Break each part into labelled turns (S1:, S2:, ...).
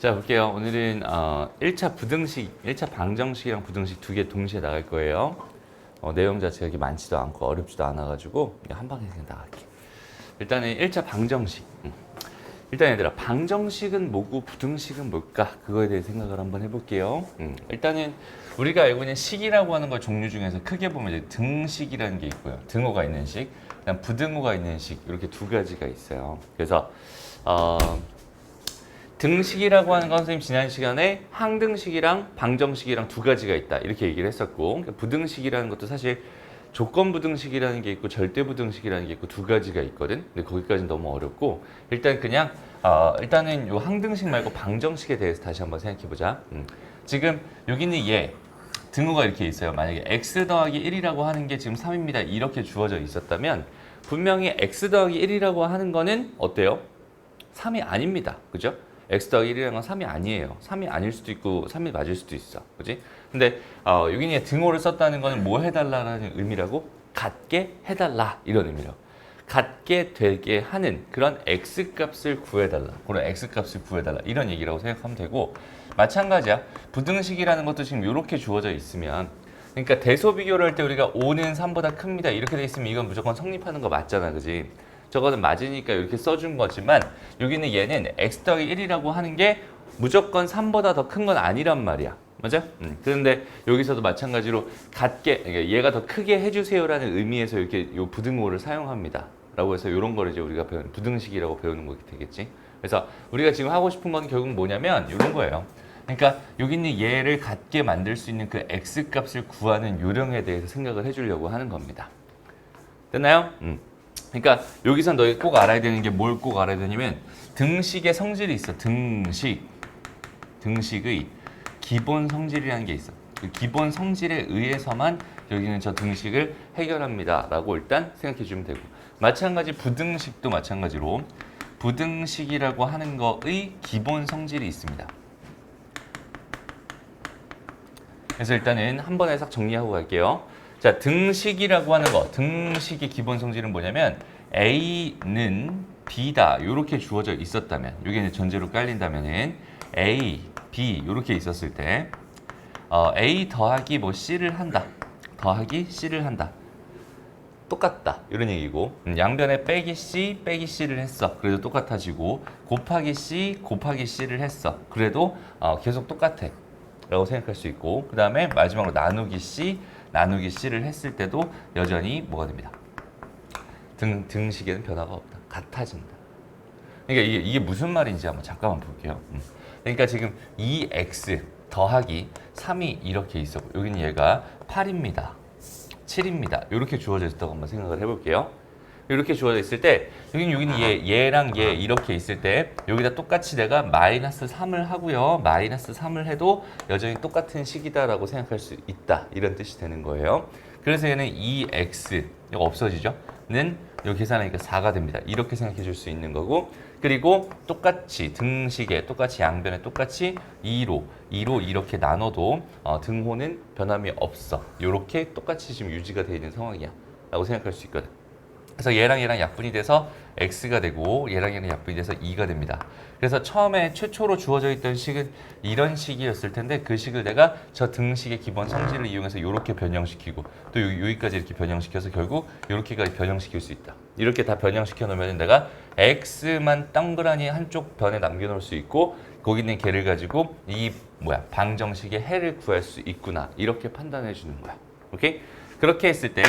S1: 자, 볼게요. 오늘은 1차 부등식, 1차 방정식이랑 부등식 두 개 동시에 나갈 거예요. 내용 자체가 이렇게 많지도 않고 어렵지도 않아가지고 한 방에 그냥 나갈게. 일단은 1차 방정식. 일단 얘들아, 방정식은 뭐고 부등식은 뭘까? 그거에 대해 생각을 한번 해볼게요. 일단은 우리가 알고 있는 식이라고 하는 걸 종류 중에서 크게 보면 이제 등식이라는 게 있고요. 등호가 있는 식, 그다음 부등호가 있는 식, 이렇게 두 가지가 있어요. 그래서 등식이라고 하는 건 선생님 지난 시간에 항등식이랑 방정식이랑 두 가지가 있다 이렇게 얘기를 했었고, 그러니까 부등식이라는 것도 사실 조건부등식이라는 게 있고 절대부등식이라는 게 있고 두 가지가 있거든. 근데 거기까지는 너무 어렵고 일단 그냥 일단은 요 항등식 말고 방정식에 대해서 다시 한번 생각해 보자. 지금 여기는 얘 등호가 이렇게 있어요. 만약에 x 더하기 1이라고 하는 게 지금 3입니다 이렇게 주어져 있었다면 분명히 x 더하기 1이라고 하는 거는 어때요? 3이 아닙니다. 그죠? x 더하기 1이라는 건 3이 아니에요. 3이 아닐 수도 있고 3이 맞을 수도 있어. 그지? 근데 여기는 등호를 썼다는 거는 뭐 해달라는 의미라고? 같게 해달라 이런 의미라고. 같게 되게 하는 그런 x 값을 구해달라. 그런 x 값을 구해달라 이런 얘기라고 생각하면 되고, 마찬가지야. 부등식이라는 것도 지금 이렇게 주어져 있으면, 그러니까 대소 비교를 할 때 우리가 5는 3보다 큽니다 이렇게 돼 있으면 이건 무조건 성립하는 거 맞잖아. 그지? 저거는 맞으니까 이렇게 써준 거지만 여기는 얘는 x 더하기 1이라고 하는 게 무조건 3보다 더 큰 건 아니란 말이야. 맞아? 그런데 여기서도 마찬가지로 같게, 그러니까 얘가 더 크게 해주세요라는 의미에서 이렇게 요 부등호를 사용합니다. 라고 해서 이런 거를 이제 우리가 배우는 부등식이라고 배우는 거게 되겠지. 그래서 우리가 지금 하고 싶은 건 결국 뭐냐면 이런 거예요. 그러니까 여기 있는 얘를 같게 만들 수 있는 그 x 값을 구하는 요령에 대해서 생각을 해주려고 하는 겁니다. 됐나요? 그러니까 여기서 너희 꼭 알아야 되는 게 뭘 꼭 알아야 되냐면 등식의 성질이 있어. 등식의 기본 성질이라는 게 있어. 그 기본 성질에 의해서만 여기는 저 등식을 해결합니다 라고 일단 생각해 주면 되고, 마찬가지 부등식도 마찬가지로 부등식이라고 하는 거의 기본 성질이 있습니다. 그래서 일단은 한 번에 싹 정리하고 갈게요. 자, 등식이라고 하는 거, 등식의 기본 성질은 뭐냐면 A는 B다 이렇게 주어져 있었다면, 여기는 전제로 깔린다면은 A, B 이렇게 있었을 때 A 더하기 뭐 C를 한다, 더하기 C를 한다, 똑같다 이런 얘기고, 양변에 빼기 C, 빼기 C를 했어. 그래도 똑같아지고 곱하기 C, 곱하기 C를 했어. 그래도 계속 똑같아 라고 생각할 수 있고, 그 다음에 마지막으로 나누기 C, 나누기 C를 했을 때도 여전히 뭐가 됩니다. 등식에는 변화가 없다. 같아진다. 그러니까 이게 무슨 말인지 한번 잠깐만 볼게요. 그러니까 지금 2x 더하기 3이 이렇게 있었고 여기는 얘가 8입니다. 7입니다. 이렇게 주어져 있다고 한번 생각을 해볼게요. 이렇게 주어져 있을 때 여기는 얘랑 얘 이렇게 있을 때 여기다 똑같이 내가 마이너스 3을 하고요. 마이너스 3을 해도 여전히 똑같은 식이다라고 생각할 수 있다. 이런 뜻이 되는 거예요. 그래서 얘는 2x 이거 없어지죠? 는 여기 계산하니까 4가 됩니다. 이렇게 생각해 줄 수 있는 거고, 그리고 똑같이 등식에 똑같이 양변에 똑같이 2로 이렇게 나눠도 등호는 변함이 없어. 이렇게 똑같이 지금 유지가 되어 있는 상황이야 라고 생각할 수 있거든. 그래서 얘랑 약분이 돼서 x가 되고 얘랑 약분이 돼서 2가 됩니다. 그래서 처음에 최초로 주어져 있던 식은 이런 식이었을 텐데 그 식을 내가 저 등식의 기본 성질을 이용해서 이렇게 변형시키고 또 여기까지 이렇게 변형시켜서 결국 이렇게까지 변형시킬 수 있다. 이렇게 다 변형시켜 놓으면 내가 x만 동그라니 한쪽 변에 남겨놓을 수 있고 거기 있는 걔를 가지고 이 방정식의 해를 구할 수 있구나 이렇게 판단해 주는 거야. 오케이? 그렇게 했을 때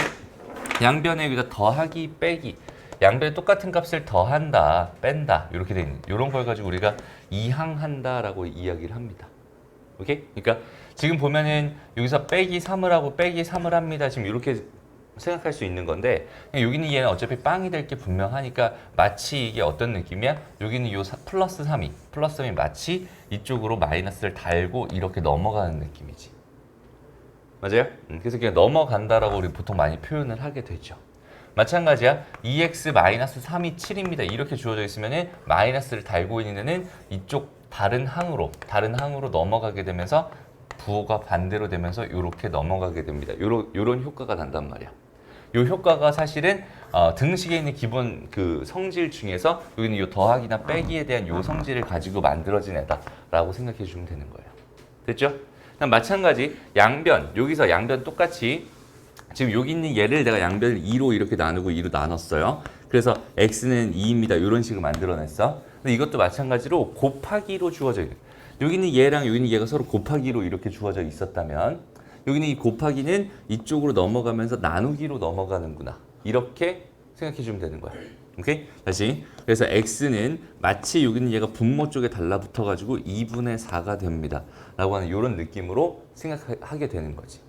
S1: 양변에 여기다 더하기 빼기, 양변에 똑같은 값을 더한다 뺀다 이렇게 돼 있는 이런 걸 가지고 우리가 이항한다라고 이야기를 합니다. 오케이? 그러니까 지금 보면은 여기서 빼기 3을 하고 빼기 3을 합니다. 지금 이렇게 생각할 수 있는 건데 여기는 얘는 어차피 빵이 될 게 분명하니까 마치 이게 어떤 느낌이야? 여기는 요 플러스 3이 마치 이쪽으로 마이너스를 달고 이렇게 넘어가는 느낌이지. 맞아요? 그래서 그냥 넘어간다라고 우리 보통 많이 표현을 하게 되죠. 마찬가지야. 2x-3이 7입니다. 이렇게 주어져 있으면 마이너스를 달고 있는 애는 이쪽 다른 항으로 넘어가게 되면서 부호가 반대로 되면서 이렇게 넘어가게 됩니다. 요런 효과가 난단 말이야. 이 효과가 사실은 등식에 있는 기본 그 성질 중에서 여기는 이 더하기나 빼기에 대한 요 성질을 가지고 만들어진 애다라고 생각해 주면 되는 거예요. 됐죠? 마찬가지 양변, 여기서 양변 똑같이 지금 여기 있는 얘를 내가 양변을 2로 이렇게 나누고 2로 나눴어요. 그래서 x는 2입니다. 이런 식으로 만들어냈어. 근데 이것도 마찬가지로 곱하기로 주어져 있는. 여기 있는 얘랑 여기 있는 얘가 서로 곱하기로 이렇게 주어져 있었다면 여기는 이 곱하기는 이쪽으로 넘어가면서 나누기로 넘어가는구나. 이렇게 생각해 주면 되는 거야. 오케이? 다시. 그래서 x는 마치 여기 있는 얘가 분모 쪽에 달라붙어가지고 2분의 4가 됩니다. 라고 하는 이런 느낌으로 생각하게 되는 거지.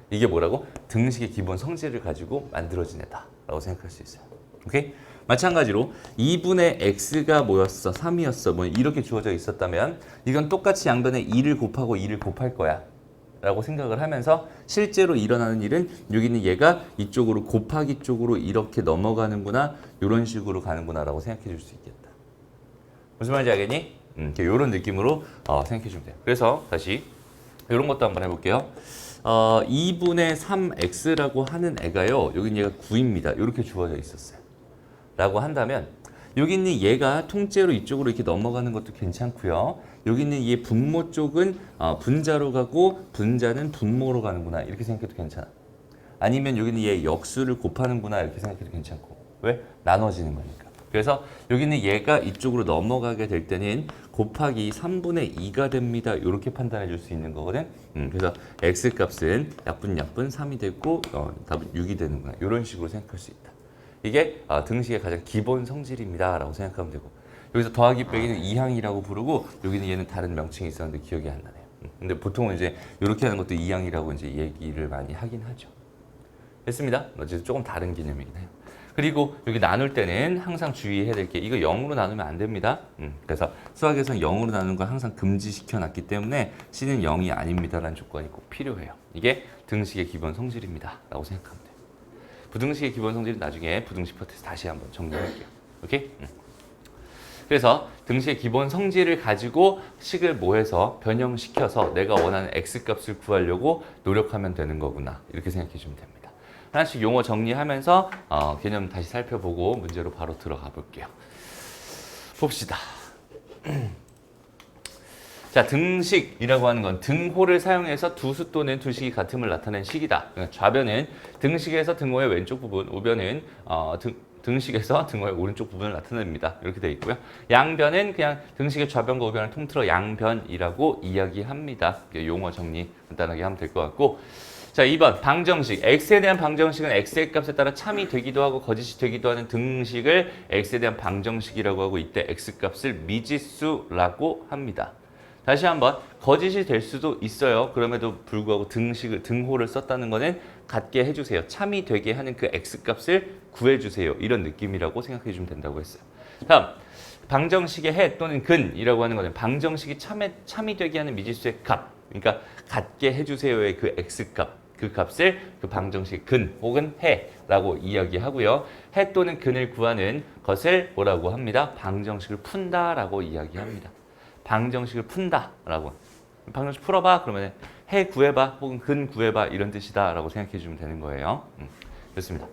S1: 이게 뭐라고? 등식의 기본 성질을 가지고 만들어진 애다 라고 생각할 수 있어요. 오케이? 마찬가지로 2분의 x가 뭐였어? 3이었어. 뭐 이렇게 주어져 있었다면 이건 똑같이 양변에 2를 곱하고 2를 곱할 거야 라고 생각을 하면서 실제로 일어나는 일은 여기 있는 얘가 이쪽으로 곱하기 쪽으로 이렇게 넘어가는구나, 이런 식으로 가는구나 라고 생각해 줄 수 있겠다. 무슨 말인지 알겠니? 이런 느낌으로 생각해 주면 돼요. 그래서 다시 이런 것도 한번 해볼게요. 2분의 3x라고 하는 애가요, 여기 얘가 9입니다. 이렇게 주어져 있었어요. 라고 한다면 여기 있는 얘가 통째로 이쪽으로 이렇게 넘어가는 것도 괜찮고요. 여기 있는 얘 분모 쪽은 분자로 가고 분자는 분모로 가는구나, 이렇게 생각해도 괜찮아. 아니면 여기 있는 얘 역수를 곱하는구나, 이렇게 생각해도 괜찮고. 왜? 나눠지는 거니까. 그래서 여기 있는 얘가 이쪽으로 넘어가게 될 때는 곱하기 3분의 2가 됩니다. 이렇게 판단해 줄 수 있는 거거든. 그래서 x값은 약분 3이 되고 답은 6이 되는구나. 이런 식으로 생각할 수 있다. 이게 등식의 가장 기본 성질입니다 라고 생각하면 되고, 여기서 더하기 빼기는 이항이라고 부르고 여기는 얘는 다른 명칭이 있었는데 기억이 안 나네요. 근데 보통은 이제 이렇게 하는 것도 이항이라고 이제 얘기를 많이 하긴 하죠. 됐습니다. 어쨌든 조금 다른 개념이긴 해요. 그리고 여기 나눌 때는 항상 주의해야 될 게, 이거 0으로 나누면 안 됩니다. 그래서 수학에서는 0으로 나누는 걸 항상 금지시켜 놨기 때문에 C는 0이 아닙니다라는 조건이 꼭 필요해요. 이게 등식의 기본 성질입니다 라고 생각하면 돼요. 부등식의 기본 성질은 나중에 부등식 파트에서 다시 한번 정리할게요. 오케이? 그래서 등식의 기본 성질을 가지고 식을 뭐해서 변형시켜서 내가 원하는 x값을 구하려고 노력하면 되는 거구나, 이렇게 생각해 주면 됩니다. 하나씩 용어 정리하면서 개념 다시 살펴보고 문제로 바로 들어가 볼게요. 봅시다. 자, 등식이라고 하는 건 등호를 사용해서 두 수 또는 두 식이 같음을 나타낸 식이다. 그러니까 좌변은 등식에서 등호의 왼쪽 부분, 우변은 등식에서 등호의 오른쪽 부분을 나타냅니다. 이렇게 되어 있고요. 양변은 그냥 등식의 좌변과 우변을 통틀어 양변이라고 이야기합니다. 용어 정리 간단하게 하면 될 것 같고, 자, 2번 방정식. x에 대한 방정식은 x의 값에 따라 참이 되기도 하고 거짓이 되기도 하는 등식을 x에 대한 방정식이라고 하고, 이때 x값을 미지수라고 합니다. 다시 한번, 거짓이 될 수도 있어요. 그럼에도 불구하고 등호를 썼다는 거는 같게 해주세요. 참이 되게 하는 그 x값을 구해주세요. 이런 느낌이라고 생각해 주면 된다고 했어요. 다음, 방정식의 해 또는 근이라고 하는 거는 방정식이 참이 되게 하는 미지수의 값, 그러니까 같게 해주세요의 그 x값, 그 값을 그 방정식 근 혹은 해라고 이야기하고요. 해 또는 근을 구하는 것을 뭐라고 합니다? 방정식을 푼다라고 이야기합니다. 방정식을 푼다라고. 방정식 풀어봐 그러면 해 구해봐 혹은 근 구해봐 이런 뜻이다라고 생각해 주면 되는 거예요. 됐습니다.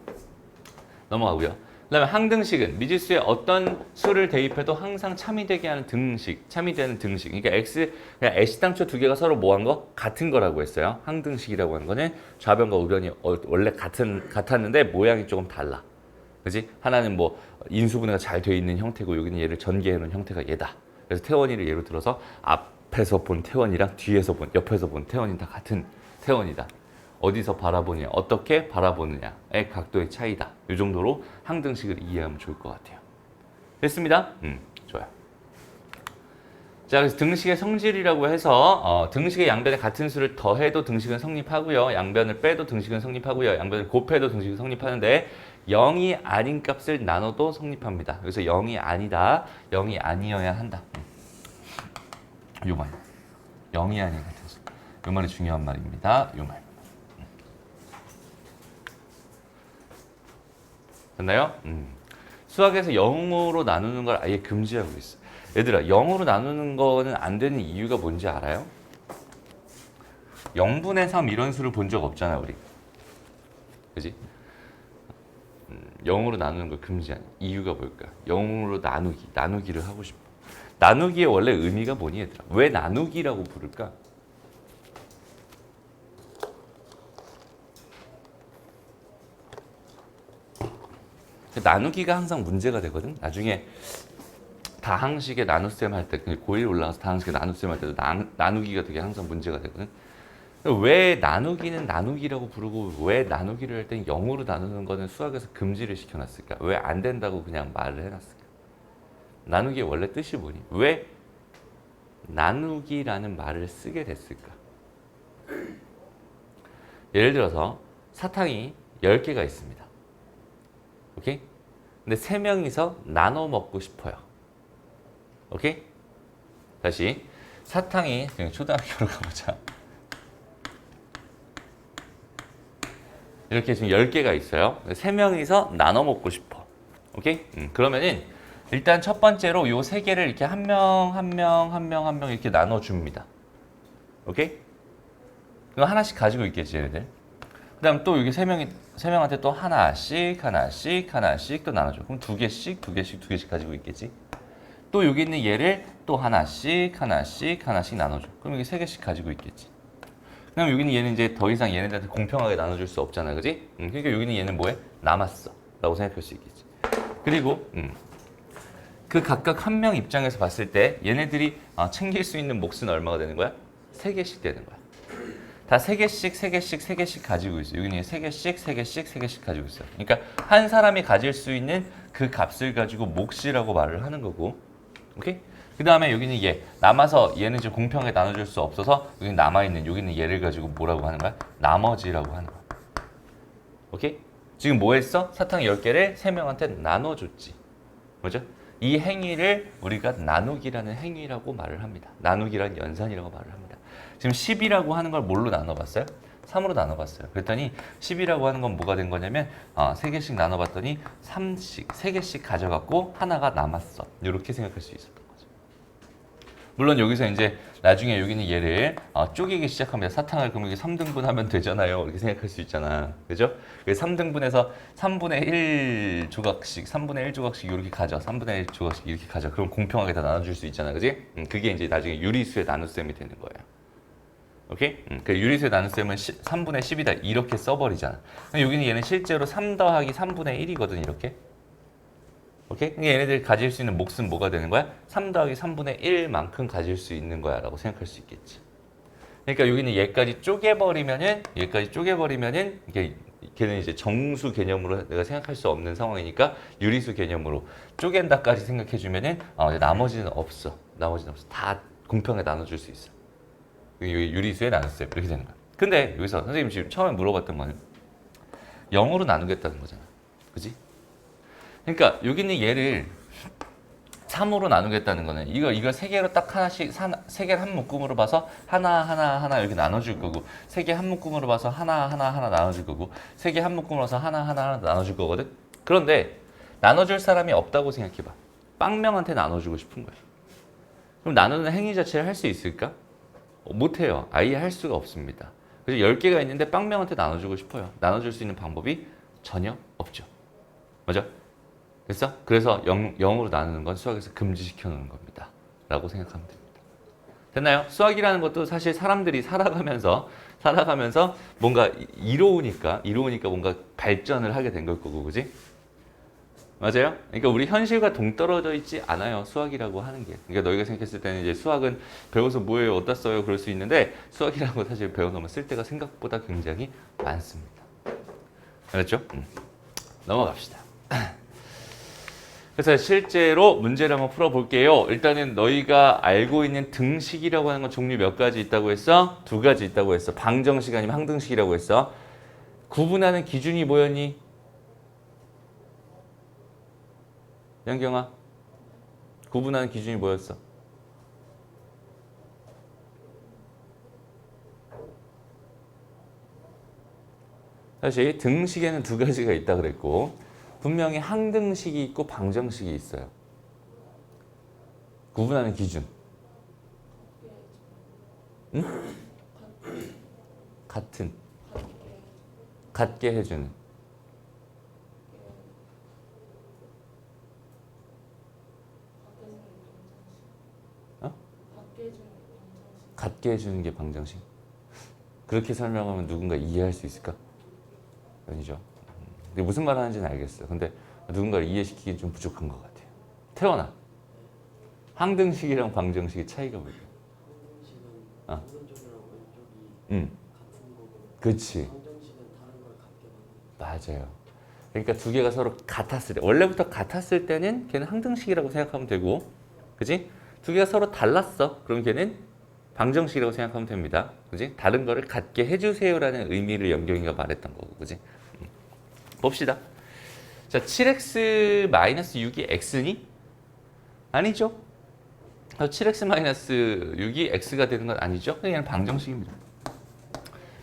S1: 넘어가고요. 그다음에 항등식은 미지수에 어떤 수를 대입해도 항상 참이 되게 하는 등식, 참이 되는 등식. 그러니까 그냥 애시당초 두 개가 서로 뭐한 거? 같은 거라고 했어요. 항등식이라고 하는 거는 좌변과 우변이 원래 같았는데 모양이 조금 달라. 그지? 하나는 뭐 인수분해가 잘 되어 있는 형태고 여기는 얘를 전개해 놓은 형태가 얘다. 그래서 태원이를 예로 들어서 앞에서 본 태원이랑 뒤에서 본, 옆에서 본 태원이 다 같은 태원이다. 어디서 바라보느냐, 어떻게 바라보느냐의 각도의 차이다. 이 정도로 항등식을 이해하면 좋을 것 같아요. 됐습니다. 좋아요. 자, 그래서 등식의 성질이라고 해서 등식의 양변에 같은 수를 더해도 등식은 성립하고요. 양변을 빼도 등식은 성립하고요. 양변을 곱해도 등식은 성립하는데 0이 아닌 값을 나눠도 성립합니다. 그래서 0이 아니다, 0이 아니어야 한다. 요 말. 0이 아닌 같은 수. 요 말이 중요한 말입니다. 요 말. 됐나요? 수학에서 0으로 나누는 걸 아예 금지하고 있어. 얘들아, 0으로 나누는 거는 안 되는 이유가 뭔지 알아요? 0분의 3 이런 수를 본 적 없잖아, 우리. 그지? 0으로 나누는 걸 금지하는 이유가 뭘까? 0으로 나누기를 하고 싶어. 나누기의 원래 의미가 뭐니 얘들아? 왜 나누기라고 부를까? 나누기가 항상 문제가 되거든. 나중에 다항식의 나눗셈 할 때, 고1 올라가서 다항식의 나눗셈 할 때도 나누기가 되게 항상 문제가 되거든. 왜 나누기는 나누기라고 부르고 왜 나누기를 할 땐 0으로 나누는 거는 수학에서 금지를 시켜놨을까? 왜 안 된다고 그냥 말을 해놨을까? 나누기의 원래 뜻이 뭐니? 왜 나누기라는 말을 쓰게 됐을까? 예를 들어서 사탕이 10개가 있습니다. 오케이? 근데 3명이서 나눠 먹고 싶어요. 오케이? 다시 사탕이 초등학교로 가보자. 이렇게 지금 10개가 있어요. 3명이서 나눠 먹고 싶어. 오케이? 그러면은 일단 첫 번째로 요 3개를 이렇게 한 명, 한 명, 한 명, 한 명 이렇게 나눠줍니다. 오케이? 이거 하나씩 가지고 있겠지, 얘네들. 그 다음 또 여기 3명한테 또 하나씩 또 나눠줘. 그럼 2개씩 가지고 있겠지. 또 여기 있는 얘를 또 하나씩 나눠줘. 그럼 여기 3개씩 가지고 있겠지. 그럼 여기는 얘는 이제 더 이상 얘네들한테 공평하게 나눠줄 수 없잖아, 그지? 그러니까 여기는 얘는 뭐해? 남았어 라고 생각할 수 있겠지. 그리고 그 각각 한 명 입장에서 봤을 때 얘네들이 챙길 수 있는 몫은 얼마가 되는 거야? 3개씩 되는 거야. 다 3개씩 가지고 있어. 여기는 3개씩 가지고 있어. 그러니까 한 사람이 가질 수 있는 그 값을 가지고 몫이라고 말을 하는 거고. 오케이? 그 다음에 여기는 얘. 남아서 얘는 지금 공평하게 나눠줄 수 없어서 여기 남아있는 여기는 얘를 가지고 뭐라고 하는 거야? 나머지라고 하는 거야. 오케이? 지금 뭐 했어? 사탕 10개를 3명한테 나눠줬지. 뭐죠? 이 행위를 우리가 나누기라는 행위라고 말을 합니다. 나누기라는 연산이라고 말을 합니다. 지금 10이라고 하는 걸 뭘로 나눠봤어요? 3으로 나눠봤어요. 그랬더니 10이라고 하는 건 뭐가 된 거냐면 3개씩 나눠봤더니 3개씩 가져갔고 하나가 남았어. 이렇게 생각할 수 있었던 거죠. 물론 여기서 이제 나중에 여기는 얘를 쪼개기 시작합니다. 사탕을 그럼 이게 3등분 하면 되잖아요. 이렇게 생각할 수 있잖아. 그죠? 3등분해서 3분의 1 조각씩, 3분의 1 조각씩 이렇게 가져. 3분의 1 조각씩 이렇게 가져. 그럼 공평하게 다 나눠줄 수 있잖아. 그지? 그게 이제 나중에 유리수의 나눗셈이 되는 거예요. 오케이? 그 유리수의 나눗셈은 3분의 10이다. 이렇게 써버리잖아. 여기는 얘는 실제로 3 더하기 3분의 1이거든. 이렇게. 오케이? 얘네들 가질 수 있는 몫은 뭐가 되는 거야? 3 더하기 3분의 1만큼 가질 수 있는 거야 라고 생각할 수 있겠지. 그러니까 여기는 얘까지 쪼개버리면은 이게 걔는 이제 정수 개념으로 내가 생각할 수 없는 상황이니까 유리수 개념으로 쪼갠다까지 생각해주면은 나머지는 없어. 다 공평하게 나눠줄 수 있어. 여기 유리수의 나눗셈 이렇게 되는 거야. 근데 여기서 선생님 지금 처음에 물어봤던 거는 0으로 나누겠다는 거잖아. 그지? 그러니까 여기는 얘를 3으로 나누겠다는 거는 이거 3개로 딱 하나씩 3개를 한 묶음으로 봐서 하나 이렇게 나눠줄 거고 3개 한 묶음으로 봐서 하나 나눠줄 거고 3개 한 묶음으로 봐서 하나 나눠줄 거거든. 그런데 나눠줄 사람이 없다고 생각해봐. 빵명한테 나눠주고 싶은 거야. 그럼 나누는 행위 자체를 할 수 있을까? 못해요. 아예 할 수가 없습니다. 그래서 10개가 있는데 빵명한테 나눠주고 싶어요. 나눠줄 수 있는 방법이 전혀 없죠. 맞아? 됐어? 그래서 0으로 나누는 건 수학에서 금지시켜 놓는 겁니다. 라고 생각하면 됩니다. 됐나요? 수학이라는 것도 사실 사람들이 살아가면서 뭔가 이로우니까 뭔가 발전을 하게 된 걸 거고, 그지? 맞아요? 그러니까 우리 현실과 동떨어져 있지 않아요. 수학이라고 하는 게. 그러니까 너희가 생각했을 때는 이제 수학은 배워서 뭐예요? 어디다 써요? 그럴 수 있는데 수학이라는 거 사실 배워놓으면 쓸 데가 생각보다 굉장히 많습니다. 알았죠? 넘어갑시다. 그래서 실제로 문제를 한번 풀어볼게요. 일단은 너희가 알고 있는 등식이라고 하는 건 종류 몇 가지 있다고 했어? 2가지 있다고 했어. 방정식 아니면 항등식이라고 했어. 구분하는 기준이 뭐였니? 양경아, 구분하는 기준이 뭐였어? 사실 등식에는 2가지가 있다 그랬고 분명히 항등식이 있고 방정식이 있어요. 구분하는 기준. 응? 같게 해주는. 같게 해주는 게 방정식. 그렇게 설명하면 누군가 이해할 수 있을까? 아니죠. 근데 무슨 말 하는지는 알겠어요. 근데 누군가를 이해시키기 좀 부족한 것 같아요. 태원아, 항등식이랑 방정식의 차이가 뭐예요?
S2: 항등식은
S1: 아.
S2: 오른쪽이랑 왼쪽이
S1: 응,
S2: 같은 거고
S1: 그치.
S2: 방정식은 다른 걸 같게 만든
S1: 맞아요. 그러니까 두 개가 서로 같았을 때, 원래부터 같았을 때는 걔는 항등식이라고 생각하면 되고, 그지? 두 개가 서로 달랐어. 그럼 걔는 방정식이라고 생각하면 됩니다. 그지? 다른 거를 같게 해주세요라는 의미를 연경이가 말했던 거고, 그지? 봅시다. 자, 7x-6이 x니? 아니죠. 7x-6이 x가 되는 건 아니죠. 그냥 방정식입니다.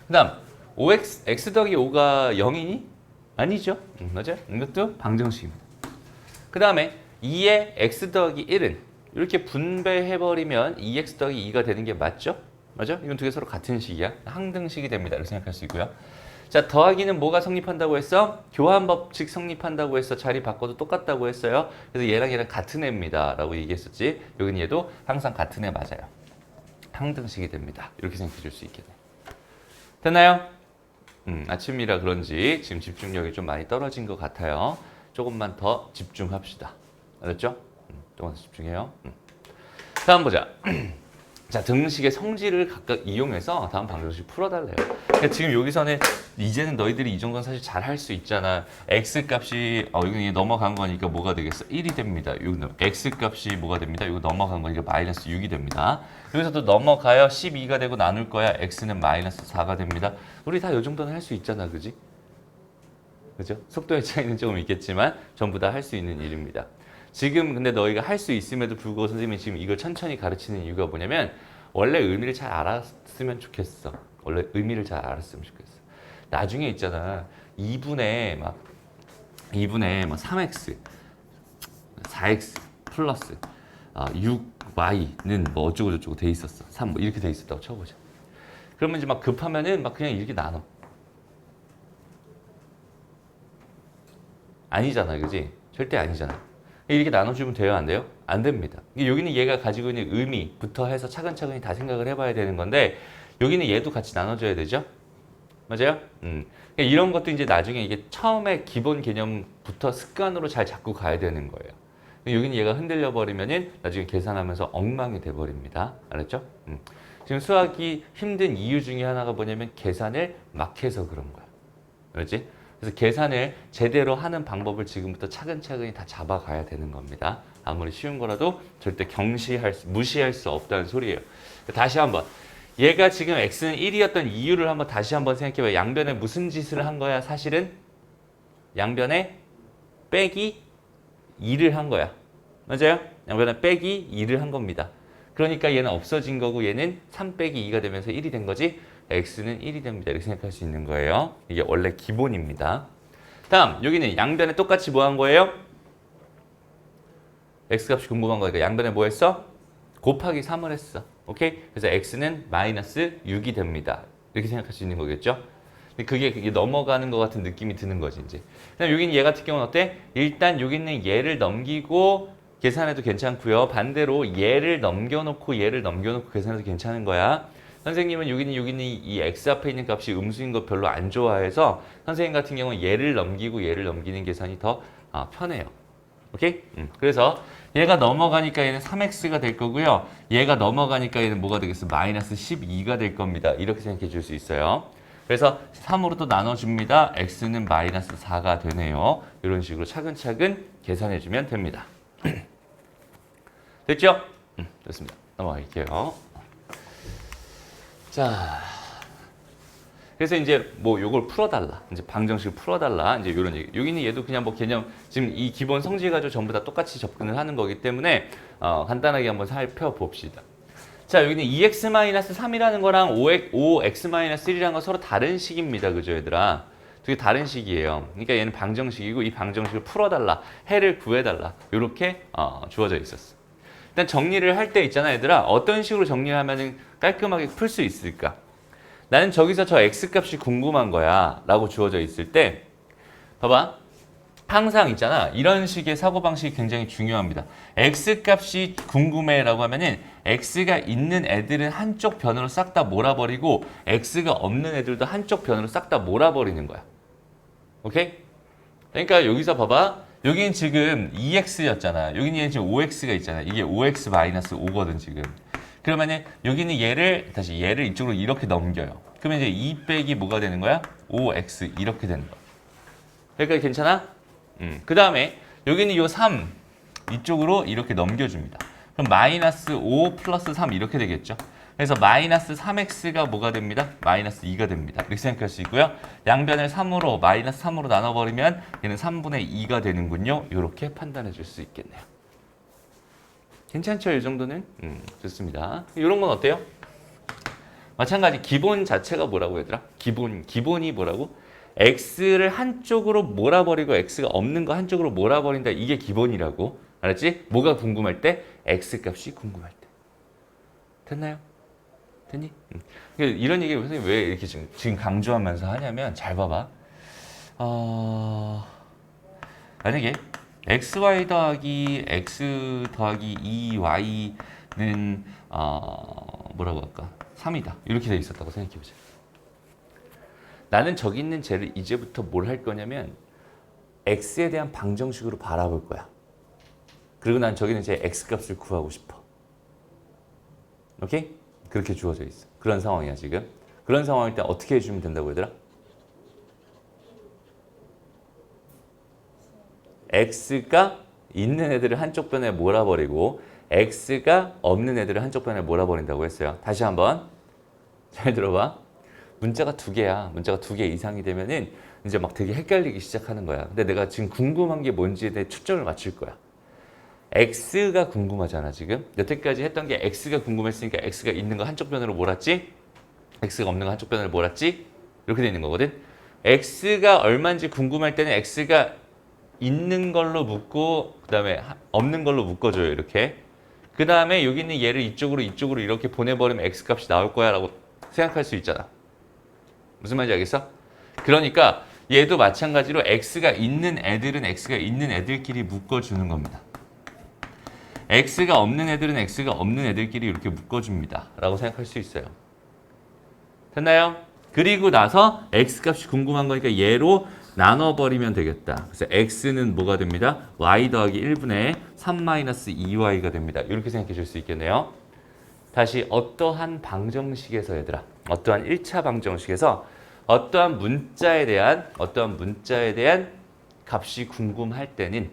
S1: 그 다음 5x, x 더하기 5가 0이니? 아니죠. 맞아요. 이것도 방정식입니다. 그 다음에 2의 x 더하기 1은 이렇게 분배해버리면 2x 더하기 2가 되는 게 맞죠? 맞죠? 이건 두 개 서로 같은 식이야. 항등식이 됩니다. 이렇게 생각할 수 있고요. 자, 더하기는 뭐가 성립한다고 했어? 교환 법칙 성립한다고 했어. 자리 바꿔도 똑같다고 했어요. 그래서 얘랑 얘랑 같은 애입니다. 라고 얘기했었지. 여기는 얘도 항상 같은 애 맞아요. 항등식이 됩니다. 이렇게 생각해 줄 수 있겠네. 됐나요? 아침이라 그런지 지금 집중력이 좀 많이 떨어진 것 같아요. 조금만 더 집중합시다. 알았죠? 조금만 더 집중해요. 다음 보자. 자, 등식의 성질을 각각 이용해서 다음 방정식 풀어달래요. 그러니까 지금 여기서는 이제는 너희들이 이 정도는 사실 잘 할 수 있잖아. x 값이 여기 넘어간 거니까 뭐가 되겠어? 1이 됩니다. x 값이 뭐가 됩니다? 이거 넘어간 거니까 마이너스 6이 됩니다. 여기서도 넘어가요. 12가 되고 나눌 거야. x는 마이너스 4가 됩니다. 우리 다 이 정도는 할 수 있잖아. 그지? 그죠? 속도의 차이는 조금 있겠지만 전부 다 할 수 있는 일입니다. 지금 근데 너희가 할 수 있음에도 불구하고 선생님이 지금 이걸 천천히 가르치는 이유가 뭐냐면 원래 의미를 잘 알았으면 좋겠어. 원래 의미를 잘 알았으면 좋겠어. 나중에 있잖아. 2분의 막 3x, 4x 플러스 6y는 뭐 어쩌고 저쩌고 돼 있었어. 3 뭐 이렇게 돼 있었다고 쳐보자. 그러면 이제 막 급하면은 막 그냥 이렇게 나눠. 아니잖아, 그지? 절대 아니잖아. 이렇게 나눠주면 돼요, 안 돼요? 안 됩니다. 여기는 얘가 가지고 있는 의미부터 해서 차근차근히 다 생각을 해봐야 되는 건데 여기는 얘도 같이 나눠줘야 되죠? 맞아요? 그러니까 이런 것도 이제 나중에 이게 처음에 기본 개념부터 습관으로 잘 잡고 가야 되는 거예요. 여기는 얘가 흔들려 버리면은 나중에 계산하면서 엉망이 돼 버립니다. 알았죠? 지금 수학이 힘든 이유 중에 하나가 뭐냐면 계산을 막 해서 그런 거야. 알았지? 그래서 계산을 제대로 하는 방법을 지금부터 차근차근히 다 잡아가야 되는 겁니다. 아무리 쉬운 거라도 절대 무시할 수 없다는 소리예요. 다시 한번. 얘가 지금 x는 1이었던 이유를 한번 다시 한번 생각해봐요. 양변에 무슨 짓을 한 거야? 사실은 양변에 빼기 2를 한 거야. 맞아요? 양변에 빼기 2를 한 겁니다. 그러니까 얘는 없어진 거고 얘는 3 빼기 2가 되면서 1이 된 거지. x는 1이 됩니다. 이렇게 생각할 수 있는 거예요. 이게 원래 기본입니다. 다음 여기는 양변에 똑같이 뭐 한 거예요? x값이 궁금한 거니까 양변에 뭐 했어? 곱하기 3을 했어. 오케이? 그래서 x는 마이너스 6이 됩니다. 이렇게 생각할 수 있는 거겠죠? 근데 그게 넘어가는 것 같은 느낌이 드는 거지 이제. 그다음 여기는 얘 같은 경우는 어때? 일단 여기 있는 얘를 넘기고 계산해도 괜찮고요. 반대로 얘를 넘겨놓고 계산해도 괜찮은 거야. 선생님은 여기 있는 이 x 앞에 있는 값이 음수인 거 별로 안 좋아해서 선생님 같은 경우는 얘를 넘기는 계산이 더 편해요. 오케이? 그래서 얘가 넘어가니까 얘는 3x가 될 거고요. 얘가 넘어가니까 얘는 뭐가 되겠어? 마이너스 12가 될 겁니다. 이렇게 생각해 줄 수 있어요. 그래서 3으로 또 나눠줍니다. x는 마이너스 4가 되네요. 이런 식으로 차근차근 계산해 주면 됩니다. 됐죠? 됐습니다. 넘어갈게요. 자, 그래서 이제 뭐 요걸 풀어달라. 이제 방정식을 풀어달라. 이제 이런 얘기. 여기는 얘도 그냥 뭐 개념 지금 이 기본 성질 가지고 전부 다 똑같이 접근을 하는 거기 때문에 간단하게 한번 살펴봅시다. 자, 여기는 2x-3이라는 거랑 5x-1이라는 거 서로 다른 식입니다. 그죠, 얘들아? 되게 다른 식이에요. 그러니까 얘는 방정식이고 이 방정식을 풀어달라. 해를 구해달라. 이렇게 주어져 있었어. 일단 정리를 할 때 있잖아, 얘들아. 어떤 식으로 정리를 하면 깔끔하게 풀 수 있을까? 나는 저기서 저 x값이 궁금한 거야 라고 주어져 있을 때 봐봐. 항상 있잖아. 이런 식의 사고방식이 굉장히 중요합니다. x값이 궁금해라고 하면은 x가 있는 애들은 한쪽 변으로 싹 다 몰아버리고 x가 없는 애들도 한쪽 변으로 싹 다 몰아버리는 거야. 오케이? 그러니까 여기서 봐봐. 여기는 지금 2x였잖아. 여기는 지금 5x가 있잖아. 이게 5x-5거든 지금. 그러면은 여기는 얘를 이쪽으로 이렇게 넘겨요. 그러면 이제 2 빼기 뭐가 되는 거야? 5x 이렇게 되는 거야. 그러니까 괜찮아? 그 다음에 여기는 요 3 이쪽으로 이렇게 넘겨줍니다. 그럼 마이너스 5 플러스 3 이렇게 되겠죠. 그래서 마이너스 3x가 뭐가 됩니다? 마이너스 2가 됩니다. 이렇게 생각할 수 있고요. 양변을 3으로 마이너스 3으로 나눠버리면 얘는 3분의 2가 되는군요. 이렇게 판단해 줄 수 있겠네요. 괜찮죠? 이 정도는? 좋습니다. 이런 건 어때요? 마찬가지 기본 자체가 뭐라고 얘들아? 기본이 뭐라고? x를 한쪽으로 몰아버리고 x가 없는 거 한쪽으로 몰아버린다. 이게 기본이라고. 알았지? 뭐가 궁금할 때? x값이 궁금할 때. 됐나요? 됐니? 이런 얘기 선생님 왜 이렇게 지금 강조하면서 하냐면 잘 봐봐. 만약에 xy 더하기 x 더하기 2y는 뭐라고 할까? 3이다. 이렇게 돼 있었다고 생각해보자. 나는 저기 있는 쟤를 이제부터 뭘 할 거냐면 x에 대한 방정식으로 바라볼 거야. 그리고 난 저기 있는 쟤 x값을 구하고 싶어. 오케이? 그렇게 주어져 있어. 그런 상황이야 지금. 그런 상황일 때 어떻게 해주면 된다고 얘들아? x가 있는 애들을 한쪽 변에 몰아버리고 x가 없는 애들을 한쪽 변에 몰아버린다고 했어요. 다시 한번 잘 들어봐. 문자가 두 개야. 문자가 두 개 이상이 되면은 이제 막 되게 헷갈리기 시작하는 거야. 근데 내가 지금 궁금한 게 뭔지에 대해 초점을 맞출 거야. x가 궁금하잖아 지금. 여태까지 했던 게 x가 궁금했으니까 x가 있는 거 한쪽 변으로 몰았지? x가 없는 거 한쪽 변으로 몰았지? 이렇게 돼 있는 거거든. x가 얼마인지 궁금할 때는 x가 있는 걸로 묶고 그 다음에 없는 걸로 묶어줘요. 이렇게. 그 다음에 여기 있는 얘를 이쪽으로 이렇게 보내버리면 x값이 나올 거야 라고 생각할 수 있잖아. 무슨 말인지 알겠어? 그러니까 얘도 마찬가지로 x가 있는 애들은 x가 있는 애들끼리 묶어주는 겁니다. x가 없는 애들은 x가 없는 애들끼리 이렇게 묶어줍니다. 라고 생각할 수 있어요. 됐나요? 그리고 나서 x값이 궁금한 거니까 얘로 나눠버리면 되겠다. 그래서 x는 뭐가 됩니다? y 더하기 1분의 3-2y가 됩니다. 이렇게 생각해 줄 수 있겠네요. 다시 어떠한 방정식에서 얘들아, 어떠한 1차 방정식에서 어떠한 문자에 대한 값이 궁금할 때는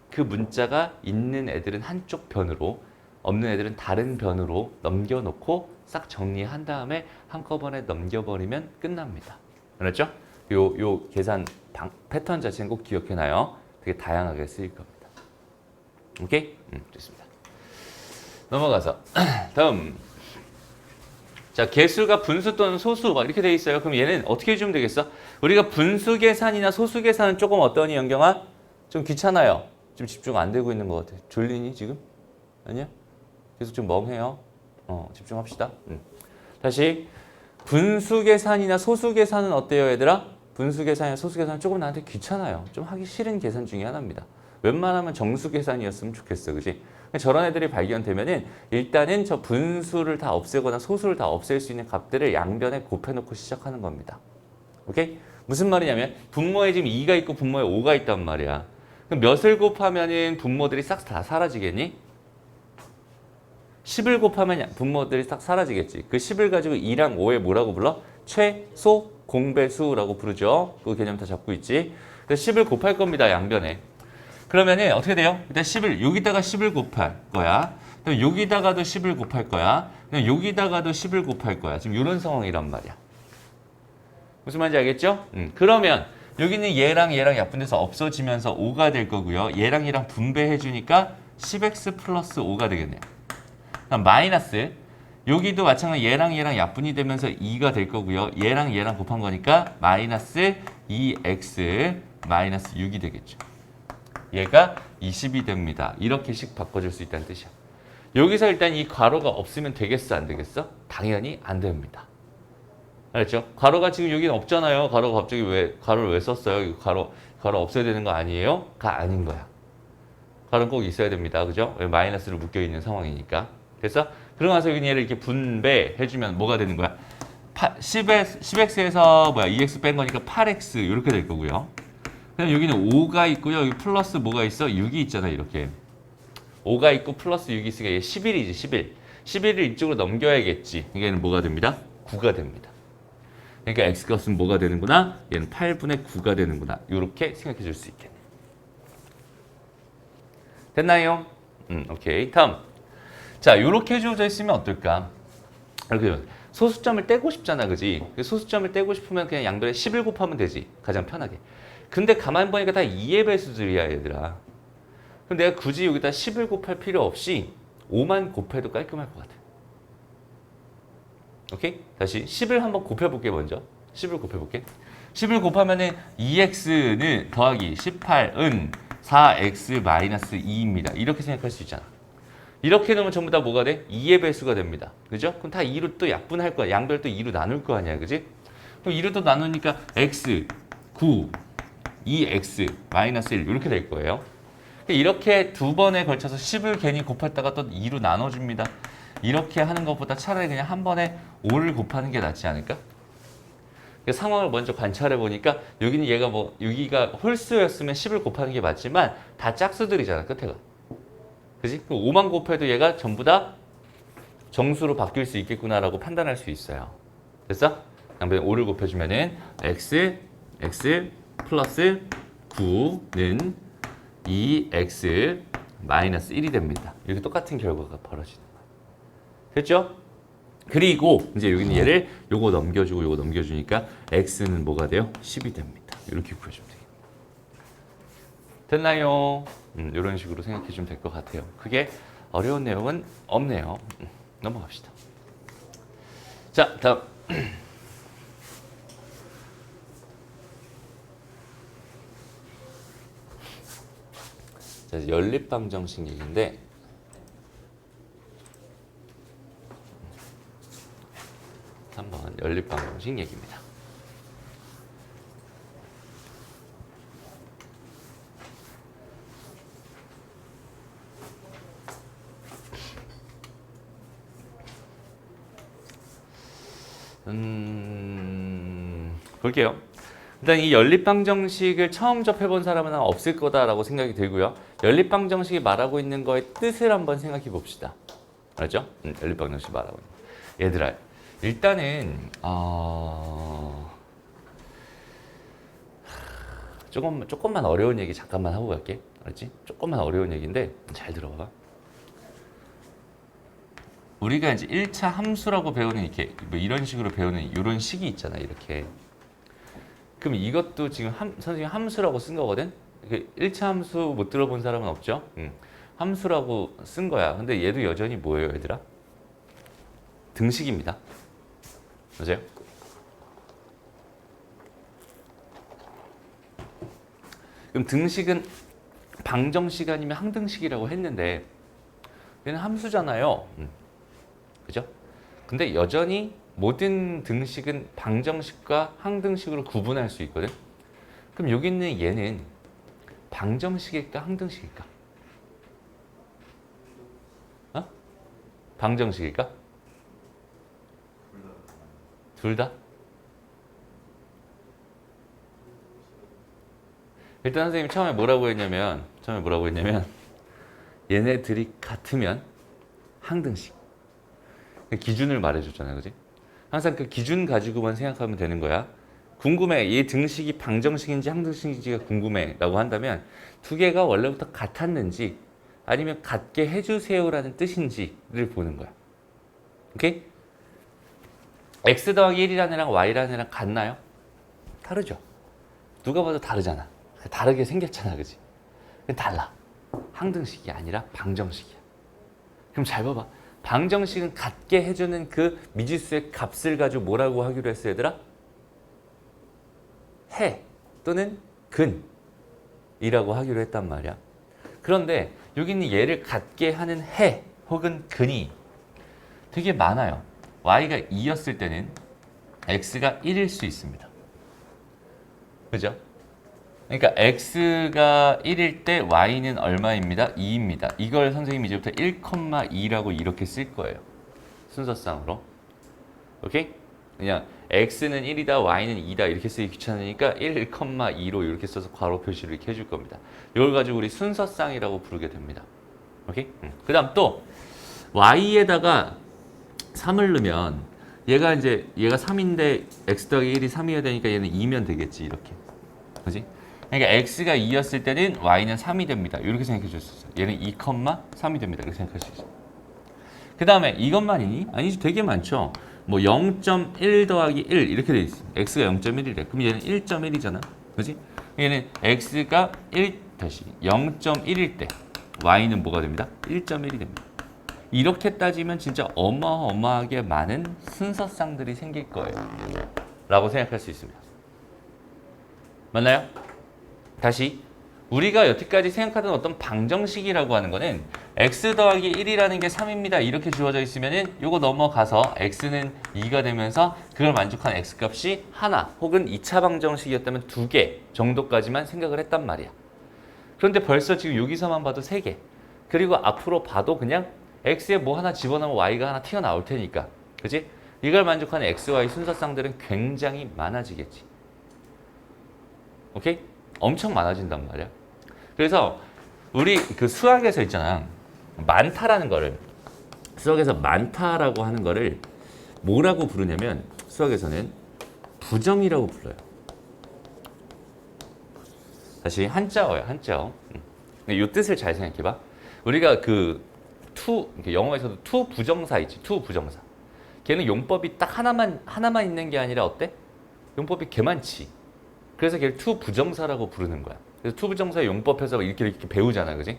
S1: 그 문자가 있는 애들은 한쪽 변으로, 없는 애들은 다른 변으로 넘겨놓고 싹 정리한 다음에 한꺼번에 넘겨버리면 끝납니다. 알았죠? 요 계산 패턴 자체는 꼭 기억해놔요. 되게 다양하게 쓰일 겁니다. 오케이? 좋습니다. 넘어가서 다음. 자, 개수가 분수 또는 소수 막 이렇게 돼 있어요. 그럼 얘는 어떻게 해주면 되겠어? 우리가 분수 계산이나 소수 계산은 조금 어떠니 영경아? 좀 귀찮아요. 좀 집중 안 되고 있는 것 같아. 졸리니 지금? 아니야? 계속 좀 멍해요. 집중합시다. 다시 분수 계산이나 소수 계산은 어때요, 얘들아? 분수 계산이나 소수 계산은 조금 나한테 귀찮아요. 좀 하기 싫은 계산 중에 하나입니다. 웬만하면 정수 계산이었으면 좋겠어, 그지? 저런 애들이 발견되면은 일단은 저 분수를 다 없애거나 소수를 다 없앨 수 있는 값들을 양변에 곱해놓고 시작하는 겁니다. 오케이? 무슨 말이냐면 분모에 지금 2가 있고 분모에 5가 있단 말이야. 그럼 몇을 곱하면은 분모들이 싹 다 사라지겠니? 10을 곱하면 분모들이 싹 사라지겠지. 그 10을 가지고 2랑 5에 뭐라고 불러? 최소 공배수라고 부르죠. 그 개념 다 잡고 있지. 그래서 10을 곱할 겁니다, 양변에. 그러면은 어떻게 돼요? 일단 10을 여기다가 10을 곱할 거야. 그럼 여기다가도 10을 곱할 거야. 그럼 여기다가도 10을 곱할 거야. 지금 이런 상황이란 말이야. 무슨 말인지 알겠죠? 그러면 여기는 얘랑 약분돼서 없어지면서 5가 될 거고요. 얘랑 분배해 주니까 10x 플러스 5가 되겠네요. 그럼 마이너스 여기도 마찬가지로 얘랑 약분이 되면서 2가 될 거고요. 얘랑 곱한 거니까 마이너스 2x 마이너스 6이 되겠죠. 얘가 20이 됩니다. 이렇게씩 바꿔줄 수 있다는 뜻이야. 여기서 일단 이 괄호가 없으면 되겠어, 안 되겠어? 당연히 안 됩니다. 알았죠? 가로가 지금 여기는 없잖아요. 가로가 갑자기 왜 가로를 왜 썼어요? 이거 가로 없애야 되는 거 아니에요? 가 아닌 거야. 가로는 꼭 있어야 됩니다. 그죠? 왜 마이너스를 묶여 있는 상황이니까. 그래서 그러고 나서 여기 얘를 이렇게 분배해주면 뭐가 되는 거야? 10x에서 2x 뺀 거니까 8x 이렇게 될 거고요. 그다음 여기는 5가 있고요. 여기 플러스 뭐가 있어? 6이 있잖아. 이렇게 5가 있고 플러스 6이 있으니까 얘 11이지. 11. 11을 이쪽으로 넘겨야겠지. 얘는 뭐가 됩니다? 9가 됩니다. 그러니까 x값은 뭐가 되는구나? 얘는 8분의 9가 되는구나. 이렇게 생각해 줄 수 있겠네. 됐나요? 오케이. 다음. 자, 이렇게 주어져 있으면 어떨까? 이렇게 소수점을 떼고 싶잖아, 그지? 소수점을 떼고 싶으면 그냥 양변에 11 곱하면 되지. 가장 편하게. 근데 가만히 보니까 다 2의 배수들이야, 얘들아. 그럼 내가 굳이 여기다 10을 곱할 필요 없이 5만 곱해도 깔끔할 것 같아. 오케이? 다시 10을 한번 곱해볼게, 먼저. 10을 곱해볼게. 10을 곱하면은 2x는 더하기 18은 4x-2입니다. 이렇게 생각할 수 있잖아. 이렇게 넣으면 전부 다 뭐가 돼? 2의 배수가 됩니다. 그죠? 그럼 다 2로 또 약분할 거야. 양별 또 2로 나눌 거 아니야. 그지? 그럼 2로 또 나누니까 x, 9, 2x, -1 이렇게 될 거예요. 이렇게 두 번에 걸쳐서 10을 괜히 곱했다가 또 2로 나눠줍니다. 이렇게 하는 것보다 차라리 그냥 한 번에 5를 곱하는 게 낫지 않을까? 상황을 먼저 관찰해 보니까 여기는 얘가 뭐 여기가 홀수였으면 10을 곱하는 게 맞지만 다 짝수들이잖아. 끝에가. 그지? 5만 곱해도 얘가 전부 다 정수로 바뀔 수 있겠구나라고 판단할 수 있어요. 됐어? 양변에 5를 곱해주면은 x 플러스 9는 2x 마이너스 1이 됩니다. 이렇게 똑같은 결과가 벌어지는 거예요. 됐죠? 그리고 이제 여기는 얘를 요거 넘겨주고 요거 넘겨주니까 x는 뭐가 돼요? 10이 됩니다. 이렇게 구해주면 돼요. 됐나요? 이런 식으로 생각해 주면 될 것 같아요. 그게 어려운 내용은 없네요. 넘어갑시다. 자, 다음. 자, 연립방정식 얘기인데 한번 연립방정식 얘기입니다. 볼게요. 일단 이 연립방정식을 처음 접해본 사람은 아마 없을 거다라고 생각이 들고요. 연립방정식이 말하고 있는 거의 뜻을 한번 생각해 봅시다. 알았죠? 연립방정식 말하고 있는 거. 얘들아, 일단은 조금만 어려운 얘기 잠깐만 하고 갈게. 알았지? 조금만 어려운 얘기인데 잘 들어봐. 우리가 이제 1차 함수라고 배우는 이렇게 뭐 이런 식으로 배우는 이런 식이 있잖아. 이렇게. 그럼 이것도 지금 선생님 함수라고 쓴 거거든? 1차 함수 못 들어본 사람은 없죠? 함수라고 쓴 거야. 근데 얘도 여전히 뭐예요, 얘들아? 등식입니다. 맞아요? 그럼 등식은 방정식 아니면 항등식이라고 했는데 얘는 함수잖아요. 그죠? 근데 여전히 모든 등식은 방정식과 항등식으로 구분할 수 있거든. 그럼 여기 있는 얘는 방정식일까 항등식일까? 어? 방정식일까? 둘 다? 일단 선생님이 처음에 뭐라고 했냐면 얘네들이 같으면 항등식. 기준을 말해줬잖아요, 그지? 항상 그 기준 가지고만 생각하면 되는 거야. 궁금해. 얘 등식이 방정식인지 항등식인지가 궁금해라고 한다면 두 개가 원래부터 같았는지 아니면 같게 해주세요라는 뜻인지를 보는 거야. 오케이? x 더하기 1이라는 애랑 y라는 애랑 같나요? 다르죠. 누가 봐도 다르잖아. 다르게 생겼잖아, 그지? 달라. 항등식이 아니라 방정식이야. 그럼 잘 봐봐. 방정식은 같게 해주는 그 미지수의 값을 가지고 뭐라고 하기로 했어, 얘들아? 해 또는 근이라고 하기로 했단 말이야. 그런데 여기는 얘를 같게 하는 해 혹은 근이 되게 많아요. y가 2였을 때는 x가 1일 수 있습니다. 그죠? 그러니까 x가 1일 때 y는 얼마입니다? 2입니다. 이걸 선생님이 이제부터 1,2라고 이렇게 쓸 거예요. 순서상으로. 오케이? 그냥 x는 1이다, y는 2다 이렇게 쓰기 귀찮으니까 1,2로 이렇게 써서 괄호 표시를 이렇게 해줄 겁니다. 이걸 가지고 우리 순서상이라고 부르게 됩니다. 오케이? 그 다음 또 y에다가 3을 넣으면 얘가 3인데 x 더하기 1이 3이어야 되니까 얘는 2면 되겠지 이렇게. 그지? 그러니까 x가 2였을 때는 y는 3이 됩니다. 이렇게 생각해 줄 수 있어요. 얘는 2,3이 됩니다. 이렇게 생각할 수 있어요. 그 다음에 이것만이니? 아니지, 되게 많죠. 뭐 0.1 더하기 1 이렇게 돼 있어. x가 0.1이래. 그럼 얘는 1.1이잖아. 그지? 얘는 x가 0.1일 때 y는 뭐가 됩니다? 1.1이 됩니다. 이렇게 따지면 진짜 어마어마하게 많은 순서상들이 생길 거예요. 라고 생각할 수 있습니다. 맞나요? 다시 우리가 여태까지 생각하던 어떤 방정식이라고 하는 거는 x 더하기 1이라는 게 3입니다. 이렇게 주어져 있으면은 요거 넘어가서 x는 2가 되면서 그걸 만족하는 x값이 하나 혹은 2차 방정식이었다면 2개 정도까지만 생각을 했단 말이야. 그런데 벌써 지금 여기서만 봐도 3개. 그리고 앞으로 봐도 그냥 x에 뭐 하나 집어넣으면 y가 하나 튀어나올 테니까. 그지? 이걸 만족하는 x, y 순서상들은 굉장히 많아지겠지. 오케이? 엄청 많아진단 말이야. 그래서 우리 그 수학에서 있잖아. 많다라는 거를 수학에서 많다라고 하는 거를 뭐라고 부르냐면 수학에서는 부정이라고 불러요. 다시 한자어예요. 한자어. 이 뜻을 잘 생각해 봐. 우리가 영어에서도 투 부정사 있지. 투 부정사. 걔는 용법이 딱 하나만 있는 게 아니라 어때? 용법이 개 많지. 그래서 걔를 투 부정사라고 부르는 거야. 그래서 투 부정사의 용법에서 이렇게 배우잖아, 그지?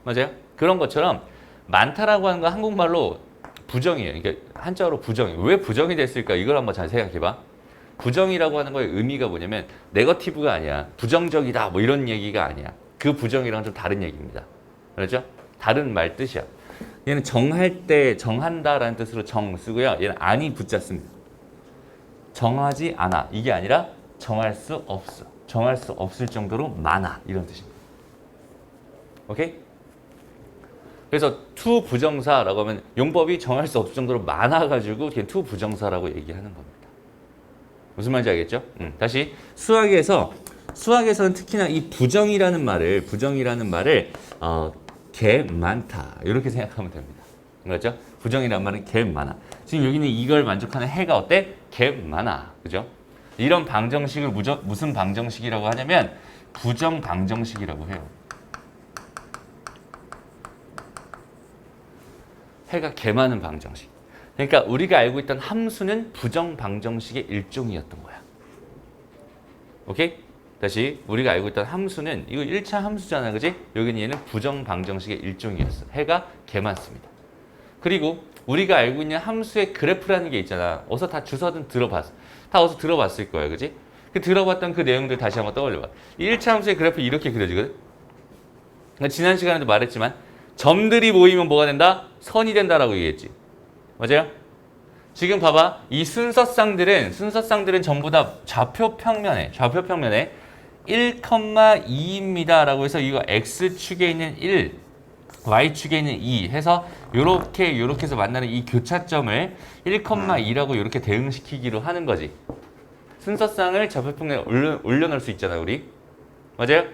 S1: 맞아요? 그런 것처럼 많다라고 하는 건 한국말로 부정이에요. 그러니까 한자어로 부정이. 왜 부정이 됐을까? 이걸 한번 잘 생각해봐. 부정이라고 하는 거의 의미가 뭐냐면 네거티브가 아니야. 부정적이다 뭐 이런 얘기가 아니야. 그 부정이랑 좀 다른 얘기입니다. 그렇죠? 다른 말 뜻이야. 얘는 정할 때 정한다라는 뜻으로 정 쓰고요. 얘는 아니 붙잡습니다. 정하지 않아. 이게 아니라 정할 수 없어. 정할 수 없을 정도로 많아. 이런 뜻입니다. 오케이? 그래서 투 부정사라고 하면 용법이 정할 수 없을 정도로 많아가지고 그냥 투 부정사라고 얘기하는 겁니다. 무슨 말인지 알겠죠? 다시 수학에서는 특히나 이 부정이라는 말을 개 많다 이렇게 생각하면 됩니다. 그렇죠? 부정이라는 말은 개 많아. 지금 여기는 이걸 만족하는 해가 어때? 개 많아. 그죠? 이런 방정식을 무슨 방정식이라고 하냐면 부정 방정식이라고 해요. 해가 개 많은 방정식. 그러니까 우리가 알고 있던 함수는 부정 방정식의 일종이었던 거야. 오케이? 다시 우리가 알고 있던 함수는 이거 1차 함수잖아. 그지? 여기는 얘는 부정 방정식의 일종이었어. 해가 개 많습니다. 그리고 우리가 알고 있는 함수의 그래프라는 게 있잖아. 어서 다 주소든 들어봤어. 다 어서 들어봤을 거야. 그지? 그 들어봤던 그 내용들 다시 한번 떠올려봐. 1차 함수의 그래프 이렇게 그려지거든. 그러니까 지난 시간에도 말했지만 점들이 모이면 뭐가 된다? 선이 된다라고 얘기했지. 맞아요? 지금 봐봐. 이 순서상들은 전부 다 좌표평면에 1,2입니다. 라고 해서 이거 X축에 있는 1, Y축에 있는 2 해서 요렇게 해서 만나는 이 교차점을 1,2라고 이렇게 대응시키기로 하는 거지. 순서상을 좌표평면에 올려놓을 수 있잖아, 우리. 맞아요?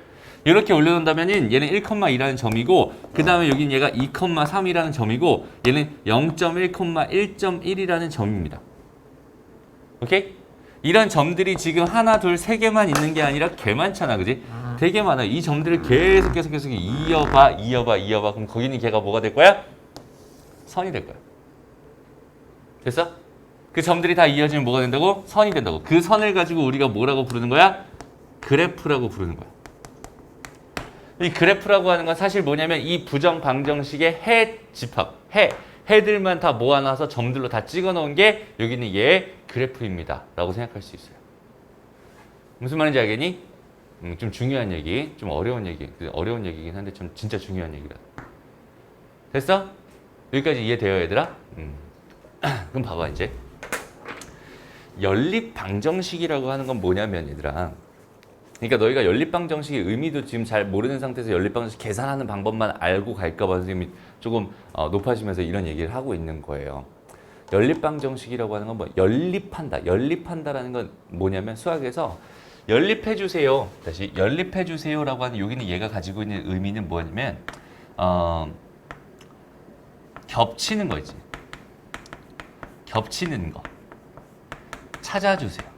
S1: 이렇게 올려놓는다면은 얘는 1,2라는 점이고 그 다음에 여긴 얘가 2,3이라는 점이고 얘는 0.1,1.1이라는 점입니다. 오케이? 이런 점들이 지금 하나, 둘, 세 개만 있는 게 아니라 개 많잖아, 그지? 되게 많아. 이 점들을 계속 이어봐. 그럼 거기 있는 개가 뭐가 될 거야? 선이 될 거야. 됐어? 그 점들이 다 이어지면 뭐가 된다고? 선이 된다고. 그 선을 가지고 우리가 뭐라고 부르는 거야? 그래프라고 부르는 거야. 이 그래프라고 하는 건 사실 뭐냐면 이 부정 방정식의 해 집합, 해들만 다 모아놔서 점들로 다 찍어 놓은 게 여기는 얘의 그래프입니다. 라고 생각할 수 있어요. 무슨 말인지 알겠니? 좀 중요한 얘기, 좀 어려운 얘기긴 한데 좀 진짜 중요한 얘기다. 됐어? 여기까지 이해돼요, 얘들아? 그럼 봐봐, 이제. 연립 방정식이라고 하는 건 뭐냐면 얘들아. 그러니까 너희가 연립 방정식의 의미도 지금 잘 모르는 상태에서 연립 방정식 계산하는 방법만 알고 갈까 봐 선생님이 조금 높아지면서 이런 얘기를 하고 있는 거예요. 연립 방정식이라고 하는 건 뭐 연립한다. 연립한다라는 건 뭐냐면 수학에서 연립해 주세요. 다시 연립해 주세요라고 하는 여기는 얘가 가지고 있는 의미는 뭐냐면 겹치는 거 있지. 겹치는 거. 찾아주세요.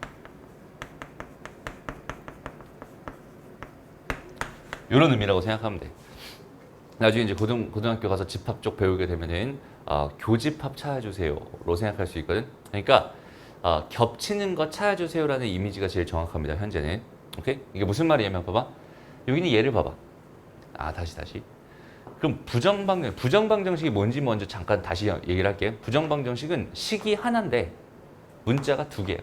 S1: 이런 의미라고 생각하면 돼. 나중에 이제 고등학교 가서 집합 쪽 배우게 되면은 교집합 찾아주세요로 생각할 수 있거든. 그러니까 겹치는 거 찾아주세요라는 이미지가 제일 정확합니다. 현재는. 오케이? 이게 무슨 말이냐면 봐봐. 여기는 얘를 봐봐. 다시. 그럼 부정방정식이 뭔지 먼저 잠깐 다시 얘기를 할게요. 부정방정식은 식이 하나인데 문자가 두 개예요.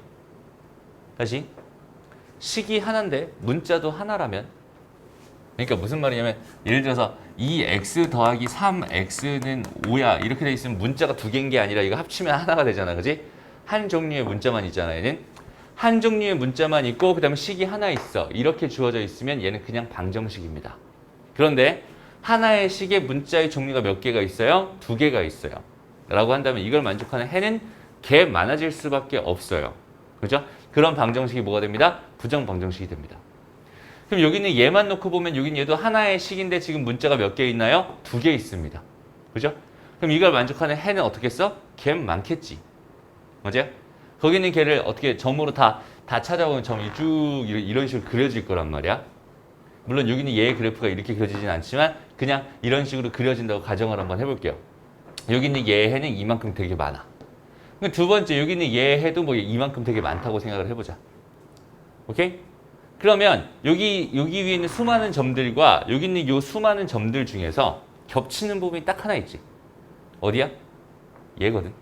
S1: 다시. 식이 하나인데 문자도 하나라면 그러니까 무슨 말이냐면 예를 들어서 2x 더하기 3x는 5야 이렇게 돼 있으면 문자가 두 개인 게 아니라 이거 합치면 하나가 되잖아. 그지? 한 종류의 문자만 있잖아. 얘는 한 종류의 문자만 있고 그 다음에 식이 하나 있어. 이렇게 주어져 있으면 얘는 그냥 방정식입니다. 그런데 하나의 식의 문자의 종류가 몇 개가 있어요? 두 개가 있어요. 라고 한다면 이걸 만족하는 해는 개 많아질 수밖에 없어요. 그죠? 그런 방정식이 뭐가 됩니다? 부정방정식이 됩니다. 그럼 여기는 얘만 놓고 보면 여기는 얘도 하나의 식인데 지금 문자가 몇 개 있나요? 두 개 있습니다. 그죠? 그럼 이걸 만족하는 해는 어떻게 써? 걔 많겠지. 맞아요? 거기 있는 걔를 어떻게 점으로 다 찾아보면 점이 쭉 이런 식으로 그려질 거란 말이야. 물론 여기는 얘의 그래프가 이렇게 그려지진 않지만 그냥 이런 식으로 그려진다고 가정을 한번 해볼게요. 여기 있는 얘의 해는 이만큼 되게 많아. 두 번째 여기 있는 얘의 해도 뭐 이만큼 되게 많다고 생각을 해보자. 오케이? 그러면 여기 위에 있는 수많은 점들과 여기 있는 요 수많은 점들 중에서 겹치는 부분이 딱 하나 있지. 어디야? 얘거든.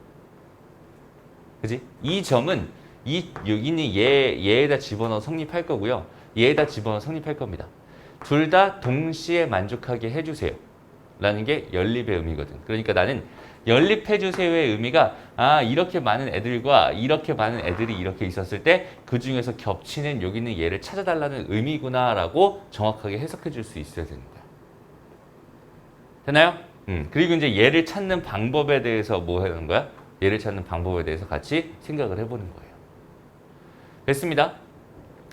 S1: 그지? 이 점은 여기 있는 얘에다 집어넣어 성립할 거고요. 얘에다 집어넣어 성립할 겁니다. 둘 다 동시에 만족하게 해주세요. 라는 게 연립의 의미거든. 그러니까 나는 연립해주세요의 의미가 이렇게 많은 애들과 이렇게 많은 애들이 이렇게 있었을 때 그 중에서 겹치는 여기 있는 얘를 찾아달라는 의미구나 라고 정확하게 해석해 줄 수 있어야 됩니다. 됐나요? 그리고 이제 얘를 찾는 방법에 대해서 뭐 하는 거야? 얘를 찾는 방법에 대해서 같이 생각을 해보는 거예요. 됐습니다.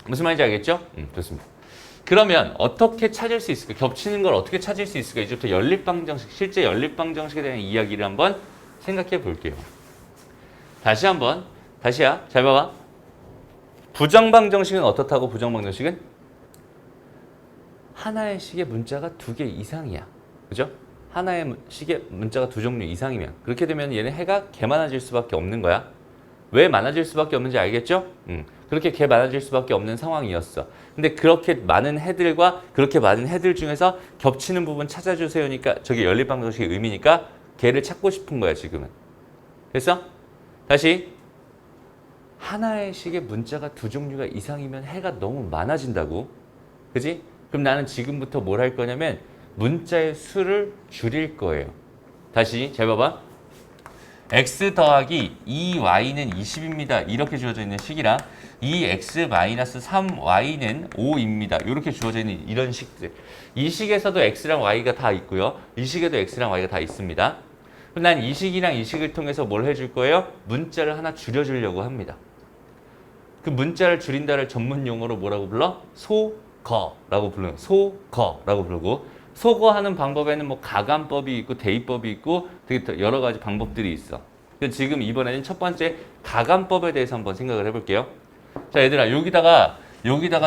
S1: 무슨 말인지 알겠죠? 좋습니다. 그러면 어떻게 찾을 수 있을까? 겹치는 걸 어떻게 찾을 수 있을까? 이제부터 연립방정식, 실제 연립방정식에 대한 이야기를 한번 생각해 볼게요. 다시야, 잘 봐봐. 부정방정식은 어떻다고? 부정방정식은 하나의 식의 문자가 두 개 이상이야. 그죠? 하나의 식의 문자가 두 종류 이상이면 그렇게 되면 얘는 해가 개 많아질 수밖에 없는 거야. 왜 많아질 수밖에 없는지 알겠죠? 그렇게 개 많아질 수밖에 없는 상황이었어. 근데 그렇게 많은 해들과 그렇게 많은 해들 중에서 겹치는 부분 찾아주세요니까 저게 연립방정식의 의미니까 개를 찾고 싶은 거야 지금은. 됐어? 다시. 하나의 식의 문자가 두 종류가 이상이면 해가 너무 많아진다고. 그지? 그럼 나는 지금부터 뭘 할 거냐면 문자의 수를 줄일 거예요. 다시 잘 봐봐. x 더하기 2y는 20입니다. 이렇게 주어져 있는 식이랑 2x-3y는 5입니다. 이렇게 주어져 있는 이런 식들. 이 식에서도 x랑 y가 다 있고요. 이 식에도 x랑 y가 다 있습니다. 그럼 난 이 식이랑 이 식을 통해서 뭘 해줄 거예요? 문자를 하나 줄여주려고 합니다. 그 문자를 줄인다를 전문 용어로 뭐라고 불러? 소거라고 불러요. 소거라고 부르고 소거하는 방법에는 뭐 가감법이 있고 대입법이 있고 되게 여러 가지 방법들이 있어. 지금 이번에는 첫 번째 가감법에 대해서 한번 생각을 해볼게요. 자, 얘들아 여기다가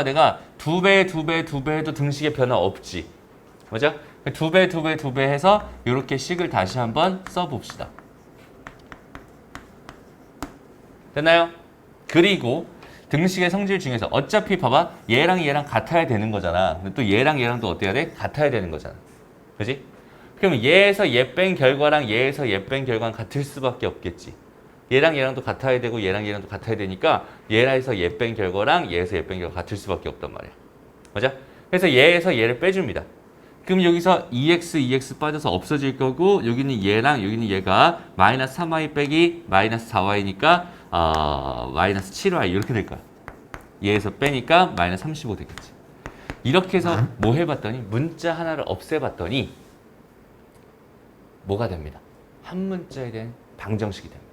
S1: 내가 두 배 해도 등식의 변화 없지. 맞아? 두 배 해서 이렇게 식을 다시 한번 써봅시다. 됐나요? 그리고 등식의 성질 중에서 어차피 봐봐. 얘랑 같아야 되는 거잖아. 근데 또 얘랑도 어때야 돼? 같아야 되는 거잖아. 그지? 그럼 얘에서 얘 뺀 결과랑 얘에서 얘 뺀 결과는 같을 수밖에 없겠지. 얘랑도 같아야 되고 얘랑도 같아야 되니까 얘에서 얘 뺀 결과랑 얘에서 얘 뺀 결과 같을 수밖에 없단 말이야. 맞아? 그래서 얘에서 얘를 빼줍니다. 그럼 여기서 2x 빠져서 없어질 거고 여기는 얘랑 여기는 얘가 마이너스 3y 빼기 마이너스 4y니까 마이너스 7y 이렇게 될 거야. 얘에서 빼니까 마이너스 35 되겠지. 이렇게 해서 뭐 해봤더니 문자 하나를 없애봤더니 뭐가 됩니다. 한 문자에 대한 방정식이 됩니다.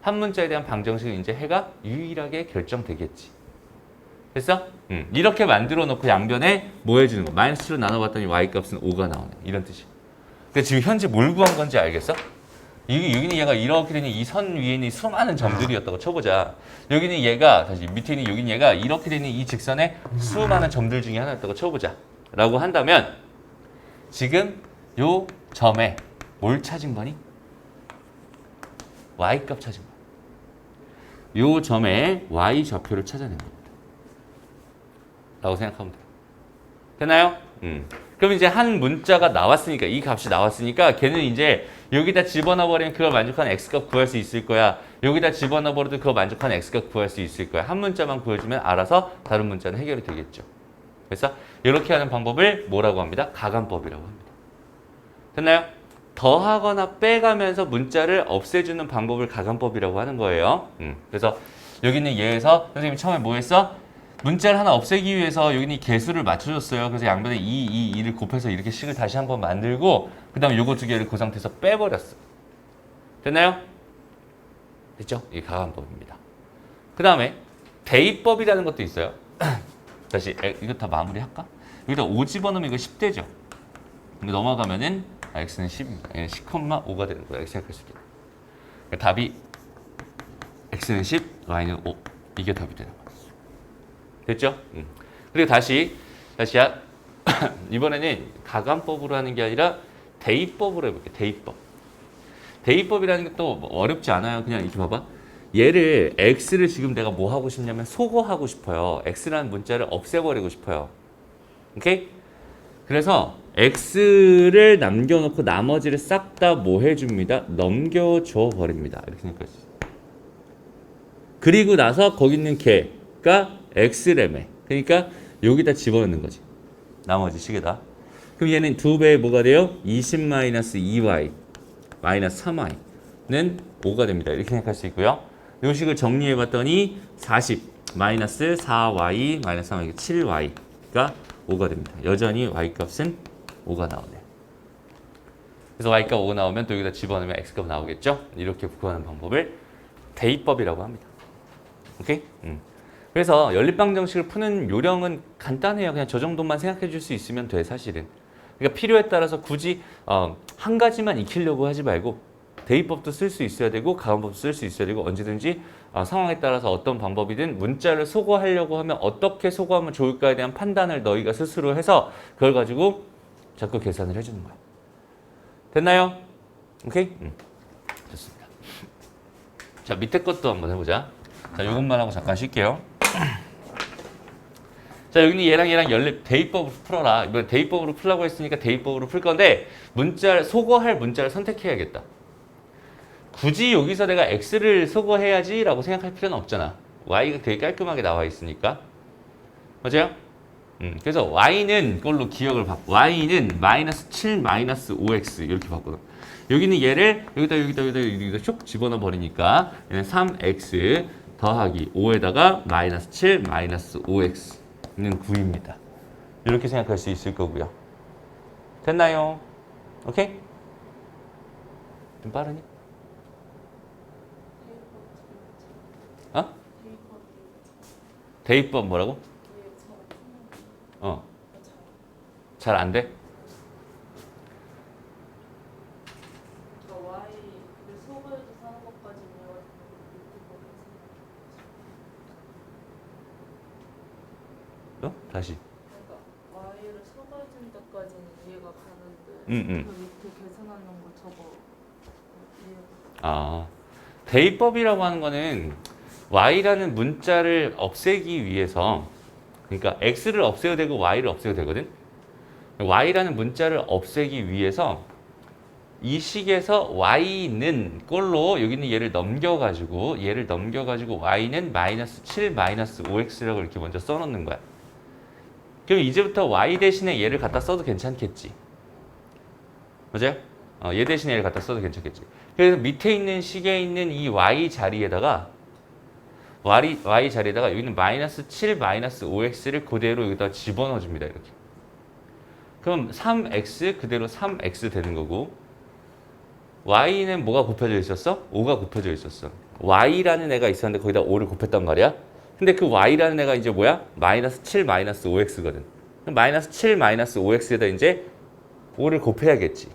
S1: 한 문자에 대한 방정식은 이제 해가 유일하게 결정되겠지. 됐어? 이렇게 만들어 놓고 양변에 뭐 해주는 거? 마이너스 7로 나눠봤더니 y 값은 5가 나오네. 이런 뜻이야. 근데 지금 현재 뭘 구한 건지 알겠어? 여기는 얘가 이렇게 되니 이 선 위에 있는 수많은 점들이었다고 쳐보자. 여기는 얘가 다시 밑에 있는 여기는 얘가 이렇게 되는 이 직선의 수많은 점들 중에 하나였다고 쳐보자. 라고 한다면 지금 요 점에 뭘 찾은 거니? y 값 찾은 거야. 요 점에 y 좌표를 찾아낸 겁니다. 라고 생각하면 돼요. 되나요? 그럼 이제 한 문자가 나왔으니까 이 값이 나왔으니까 걔는 이제 여기다 집어넣어 버리면 그걸 만족하는 x값 구할 수 있을 거야. 여기다 집어넣어 버려도 그거 만족하는 x값 구할 수 있을 거야. 한 문자만 구해주면 알아서 다른 문자는 해결이 되겠죠. 그래서 이렇게 하는 방법을 뭐라고 합니다? 가감법이라고 합니다. 됐나요? 더하거나 빼가면서 문자를 없애주는 방법을 가감법이라고 하는 거예요. 그래서 여기는 얘에서 선생님이 처음에 뭐 했어? 문자를 하나 없애기 위해서 여기는 개수를 맞춰줬어요. 그래서 양변에 2, 2, 2를 곱해서 이렇게 식을 다시 한번 만들고 그 다음에 요거 두 개를 그 상태에서 빼버렸어. 됐나요? 됐죠? 이게 가감법입니다. 그 다음에 대입법이라는 것도 있어요. 다시 이거 다 마무리할까? 여기다 5 집어넣으면 이거 10되죠? 근데 넘어가면은 x는 10입니다. 10,5가 되는 거야. 이렇게 생각할 수 있겠네. 답이 x는 10, y는 5. 이게 답이 되는 거야. 됐죠? 그리고 다시야 이번에는 가감법으로 하는 게 아니라 대입법으로 해볼게요. 대입법. 대입법이라는 게 또 어렵지 않아요. 그냥 이렇게 봐봐. 얘를 x를 지금 내가 뭐 하고 싶냐면 소거하고 싶어요. x라는 문자를 없애버리고 싶어요. 오케이? 그래서 x를 남겨놓고 나머지를 싹 다 뭐 해줍니다? 넘겨줘 버립니다. 이렇게 생각하시죠. 그리고 나서 거기 있는 걔가 x래매. 그러니까 여기다 집어넣는 거지. 나머지 식에다. 그럼 얘는 2배의 뭐가 돼요? 20-2y 마이너스 3y는 5가 됩니다. 이렇게 생각할 수 있고요. 이 식을 정리해 봤더니 40 마이너스 4y 마이너스 3y 7y가 5가 됩니다. 여전히 y 값은 5가 나오네요. 그래서 y 값 5 나오면 또 여기다 집어넣으면 x 값 나오겠죠? 이렇게 구하는 방법을 대입법이라고 합니다. 오케이? 그래서 연립방정식을 푸는 요령은 간단해요. 그냥 저 정도만 생각해 줄 수 있으면 돼, 사실은. 그러니까 필요에 따라서 굳이 한 가지만 익히려고 하지 말고 대입법도 쓸 수 있어야 되고 가감법도 쓸 수 있어야 되고 언제든지 상황에 따라서 어떤 방법이든 문자를 소거하려고 하면 어떻게 소거하면 좋을까에 대한 판단을 너희가 스스로 해서 그걸 가지고 자꾸 계산을 해주는 거야. 됐나요? 오케이? 좋습니다. 자, 밑에 것도 한번 해보자. 자, 이것만 하고 잠깐 쉴게요. 자, 여기는 얘랑 연립 대입법으로 풀어라. 이번 대입법으로 풀라고 했으니까 대입법으로 풀 건데 소거할 문자를 선택해야겠다. 굳이 여기서 내가 x를 소거해야지 라고 생각할 필요는 없잖아. y가 되게 깔끔하게 나와 있으니까. 맞아요? 그래서 y는 그걸로 기억을 바꿔. y는 마이너스 7 마이너스 5x 이렇게 바꿔. 여기는 얘를 여기다 쭉 집어넣어 버리니까 얘는 3x 더하기 5에다가 마이너스 7 마이너스 5x는 9입니다. 이렇게 생각할 수 있을 거고요. 됐나요? 오케이? 좀 빠르니? 어? 대입법 뭐라고? 잘 안 돼? 다시.
S3: 그러니까 y를 소거해준 데까지는 이해가 가는데 그 밑에 계산하는 거 저거 이해가.
S1: 대입법이라고 하는 거는 y라는 문자를 없애기 위해서 그러니까 x를 없애도 되고 y를 없애도 되거든. y라는 문자를 없애기 위해서 이 식에서 y는 꼴로 여기는 얘를 넘겨가지고 y는 마이너스 7 마이너스 5x라고 이렇게 먼저 써놓는 거야. 그럼 이제부터 y 대신에 얘를 갖다 써도 괜찮겠지. 맞아요? 얘 대신에 얘를 갖다 써도 괜찮겠지. 그래서 밑에 있는 식에 있는 이 y 자리에다가 y 자리에다가 여기는 마이너스 7 마이너스 5x를 그대로 여기다 집어넣어 줍니다. 이렇게. 그럼 3x 그대로 3x 되는 거고 y는 뭐가 곱해져 있었어? 5가 곱해져 있었어. y라는 애가 있었는데 거기다 5를 곱했단 말이야. 근데 그 y라는 애가 이제 뭐야? 마이너스 7 마이너스 5x거든. 그럼 마이너스 7 마이너스 5x에다 이제 5를 곱해야겠지.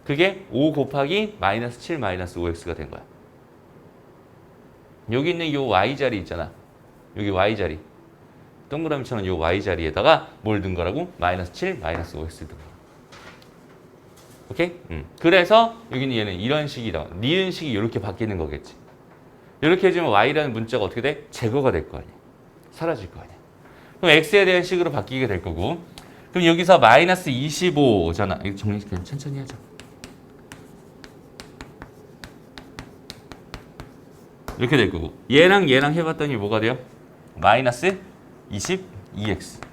S1: 그게 5 곱하기 마이너스 7 마이너스 5x가 된 거야. 여기 있는 요 y자리 있잖아. 여기 y자리. 동그라미처럼 요 y자리에다가 뭘 든 거라고? 마이너스 7 마이너스 5x 든 거야. 오케이? 그래서 여기는 얘는 이런 식이다. 니은 식이 이렇게 바뀌는 거겠지. 이렇게 해주면 y라는 문자가 어떻게 돼? 제거가 될 거 아니야. 사라질 거 아니야. 그럼 x에 대한 식으로 바뀌게 될 거고 그럼 여기서 마이너스 25잖아. 이거 정리 그냥 천천히 하자. 이렇게 될 거고 얘랑 얘랑 해봤더니 뭐가 돼요? 마이너스 22x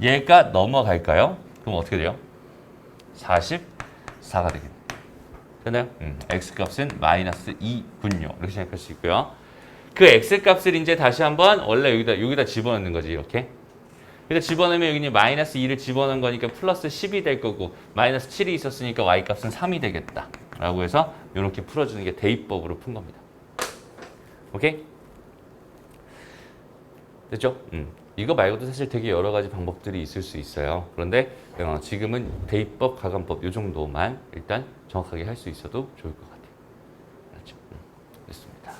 S1: 얘가 넘어갈까요? 그럼 어떻게 돼요? 44가 되겠네. 됐나요? x값은 마이너스 2군요. 이렇게 생각할 수 있고요. 그 x값을 이제 다시 한번 원래 여기다 집어넣는 거지. 이렇게. 여기다 집어넣으면 여기는 마이너스 2를 집어넣은 거니까 플러스 10이 될 거고 마이너스 7이 있었으니까 y값은 3이 되겠다. 라고 해서 이렇게 풀어주는 게 대입법으로 푼 겁니다. 오케이? 됐죠? 이거 말고도 사실 되게 여러 가지 방법들이 있을 수 있어요. 그런데 지금은 대입법, 가감법 이 정도만 일단 정확하게 할 수 있어도 좋을 것 같아요. 알았죠? 됐습니다.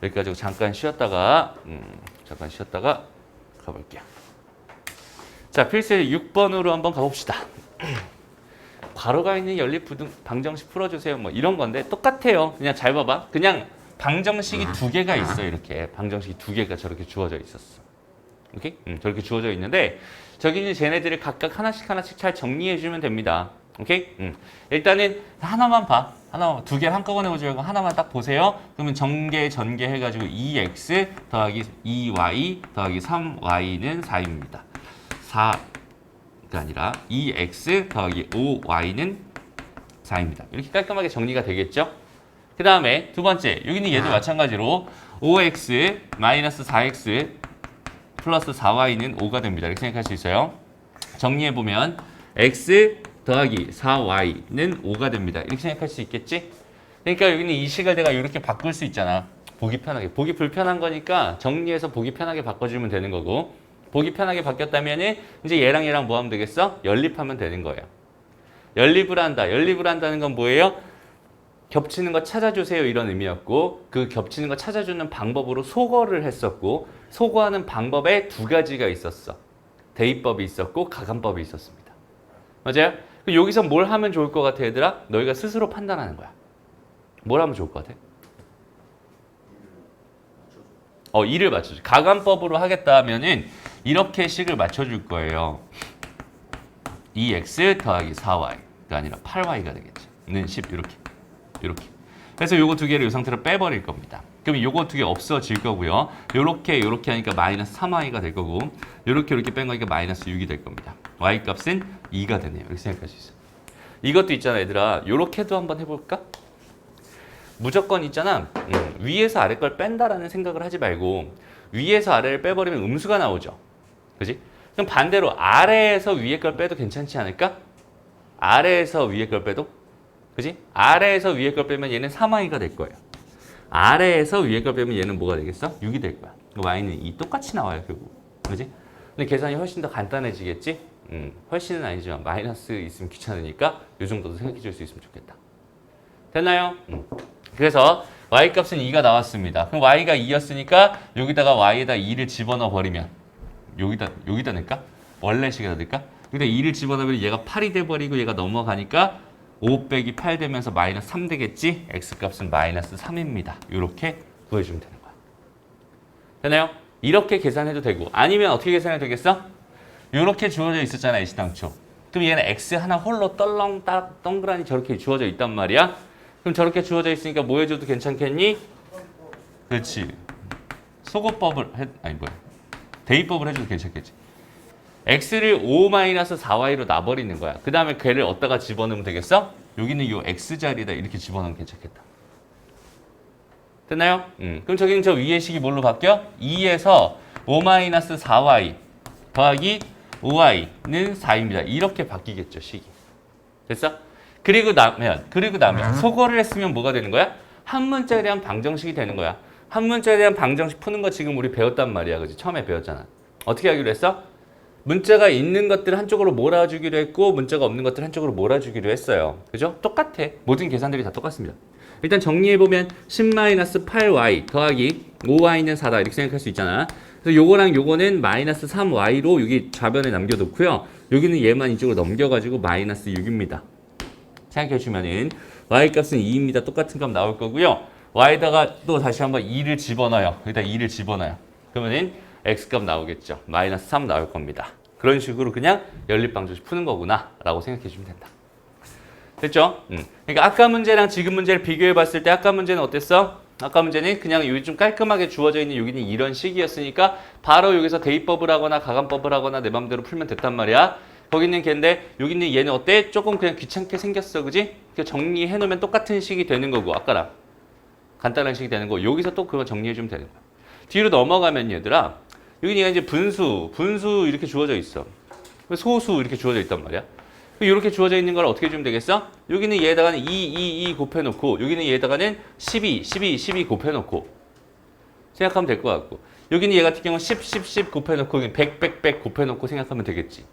S1: 여기까지 잠깐 쉬었다가 가볼게요. 자, 필수 6번으로 한번 가봅시다. 괄호가 있는 연립부등 방정식 풀어주세요. 뭐 이런 건데 똑같아요. 그냥 잘 봐봐. 그냥 방정식이 두 개가 있어. 이렇게 방정식이 두 개가 저렇게 주어져 있었어. 오케이? 저렇게 주어져 있는데 저기는 쟤네들을 각각 하나씩 잘 정리해 주면 됩니다. 오케이? 일단은 하나만 봐. 하나만 두 개 한꺼번에 보지 말고 하나만 딱 보세요. 그러면 전개 해가지고 2x 더하기 2y 더하기 3y는 4입니다. 4가 아니라 2x 더하기 5y는 4입니다. 이렇게 깔끔하게 정리가 되겠죠? 그 다음에 두 번째, 여기는 얘도 마찬가지로 5x 마이너스 4x 플러스 4y는 5가 됩니다. 이렇게 생각할 수 있어요. 정리해보면 x 더하기 4y는 5가 됩니다. 이렇게 생각할 수 있겠지? 그러니까 여기는 이 식을 내가 이렇게 바꿀 수 있잖아. 보기 편하게. 보기 불편한 거니까 정리해서 보기 편하게 바꿔주면 되는 거고 보기 편하게 바뀌었다면 이제 얘랑 뭐 하면 되겠어? 연립하면 되는 거예요. 연립을 한다. 연립을 한다는 건 뭐예요? 겹치는 거 찾아주세요 이런 의미였고 그 겹치는 거 찾아주는 방법으로 소거를 했었고 소거하는 방법에 두 가지가 있었어. 대입법이 있었고 가감법이 있었습니다. 맞아요? 여기서 뭘 하면 좋을 것 같아 얘들아? 너희가 스스로 판단하는 거야. 뭘 하면 좋을 것 같아? 2를 맞춰줘. 가감법으로 하겠다 하면은 이렇게 식을 맞춰줄 거예요. 2x 더하기 4y가 아니라 8y가 되겠지. 는 10 이렇게. 그래서 요거 두 개를 이 상태로 빼버릴 겁니다. 그럼 요거 두 개 없어질 거고요. 요렇게 하니까 마이너스 3y가 될 거고 요렇게 뺀 거니까 마이너스 6이 될 겁니다. y 값은 2가 되네요. 이렇게 생각할 수 있어요. 이것도 있잖아 얘들아. 요렇게도 한번 해볼까? 무조건 있잖아. 위에서 아래 걸 뺀다라는 생각을 하지 말고 위에서 아래를 빼버리면 음수가 나오죠. 그지? 그럼 반대로 아래에서 위에 걸 빼도 괜찮지 않을까? 아래에서 위에 걸 빼도? 그지? 아래에서 위에 걸 빼면 얘는 3y가 될 거예요. 아래에서 위에 걸 빼면 얘는 뭐가 되겠어? 6이 될 거야. y는 2 똑같이 나와요 결국. 그지? 근데 계산이 훨씬 더 간단해지겠지? 훨씬은 아니지만 마이너스 있으면 귀찮으니까 이 정도도 생각해 줄 수 있으면 좋겠다. 됐나요? 그래서 y값은 2가 나왔습니다. 그럼 y가 2였으니까 여기다가 y에다 2를 집어넣어 버리면 여기다 넣을까? 원래 식에다 넣을까? 여기다 2를 집어넣으면 얘가 8이 돼버리고 얘가 넘어가니까 5 빼기 8 되면서 마이너스 3 되겠지? x값은 마이너스 3입니다. 이렇게 구해주면 되는 거야. 되나요? 이렇게 계산해도 되고 아니면 어떻게 계산해도 되겠어? 이렇게 주어져 있었잖아 애시당초. 그럼 얘는 x 하나 홀로 떨렁 동그라니 저렇게 주어져 있단 말이야. 그럼 저렇게 주어져 있으니까 뭐 해줘도 괜찮겠니? 그렇지. 소거법을 대입법을 해줘도 괜찮겠지. x를 5-4y로 놔버리는 거야. 그 다음에 걔를 어디다가 집어넣으면 되겠어? 여기는 이 x자리에다 이렇게 집어넣으면 괜찮겠다. 됐나요? 그럼 저기는 저 위의 식이 뭘로 바뀌어? 2에서 5-4y 더하기 5y는 4입니다. 이렇게 바뀌겠죠, 식이. 됐어? 그리고 나면 소거를 했으면 뭐가 되는 거야? 한 문자에 대한 방정식이 되는 거야. 한 문자에 대한 방정식 푸는 거 지금 우리 배웠단 말이야. 그지? 처음에 배웠잖아. 어떻게 하기로 했어? 문자가 있는 것들 한쪽으로 몰아주기로 했고 문자가 없는 것들 한쪽으로 몰아주기로 했어요. 그죠? 똑같아. 모든 계산들이 다 똑같습니다. 일단 정리해보면 10-8y 더하기 5y는 4다 이렇게 생각할 수 있잖아. 그래서 요거랑 요거는 마이너스 3y로 여기 좌변에 남겨놓고요. 여기는 얘만 이쪽으로 넘겨가지고 마이너스 6입니다. 생각해주면은 y 값은 2입니다. 똑같은 값 나올 거고요. y에다가 또 다시 한번 2를 집어넣어요. 여기다 2를 집어넣어요. 그러면은 x 값 나오겠죠. 마이너스 3 나올 겁니다. 그런 식으로 그냥 연립방정식 푸는 거구나 라고 생각해주면 된다. 됐죠? 그러니까 아까 문제랑 지금 문제를 비교해 봤을 때 아까 문제는 어땠어? 아까 문제는 그냥 여기 좀 깔끔하게 주어져 있는 여기는 이런 식이었으니까 바로 여기서 대입법을 하거나 가감법을 하거나 내 맘대로 풀면 됐단 말이야. 거기 있는 걔인데 여기 있는 얘는 어때? 조금 그냥 귀찮게 생겼어. 그지? 정리해 놓으면 똑같은 식이 되는 거고 아까랑 간단한 식이 되는 거. 여기서 또 그거 정리해 주면 되는 거야. 뒤로 넘어가면 얘들아 여기 얘가 이제 분수 이렇게 주어져 있어. 소수 이렇게 주어져 있단 말이야. 이렇게 주어져 있는 걸 어떻게 주면 되겠어? 여기는 얘에다가는 2 곱해놓고 여기는 얘에다가는 12 곱해놓고 생각하면 될 것 같고 여기는 얘 같은 경우는 10 곱해놓고 100 곱해놓고 생각하면 되겠지.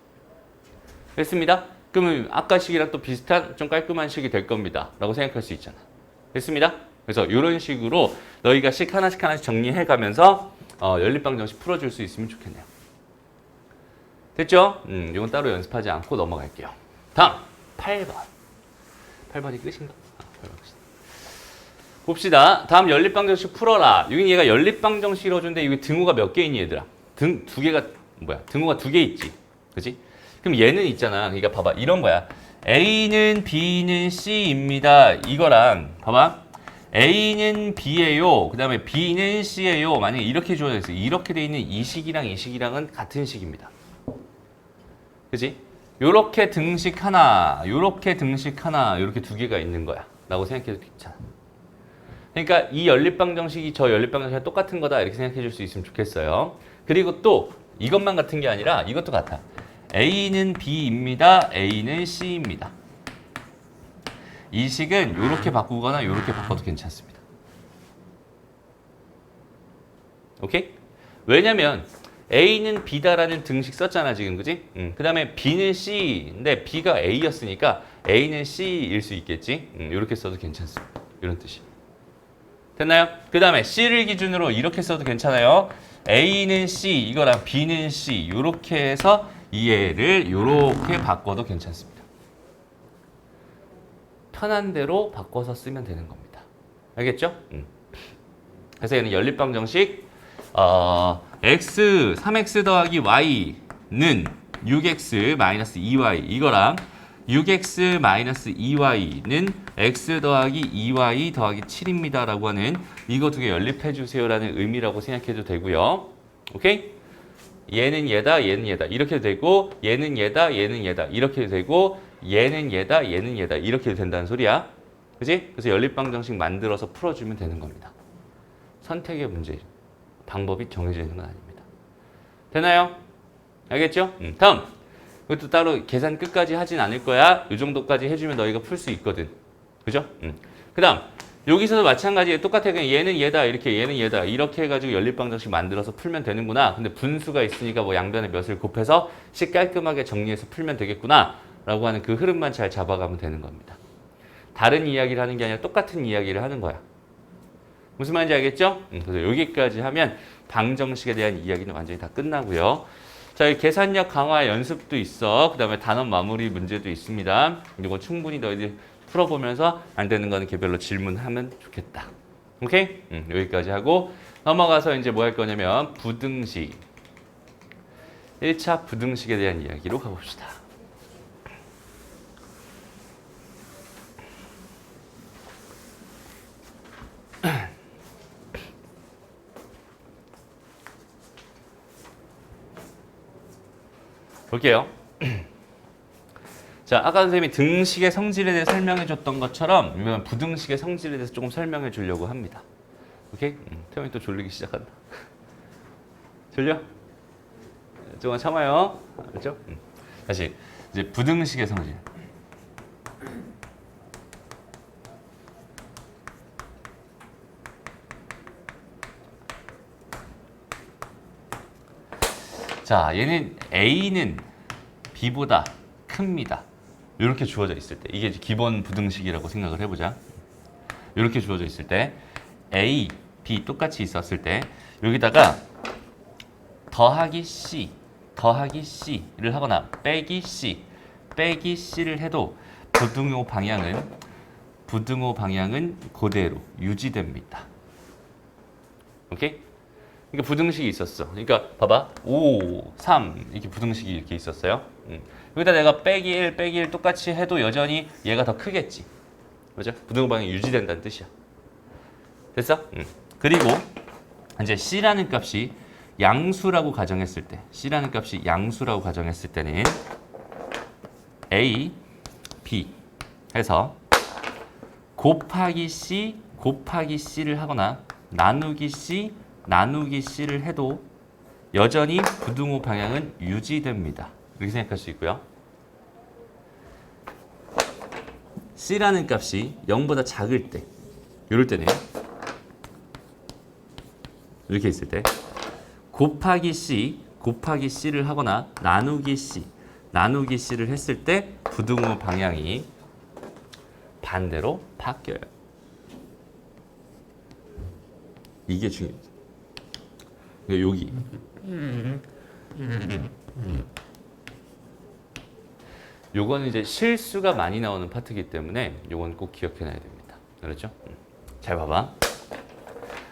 S1: 됐습니다. 그러면 아까 식이랑 또 비슷한 좀 깔끔한 식이 될 겁니다. 라고 생각할 수 있잖아. 됐습니다. 그래서 이런 식으로 너희가 식 하나씩 정리해가면서 연립방정식 풀어줄 수 있으면 좋겠네요. 됐죠? 이건 따로 연습하지 않고 넘어갈게요. 다음 8번. 8번이 끝인가? 8번 끝이다. 봅시다. 다음 연립방정식 풀어라. 여기 얘가 연립방정식으로 준데 여기 등호가 몇 개 있니 얘들아? 두 개가 뭐야? 등호가 2개 있지. 그지? 그럼 얘는 있잖아. 그러니까 봐봐. 이런 거야. A는 B는 C입니다. 이거랑 봐봐. A는 B예요. 그 다음에 B는 C예요. 만약에 이렇게 주어져 있어요. 이렇게 돼 있는 이 식이랑 이 식이랑은 같은 식입니다. 그지? 요렇게 등식 하나, 요렇게 등식 하나, 요렇게 2개가 있는 거야. 라고 생각해도 괜찮아. 그러니까 이 연립방정식이 저 연립방정식이랑 똑같은 거다. 이렇게 생각해 줄 수 있으면 좋겠어요. 그리고 또 이것만 같은 게 아니라 이것도 같아. A는 B입니다. A는 C입니다. 이 식은 요렇게 바꾸거나 요렇게 바꿔도 괜찮습니다. 오케이? 왜냐면 A는 B다라는 등식 썼잖아 지금 그지? 그 다음에 B는 C인데 B가 A였으니까 A는 C일 수 있겠지? 이렇게 써도 괜찮습니다. 이런 뜻이. 됐나요? 그 다음에 C를 기준으로 이렇게 써도 괜찮아요. A는 C 이거랑 B는 C 이렇게 해서 이해를 이렇게 바꿔도 괜찮습니다. 편한 대로 바꿔서 쓰면 되는 겁니다. 알겠죠? 그래서 얘는 연립방정식 x 3x 더하기 y는 6x 마이너스 2y 이거랑 6x 마이너스 2y는 x 더하기 2y 더하기 7입니다 라고 하는 이거 2개 연립해 주세요 라는 의미라고 생각해도 되고요. 오케이? 얘는 얘다 얘는 얘다 이렇게 되고 얘는 얘다 얘는 얘다 이렇게 되고 얘는 얘다 얘는 얘다 이렇게 된다는 소리야. 그지? 그래서 연립방정식 만들어서 풀어주면 되는 겁니다. 선택의 문제 방법이 정해져 있는 건 아닙니다. 되나요? 알겠죠? 다음 이것도 따로 계산 끝까지 하진 않을 거야. 이 정도까지 해주면 너희가 풀 수 있거든. 그죠? 그 다음 여기서도 마찬가지에 똑같아. 그냥 얘는 얘다 이렇게 얘는 얘다 이렇게 해가지고 연립방정식 만들어서 풀면 되는구나. 근데 분수가 있으니까 뭐 양변에 몇을 곱해서 식 깔끔하게 정리해서 풀면 되겠구나 라고 하는 그 흐름만 잘 잡아가면 되는 겁니다. 다른 이야기를 하는 게 아니라 똑같은 이야기를 하는 거야. 무슨 말인지 알겠죠? 그래서 여기까지 하면 방정식에 대한 이야기는 완전히 다 끝나고요. 자, 여기 계산력 강화 연습도 있어. 그 다음에 단원 마무리 문제도 있습니다. 이거 충분히 너희들 풀어보면서 안 되는 거는 개별로 질문하면 좋겠다. 오케이? 여기까지 하고 넘어가서 이제 뭐 할 거냐면 부등식 1차 부등식에 대한 이야기로 가봅시다. 볼게요. 자, 아까 선생님이 등식의 성질에 대해 설명해 줬던 것처럼 이번 부등식의 성질에 대해서 조금 설명해 주려고 합니다. 오케이? 태원이 또 졸리기 시작한다. 졸려? 조금만 참아요. 알죠? 다시 이제 부등식의 성질. 자, 얘는 A는 B보다 큽니다. 이렇게 주어져 있을 때 이게 이제 기본 부등식이라고 생각을 해보자. 이렇게 주어져 있을 때 A, B 똑같이 있었을 때 여기다가 더하기 C를 하거나 빼기 C를 해도 부등호 방향은 그대로 유지됩니다. 오케이? 그러니까 부등식이 있었어. 그러니까 봐봐. 5, 3 이렇게 부등식이 이렇게 있었어요. 여기다 내가 빼기 1 똑같이 해도 여전히 얘가 더 크겠지. 그죠? 부등호 방향이 유지된다는 뜻이야. 됐어? 그리고 이제 C라는 값이 양수라고 가정했을 때 때는 A, B 해서 곱하기 C를 하거나 나누기 C를 해도 여전히 부등호 방향은 유지됩니다. 이렇게 생각할 수 있고요. C라는 값이 0보다 작을 때 이럴 때는 이렇게 있을 때 곱하기 C를 하거나 나누기 C를 했을 때 부등호 방향이 반대로 바뀌어요. 이게 중요해요. 여기 요거는 이제 실수가 많이 나오는 파트이기 때문에 요건 꼭 기억해놔야 됩니다. 그렇죠? 잘 봐봐.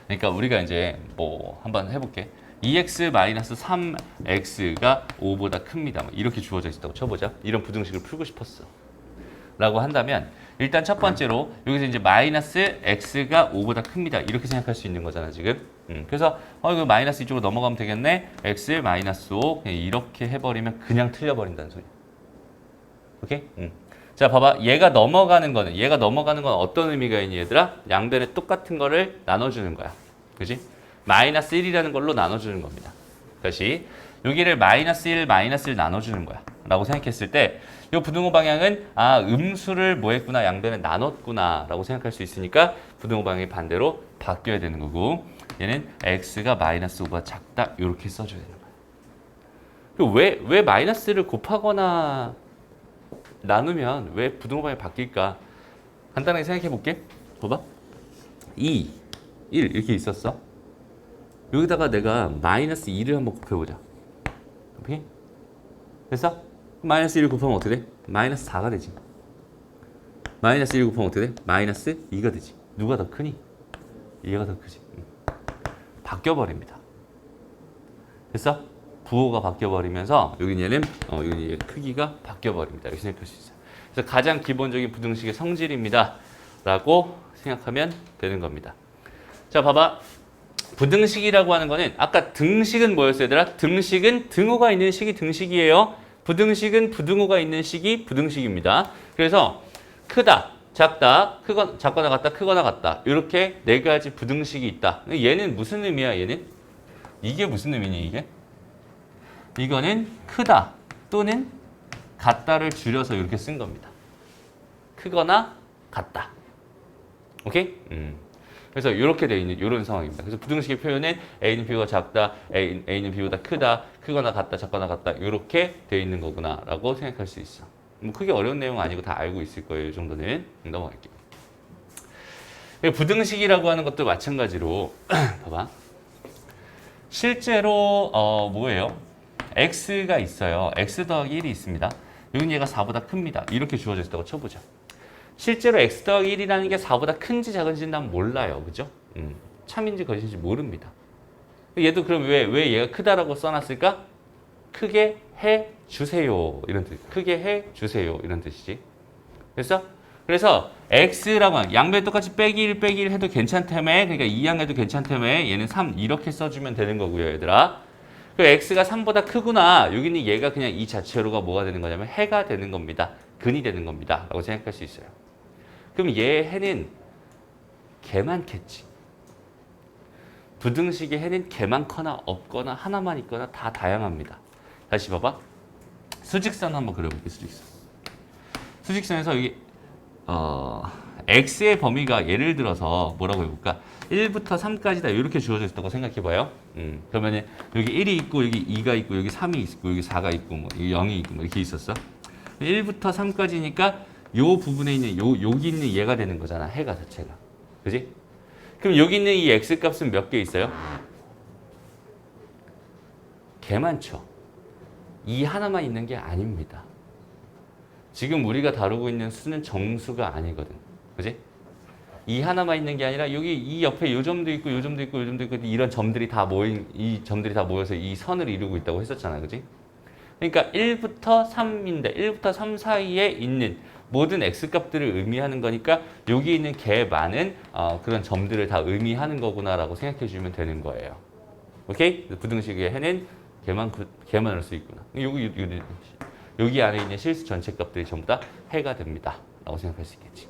S1: 그러니까 우리가 이제 뭐 한번 해볼게. 2x-3x가 5보다 큽니다. 이렇게 주어져 있다고 쳐보자. 이런 부등식을 풀고 싶었어. 라고 한다면 일단 첫 번째로 여기서 이제 마이너스 x가 5보다 큽니다. 이렇게 생각할 수 있는 거잖아 지금. 그래서 이거 마이너스 이쪽으로 넘어가면 되겠네. x 마이너스 5 그냥 이렇게 해버리면 그냥 틀려버린다는 소리. 오케이? 자 봐봐. 얘가 넘어가는 건 어떤 의미가 있니 얘들아? 양변에 똑같은 거를 나눠주는 거야. 그지? 마이너스 1이라는 걸로 나눠주는 겁니다. 다시 여기를 마이너스 1 나눠주는 거야. 라고 생각했을 때 이 부등호 방향은 음수를 뭐 했구나 양변에 나눴구나 라고 생각할 수 있으니까 부등호 방향이 반대로 바뀌어야 되는 거고 얘는 x가 마이너스 5가 작다 이렇게 써줘야 되는 거야. 왜 마이너스를 곱하거나 나누면 왜 부등호 방향이 바뀔까? 간단하게 생각해 볼게. 봐봐. 2, 1 이렇게 있었어. 여기다가 내가 마이너스 2를 한번 곱해보자. 오케이? 됐어? 마이너스 1을 곱하면 어떻게 돼? 마이너스 4가 되지. 마이너스 1을 곱하면 어떻게 돼? 마이너스 2가 되지. 누가 더 크니? 얘가 더 크지. 바뀌어버립니다. 됐어? 부호가 바뀌어버리면서 여기 얘는 여기 크기가 바뀌어버립니다. 이렇게 생각할 수 있어요. 그래서 가장 기본적인 부등식의 성질입니다. 라고 생각하면 되는 겁니다. 자, 봐봐. 부등식이라고 하는 거는 아까 등식은 뭐였어요, 얘들아? 등식은 등호가 있는 식이 등식이에요. 부등식은 부등호가 있는 식이 부등식입니다. 그래서 크다, 작다, 작거나 같다, 크거나 같다. 이렇게 네 가지 부등식이 있다. 얘는 무슨 의미야, 얘는? 이게 무슨 의미니, 이게? 이거는 크다 또는 같다를 줄여서 이렇게 쓴 겁니다. 크거나 같다. 오케이? 그래서 이렇게 되어 있는 이런 상황입니다. 그래서 부등식의 표현은 A는 B보다 작다, A는 B보다 크다, 크거나 같다, 작거나 같다 이렇게 되어 있는 거구나라고 생각할 수 있어. 뭐 크게 어려운 내용 아니고 다 알고 있을 거예요. 이 정도는 넘어갈게요. 부등식이라고 하는 것도 마찬가지로 봐봐. 실제로 뭐예요? x가 있어요. x 더하기 1이 있습니다. 여기는 얘가 4보다 큽니다. 이렇게 주어져 있다고 쳐보자. 실제로 x 더하기 1이라는 게 4보다 큰지 작은지는 난 몰라요. 그죠? 참인지 거짓인지 모릅니다. 얘도 그럼 왜 얘가 크다라고 써놨을까? 크게 해 주세요. 이런 뜻. 크게 해 주세요. 이런 뜻이지. 됐어? 그래서 x라고 하는 양변 똑같이 빼기 1 해도 괜찮다며. 그러니까 2양 해도 괜찮다며. 얘는 3 이렇게 써주면 되는 거고요. 얘들아. 그 x가 3보다 크구나. 여기는 얘가 그냥 이 자체로가 뭐가 되는 거냐면 해가 되는 겁니다. 근이 되는 겁니다. 라고 생각할 수 있어요. 그럼 얘 해는 개 많겠지. 부등식의 해는 개많거나 없거나 하나만 있거나 다 다양합니다. 다시 봐봐. 수직선 한번 그려볼게. 수직선에서 여기 x의 범위가 예를 들어서 뭐라고 해볼까? 1부터 3까지다 이렇게 주어져 있다고 생각해봐요. 그러면 여기 1이 있고 여기 2가 있고 여기 3이 있고 여기 4가 있고 뭐 여기 0이 있고 뭐 이렇게 있었어. 1부터 3까지니까 요 부분에 있는 여기 있는 얘가 되는 거잖아. 해가 자체가. 그지? 그럼 여기 있는 이 x 값은 몇 개 있어요? 개 많죠. 이 하나만 있는 게 아닙니다. 지금 우리가 다루고 있는 수는 정수가 아니거든. 그지? 이 하나만 있는 게 아니라 여기 이 옆에 요 점도 있고 요 점도 있고 요 점도 있고 이런 점들이 다 이 점들이 다 모여서 이 선을 이루고 있다고 했었잖아. 그지? 그러니까 1부터 3인데 1부터 3 사이에 있는 모든 x값들을 의미하는 거니까 여기 있는 개 많은 그런 점들을 다 의미하는 거구나라고 생각해 주면 되는 거예요. 오케이? 부등식의 해는 개만할 수 있구나. 여기 안에 있는 실수 전체 값들이 전부 다 해가 됩니다. 라고 생각할 수 있겠지.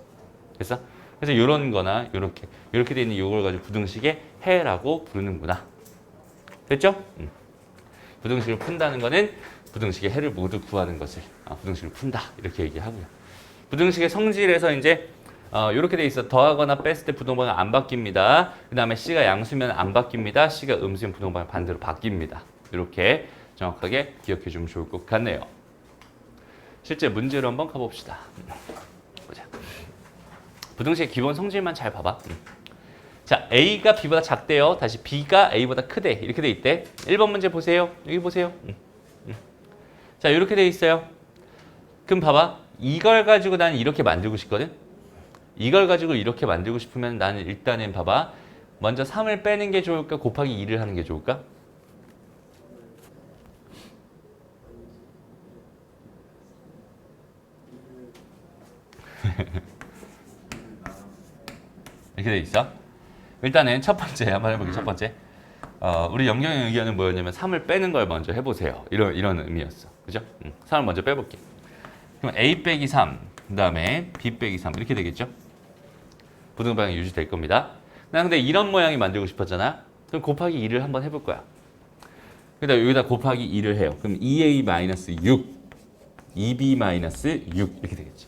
S1: 그래서 이런 거나 이렇게 돼 있는 이걸 가지고 부등식의 해라고 부르는구나. 됐죠? 부등식을 푼다는 거는 부등식의 해를 모두 구하는 것을 부등식을 푼다. 이렇게 얘기하고요. 부등식의 성질에서 이제 이렇게 돼 있어. 더하거나 뺐을 때 부등호방은 안 바뀝니다. 그 다음에 C가 양수면 안 바뀝니다. C가 음수면 부등호방이 반대로 바뀝니다. 이렇게 정확하게 기억해 주면 좋을 것 같네요. 실제 문제로 한번 가봅시다. 보자. 부등식의 기본 성질만 잘 봐봐. 자, A가 B보다 작대요. 다시 B가 A보다 크대. 이렇게 돼 있대. 1번 문제 보세요. 여기 보세요. 자, 이렇게 돼 있어요. 그럼 봐봐. 이걸 가지고 나는 이렇게 만들고 싶거든. 이걸 가지고 이렇게 만들고 싶으면 나는 일단은 봐봐. 먼저 3을 빼는 게 좋을까? 곱하기 2를 하는 게 좋을까? 이렇게 돼 있어. 일단은 첫 번째 한번 해볼게요. 첫 번째. 우리 염경의 의견은 뭐였냐면 3을 빼는 걸 먼저 해보세요. 이런 의미였어. 그죠? 3을 먼저 빼볼게. 그럼 A 빼기 3, 그 다음에 B 빼기 3 이렇게 되겠죠? 부등호방이 유지될 겁니다. 나 근데 이런 모양이 만들고 싶었잖아. 그럼 곱하기 2를 한번 해볼 거야. 그다음 여기다 곱하기 2를 해요. 그럼 2A-6, 2B-6 이렇게 되겠지.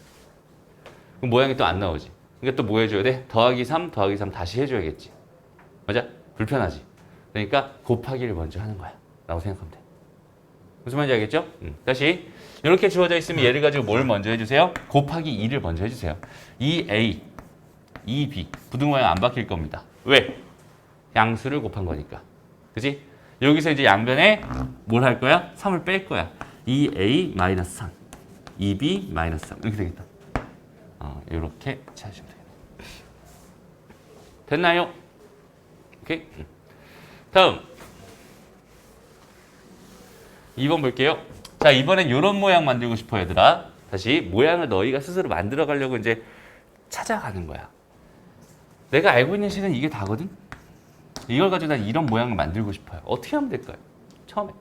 S1: 그럼 모양이 또 안 나오지. 그러니까 또 뭐 해줘야 돼? 더하기 3 다시 해줘야겠지. 맞아? 불편하지. 그러니까 곱하기를 먼저 하는 거야. 라고 생각하면 돼. 무슨 말인지 알겠죠? 다시 이렇게 주어져 있으면 얘를 가지고 뭘 먼저 해주세요? 곱하기 2를 먼저 해주세요. 2A, 2B 부등호방이 안 바뀔 겁니다. 왜? 양수를 곱한 거니까. 그지? 여기서 이제 양변에 뭘 할 거야? 3을 뺄 거야. 2A-3, 2B-3 이렇게 되겠다. 이렇게 찾으시면 되겠네. 됐나요? 오케이. 다음 2번 볼게요. 자, 이번엔 이런 모양 만들고 싶어 얘들아. 다시 모양을 너희가 스스로 만들어 가려고 이제 찾아가는 거야. 내가 알고 있는 식은 이게 다거든. 이걸 가지고 난 이런 모양을 만들고 싶어요. 어떻게 하면 될까요? 처음에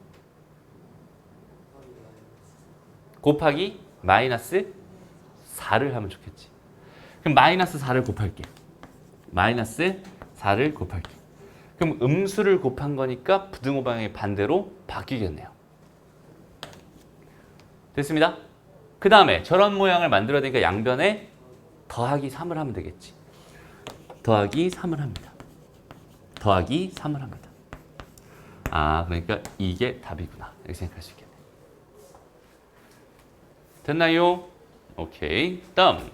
S1: 곱하기 마이너스 4를 하면 좋겠지. 그럼 마이너스 4를 곱할게. 마이너스 4를 곱할게. 그럼 음수를 곱한 거니까 부등호방의 반대로 바뀌겠네요. 됐습니다. 그 다음에 저런 모양을 만들어야 되니까 양변에 더하기 3을 하면 되겠지. 더하기 3을 합니다. 더하기 3을 합니다. 그러니까 이게 답이구나. 이렇게 생각할 수 있겠네. 됐나요? 오케이. 다음.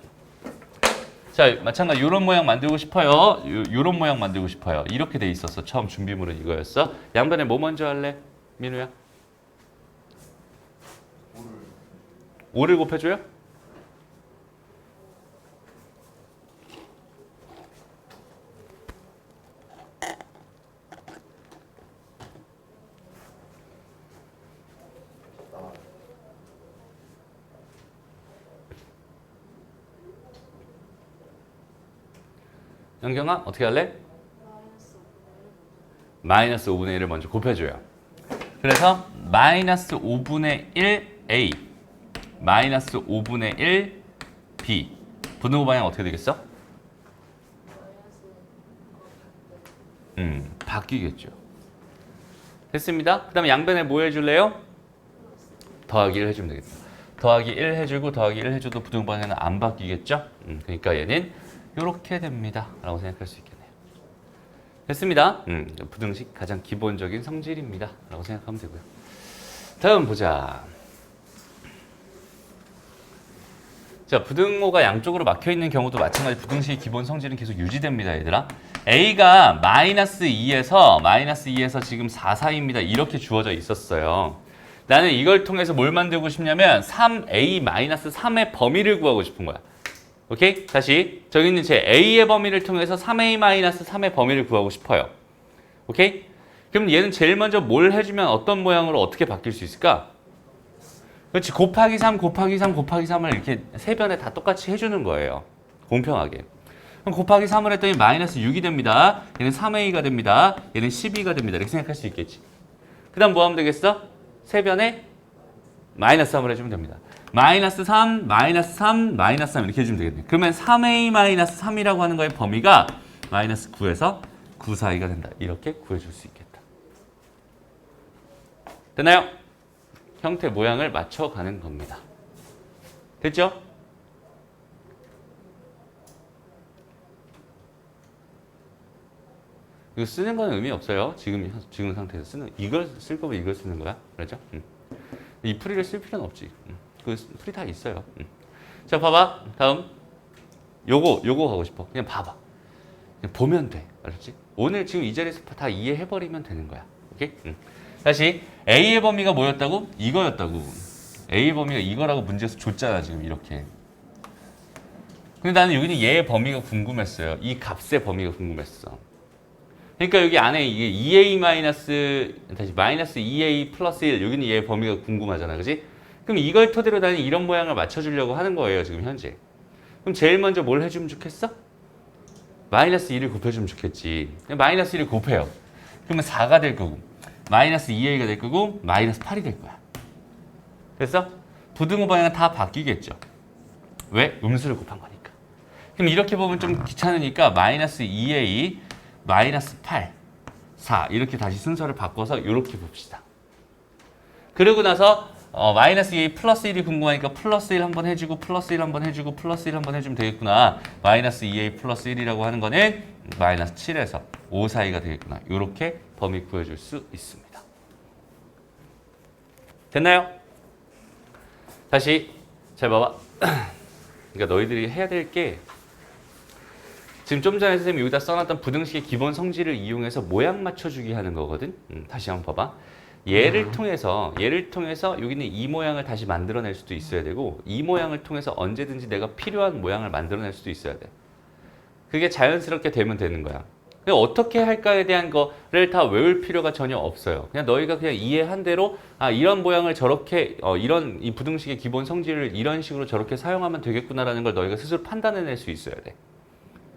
S1: 자, 마찬가지 이런 모양 만들고 싶어요. 이런 모양 만들고 싶어요. 이렇게 돼 있었어. 처음 준비물은 이거였어. 양변에 뭐 먼저 할래? 민우야? 5를 곱해줘요? 영경아 어떻게 할래? 마이너스 5분의 1을 먼저 곱해줘요. 그래서 마이너스 5분의 1A 마이너스 5분의 1B 부등호 방향 어떻게 되겠어? 바뀌겠죠. 됐습니다. 그 다음에 양변에 뭐 해줄래요? 더하기 1 해주면 되겠다. 더하기 1 해주고 더하기 1 해줘도 부등방향은 안 바뀌겠죠? 그러니까 얘는 이렇게 됩니다. 라고 생각할 수 있겠네요. 됐습니다. 부등식 가장 기본적인 성질입니다. 라고 생각하면 되고요. 다음 보자. 자, 부등호가 양쪽으로 막혀있는 경우도 마찬가지 부등식의 기본 성질은 계속 유지됩니다. 얘들아. A가 마이너스 2에서 지금 4 사이입니다. 이렇게 주어져 있었어요. 나는 이걸 통해서 뭘 만들고 싶냐면 3A-3의 범위를 구하고 싶은 거야. 오케이? 다시 저기 있는 제 A의 범위를 통해서 3A-3의 범위를 구하고 싶어요. 오케이? 그럼 얘는 제일 먼저 뭘 해주면 어떤 모양으로 어떻게 바뀔 수 있을까? 그렇지. 곱하기 3, 곱하기 3, 곱하기 3을 이렇게 세 변에 다 똑같이 해주는 거예요. 공평하게. 그럼 곱하기 3을 했더니 마이너스 6이 됩니다. 얘는 3A가 됩니다. 얘는 12가 됩니다. 이렇게 생각할 수 있겠지. 그 다음 뭐 하면 되겠어? 세 변에 마이너스 3을 해주면 됩니다. 마이너스 3, 마이너스 3, 마이너스 3 이렇게 해주면 되겠네요. 그러면 3A-3이라고 하는 거의 범위가 마이너스 9에서 9 사이가 된다. 이렇게 구해줄 수 있겠다. 됐나요? 형태 모양을 맞춰가는 겁니다. 됐죠? 이거 쓰는 건 의미 없어요. 지금 상태에서 쓰는 이걸 쓸 거면 이걸 쓰는 거야. 그렇죠? 이 풀이를 쓸 필요는 없지. 그 풀이 다 있어요. 자, 봐봐. 다음 요거 하고 싶어. 그냥 봐봐. 그냥 보면 돼. 알았지? 오늘 지금 이 자리에서 다 이해해버리면 되는 거야. 오케이? 다시 A의 범위가 뭐였다고? 이거였다고. A의 범위가 이거라고 문제에서 줬잖아. 지금 이렇게. 근데 나는 여기는 얘의 범위가 궁금했어요. 이 값의 범위가 궁금했어. 그러니까 여기 안에 이게 2A 마이너스 2A 플러스 1 여기는 얘의 범위가 궁금하잖아. 그지? 그럼 이걸 토대로 나는 이런 모양을 맞춰주려고 하는 거예요. 지금 현재. 그럼 제일 먼저 뭘 해주면 좋겠어? 마이너스 2를 곱해주면 좋겠지. 마이너스 1을 곱해요. 그러면 4가 될 거고 마이너스 2A가 될 거고 마이너스 8이 될 거야. 됐어? 부등호 방향은 다 바뀌겠죠. 왜? 음수를 곱한 거니까. 그럼 이렇게 보면 좀 귀찮으니까 마이너스 2A 마이너스 8, 4 이렇게 다시 순서를 바꿔서 이렇게 봅시다. 그러고 나서 마이너스 2A 플러스 1이 궁금하니까 플러스 1 한번 해주고 플러스 1 한번 해주고 플러스 1 한번 해주면 되겠구나. 마이너스 2A 플러스 1이라고 하는 거는 마이너스 7에서 5 사이가 되겠구나. 이렇게 범위 구해줄 수 있습니다. 됐나요? 다시 잘 봐봐. 그러니까 너희들이 해야 될 게 지금 좀 전에 선생님이 여기다 써놨던 부등식의 기본 성질을 이용해서 모양 맞춰주기 하는 거거든. 다시 한번 봐봐. 얘를 통해서 여기 있는 이 모양을 다시 만들어낼 수도 있어야 되고 이 모양을 통해서 언제든지 내가 필요한 모양을 만들어낼 수도 있어야 돼. 그게 자연스럽게 되면 되는 거야. 어떻게 할까에 대한 거를 다 외울 필요가 전혀 없어요. 그냥 너희가 그냥 이해한 대로 이런 모양을 저렇게 이런 이 부등식의 기본 성질을 이런 식으로 저렇게 사용하면 되겠구나라는 걸 너희가 스스로 판단해낼 수 있어야 돼.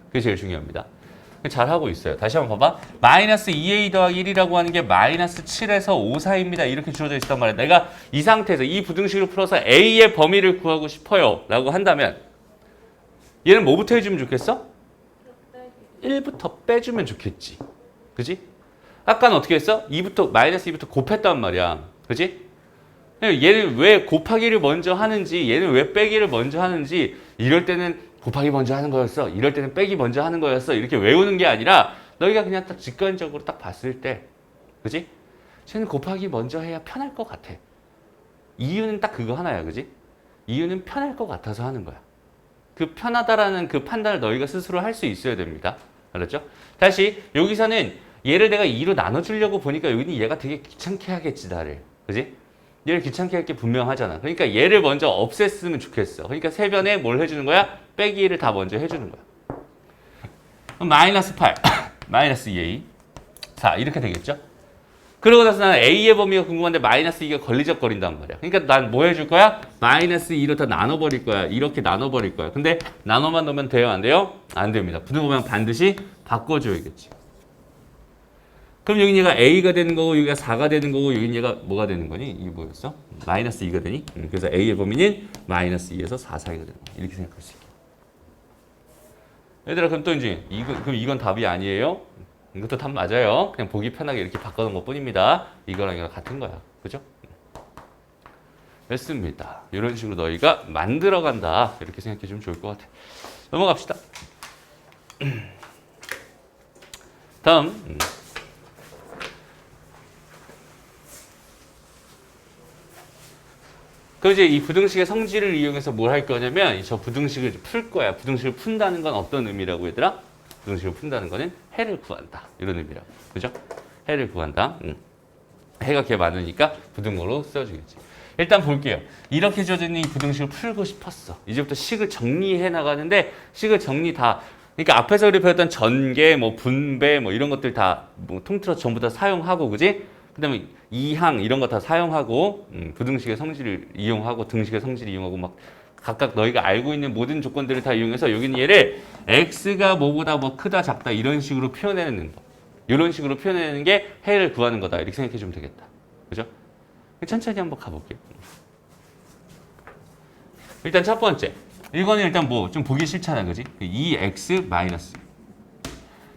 S1: 그게 제일 중요합니다. 잘하고 있어요. 다시 한번 봐봐. 마이너스 2A 더하기 1이라고 하는 게 마이너스 7에서 5 사이입니다. 이렇게 주어져 있단 말이야. 내가 이 상태에서 이 부등식을 풀어서 A의 범위를 구하고 싶어요. 라고 한다면 얘는 뭐부터 해주면 좋겠어? 1부터 빼주면 좋겠지. 그지? 아까는 어떻게 했어? 마이너스 2부터 곱했단 말이야. 그지? 얘는 왜 곱하기를 먼저 하는지, 얘는 왜 빼기를 먼저 하는지, 이럴 때는 곱하기 먼저 하는 거였어. 이럴 때는 빼기 먼저 하는 거였어. 이렇게 외우는 게 아니라 너희가 그냥 딱 직관적으로 딱 봤을 때, 그지? 쟤는 곱하기 먼저 해야 편할 것 같아. 이유는 딱 그거 하나야. 그지? 이유는 편할 것 같아서 하는 거야. 그 편하다라는 그 판단을 너희가 스스로 할 수 있어야 됩니다. 알았죠? 다시 여기서는 얘를 내가 2로 나눠주려고 보니까 여기는 얘가 되게 귀찮게 하겠지 나를. 그지? 얘를 귀찮게 할 게 분명하잖아. 그러니까 얘를 먼저 없앴으면 좋겠어. 그러니까 세 변에 뭘 해주는 거야? 빼기를 다 먼저 해주는 거야. 그럼 마이너스 8, 마이너스 2A 4 이렇게 되겠죠? 그러고 나서 나는 A의 범위가 궁금한데 마이너스 2가 걸리적거린단 말이야. 그러니까 난 뭐 해줄 거야? 마이너스 2로 다 나눠버릴 거야. 이렇게 나눠버릴 거야. 근데 나눠만 넣으면 돼요? 안 돼요? 안 됩니다. 부등호방향 반드시 바꿔줘야겠지. 그럼 여기 얘가 A가 되는 거고 여기가 4가 되는 거고 여기 얘가 뭐가 되는 거니? 이게 뭐였어? 마이너스 2가 되니? 그래서 A의 범위는 마이너스 2에서 4 사이가 되는 거야. 이렇게 생각할 수 있게. 얘들아 그럼 또 이제 그럼 이건 답이 아니에요? 이것도 답 맞아요. 그냥 보기 편하게 이렇게 바꿔놓은 것 뿐입니다. 이거랑 이거랑 같은 거야. 그죠? 됐습니다. 이런 식으로 너희가 만들어간다. 이렇게 생각해주면 좋을 것 같아. 넘어갑시다. 다음. 그럼 이제 이 부등식의 성질을 이용해서 뭘 할 거냐면 저 부등식을 풀 거야. 부등식을 푼다는 건 어떤 의미라고 얘들아? 부등식을 푼다는 거는 해를 구한다. 이런 의미라고. 그죠? 해를 구한다. 해가 개 많으니까 부등호로 써주겠지. 일단 볼게요. 이렇게 주어진 이 부등식을 풀고 싶었어. 이제부터 식을 정리해 나가는데 식을 정리 다 그러니까 앞에서 우리 배웠던 전개, 뭐 분배, 뭐 이런 것들 다 뭐 통틀어 전부 다 사용하고, 그지? 그다음에 이항 이런 거 다 사용하고 부등식의 성질을 이용하고 등식의 성질을 이용하고 막 각각 너희가 알고 있는 모든 조건들을 다 이용해서 여기는 얘를 x가 뭐보다 뭐 크다 작다 이런 식으로 표현해내는 거. 이런 식으로 표현해내는 게 해를 구하는 거다. 이렇게 생각해 주면 되겠다. 그죠? 천천히 한번 가볼게요. 일단 첫 번째. 이거는 일단 뭐 좀 보기 싫잖아. 그지? 2x 마이너스.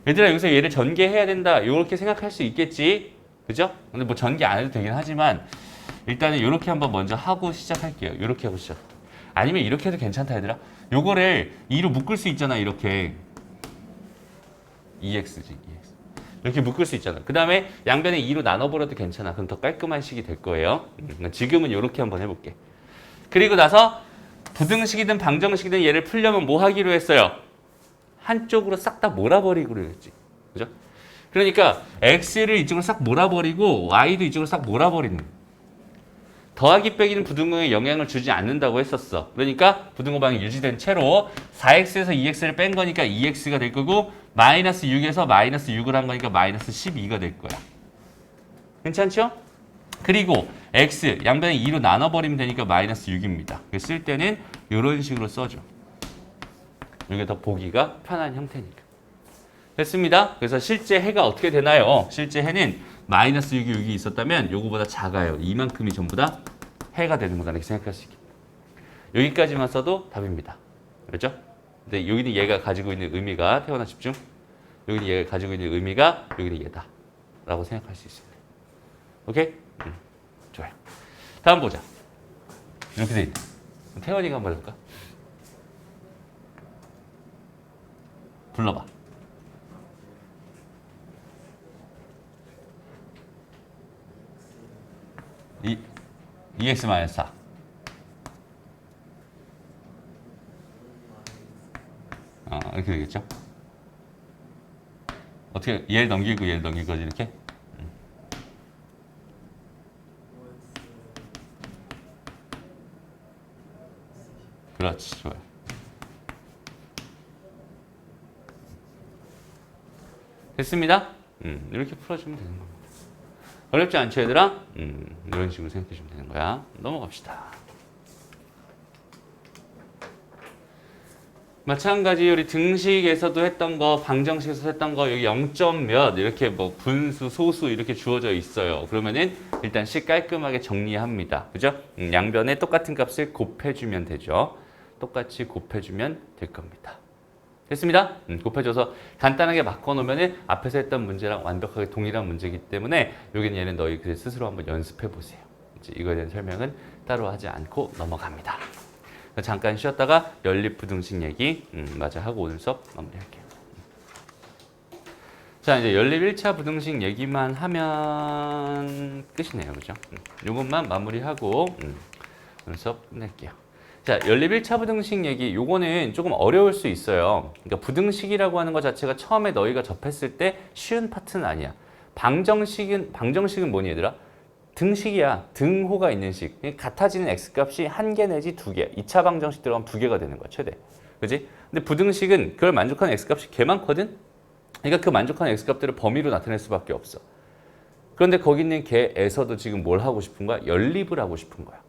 S1: 얘들아 여기서 얘를 전개해야 된다. 이렇게 생각할 수 있겠지. 그죠? 근데 뭐 전개 안 해도 되긴 하지만 일단은 이렇게 한번 먼저 하고 시작할게요. 이렇게 하고 시작. 아니면 이렇게 해도 괜찮다 얘들아. 요거를 2로 묶을 수 있잖아. 이렇게 2x지. 2x. 이렇게 묶을 수 있잖아. 그 다음에 양변에 2로 나눠버려도 괜찮아. 그럼 더 깔끔한 식이 될 거예요. 지금은 이렇게 한번 해볼게. 그리고 나서 부등식이든 방정식이든 얘를 풀려면 뭐 하기로 했어요? 한쪽으로 싹 다 몰아버리기로 했지. 그죠? 그러니까 x를 이쪽으로 싹 몰아버리고 y도 이쪽으로 싹 몰아버리는. 더하기 빼기는 부등호에 영향을 주지 않는다고 했었어. 그러니까 부등호 방향이 유지된 채로 4x에서 2x를 뺀 거니까 2x가 될 거고 마이너스 6에서 마이너스 6을 한 거니까 마이너스 12가 될 거야. 괜찮죠? 그리고 x 양변에 2로 나눠버리면 되니까 마이너스 6입니다. 쓸 때는 이런 식으로 써줘. 이게 더 보기가 편한 형태니까. 됐습니다. 그래서 실제 해가 어떻게 되나요? 실제 해는 마이너스 6이 여기 있었다면 요거보다 작아요. 이만큼이 전부 다 해가 되는 거다. 이렇게 생각할 수 있게. 여기까지만 써도 답입니다. 그렇죠? 근데 여기는 얘가 가지고 있는 의미가 태어나 집중. 여기는 얘가 가지고 있는 의미가 여기는 얘다. 라고 생각할 수 있습니다. 오케이? 좋아요. 다음 보자. 이렇게 돼 있네. 태원이가 한번 해볼까? 불러봐. 2x 마이너스 4. 이렇게 되겠죠? 어떻게 얘를 넘기고 얘를 넘길 거지 이렇게? 그렇지, 좋아요. 됐습니다. 이렇게 풀어주면 되는 겁니다. 어렵지 않죠, 얘들아? 이런 식으로 생각해주면 되는 거야. 넘어갑시다. 마찬가지 우리 등식에서도 했던 거, 방정식에서 했던 거 여기 0점 몇 이렇게 뭐 분수, 소수 이렇게 주어져 있어요. 그러면은 일단 식 깔끔하게 정리합니다. 그죠? 양변에 똑같은 값을 곱해주면 되죠. 똑같이 곱해주면 될 겁니다. 됐습니다. 곱해줘서 간단하게 바꿔놓으면 앞에서 했던 문제랑 완벽하게 동일한 문제이기 때문에 여기는 얘는 너희 스스로 한번 연습해 보세요. 이제 이거에 대한 설명은 따로 하지 않고 넘어갑니다. 잠깐 쉬었다가 연립부등식 얘기 마저 하고 오늘 수업 마무리할게요. 자, 이제 연립 1차 부등식 얘기만 하면 끝이네요. 그죠? 요것만 마무리하고 오늘 수업 끝낼게요. 자, 연립 1차 부등식 얘기, 요거는 조금 어려울 수 있어요. 그러니까 부등식이라고 하는 것 자체가 처음에 너희가 접했을 때 쉬운 파트는 아니야. 방정식은 뭐니 얘들아? 등식이야. 등호가 있는 식. 같아지는 x값이 1개 내지 2개. 2차 방정식 들어가면 2개가 되는 거야, 최대. 그지? 근데 부등식은 그걸 만족하는 x값이 개 많거든? 그러니까 그 만족하는 x값들을 범위로 나타낼 수밖에 없어. 그런데 거기 있는 개에서도 지금 뭘 하고 싶은 거야? 연립을 하고 싶은 거야.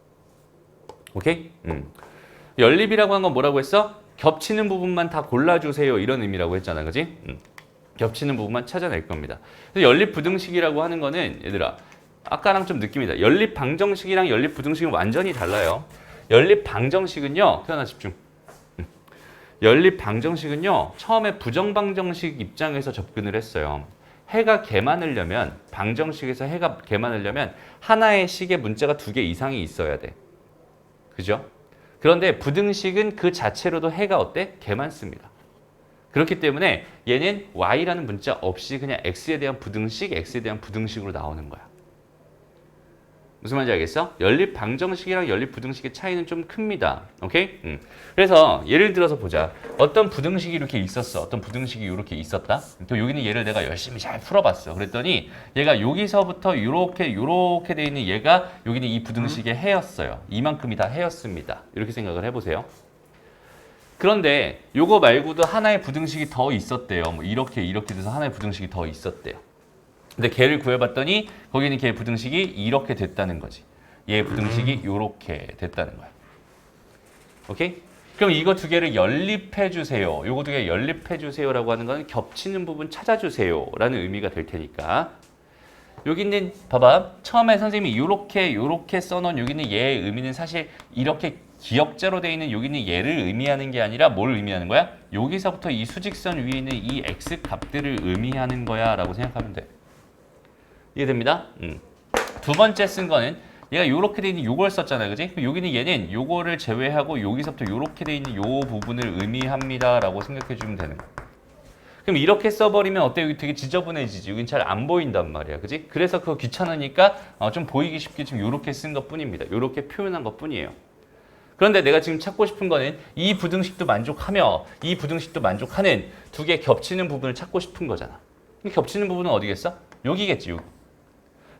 S1: 오케이? 연립이라고 한 건 뭐라고 했어? 겹치는 부분만 다 골라주세요. 이런 의미라고 했잖아. 그지? 겹치는 부분만 찾아낼 겁니다. 그래서 연립 부등식이라고 하는 거는 얘들아 아까랑 좀 느낌이다. 연립 방정식이랑 연립 부등식은 완전히 달라요. 연립 방정식은요. 태어나 집중. 연립 방정식은요. 처음에 부정방정식 입장에서 접근을 했어요. 해가 개많으려면 방정식에서 해가 개많으려면 하나의 식에 문자가 2개 이상이 있어야 돼. 그죠? 그런데 부등식은 그 자체로도 해가 어때? 개많습니다. 그렇기 때문에 얘는 y라는 문자 없이 그냥 x에 대한 부등식, x에 대한 부등식으로 나오는 거야. 무슨 말인지 알겠어? 연립 방정식이랑 연립 부등식의 차이는 좀 큽니다. 오케이? 그래서 예를 들어서 보자. 어떤 부등식이 이렇게 있었어. 어떤 부등식이 이렇게 있었다. 또 여기는 얘를 내가 열심히 잘 풀어봤어. 그랬더니 얘가 여기서부터 요렇게 돼 있는 얘가 여기는 이 부등식의 해였어요. 이만큼이 다 해였습니다. 이렇게 생각을 해보세요. 그런데 요거 말고도 하나의 부등식이 더 있었대요. 뭐 이렇게 돼서 하나의 부등식이 더 있었대요. 근데 걔를 구해봤더니 거기는 걔 부등식이 이렇게 됐다는 거지. 얘 부등식이 이렇게 됐다는 거야. 오케이? 그럼 이거 두 개를 연립해 주세요. 요거 두 개 연립해 주세요라고 하는 건 겹치는 부분 찾아주세요 라는 의미가 될 테니까 여기 있는 봐봐. 처음에 선생님이 요렇게 써놓은 여기 있는 얘의 의미는 사실 이렇게 기역자로 되어 있는 여기 있는 얘를 의미하는 게 아니라 뭘 의미하는 거야? 여기서부터 이 수직선 위에 있는 이 x 값들을 의미하는 거야 라고 생각하면 돼. 이해됩니다? 두 번째 쓴 거는 얘가 요렇게 돼 있는 요걸 썼잖아요. 그지? 여기는 얘는 요거를 제외하고 여기서부터 요렇게 돼 있는 요 부분을 의미합니다 라고 생각해 주면 되는 거야. 그럼 이렇게 써버리면 어때? 여기 되게 지저분해지지. 여긴 잘 안 보인단 말이야. 그지? 그래서 그거 귀찮으니까 좀 보이기 쉽게 좀 요렇게 쓴 것 뿐입니다. 요렇게 표현한 것 뿐이에요. 그런데 내가 지금 찾고 싶은 거는 이 부등식도 만족하며 이 부등식도 만족하는 두 개 겹치는 부분을 찾고 싶은 거잖아. 겹치는 부분은 어디겠어? 여기겠지. 여기.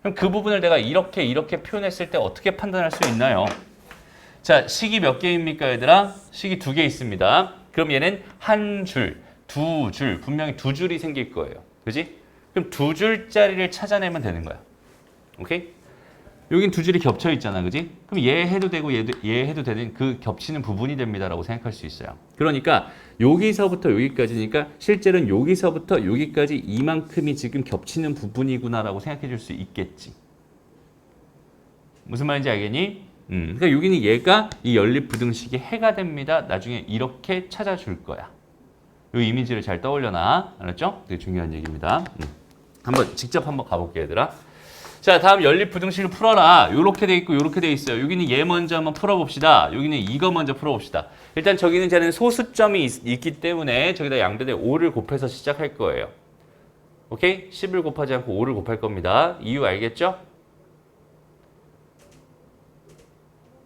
S1: 그럼 그 부분을 내가 이렇게 표현했을 때 어떻게 판단할 수 있나요? 자, 식이 몇 개입니까, 얘들아? 식이 2개 있습니다. 그럼 얘는 한 줄, 두 줄, 분명히 2줄이 생길 거예요. 그지? 그럼 2줄짜리를 찾아내면 되는 거야. 오케이? 여긴 2줄이 겹쳐 있잖아. 그지? 그럼 얘 해도 되고 얘 해도 되는 그 겹치는 부분이 됩니다라고 생각할 수 있어요. 그러니까 여기서부터 여기까지니까 실제로는 여기서부터 여기까지 이만큼이 지금 겹치는 부분이구나라고 생각해 줄 수 있겠지. 무슨 말인지 알겠니? 그러니까 여기는 얘가 이 연립 부등식의 해가 됩니다. 나중에 이렇게 찾아줄 거야. 이 이미지를 잘 떠올려놔. 알았죠? 되게 중요한 얘기입니다. 직접 한번 가볼게, 얘들아. 자, 다음 연립 부등식을 풀어라. 요렇게 돼 있고 요렇게 돼 있어요. 여기는 얘 먼저 한번 풀어봅시다. 여기는 이거 먼저 풀어봅시다. 일단 저기는 쟤는 소수점이 있기 때문에 저기다 양변에 5를 곱해서 시작할 거예요. 오케이? 10을 곱하지 않고 5를 곱할 겁니다. 이유 알겠죠?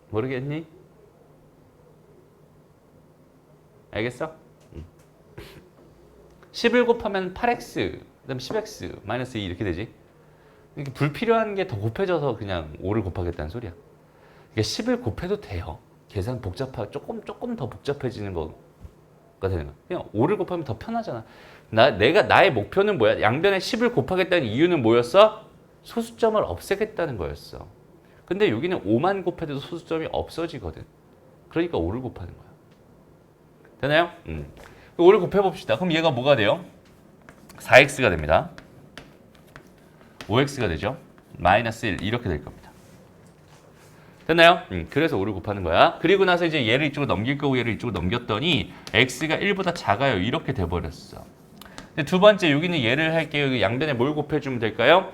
S1: 모르겠니? 알겠어? 10을 곱하면 8x, 그 다음 10x, 마이너스 2 이렇게 되지. 이렇게 불필요한 게 더 곱해져서 그냥 5를 곱하겠다는 소리야. 그러니까 10을 곱해도 돼요. 계산 조금 더 복잡해지는 거가 되는 거야. 그냥 5를 곱하면 더 편하잖아. 나의 목표는 뭐야? 양변에 10을 곱하겠다는 이유는 뭐였어? 소수점을 없애겠다는 거였어. 근데 여기는 5만 곱해도 소수점이 없어지거든. 그러니까 5를 곱하는 거야. 되나요? 5를 곱해봅시다. 그럼 얘가 뭐가 돼요? 4x가 됩니다. 5x가 되죠. 마이너스 1 이렇게 될 겁니다. 됐나요? 그래서 5를 곱하는 거야. 그리고 나서 이제 얘를 이쪽으로 넘길 거고 얘를 이쪽으로 넘겼더니 x가 1보다 작아요. 이렇게 돼버렸어. 두 번째 여기는 얘를 할게요. 양변에 뭘 곱해주면 될까요?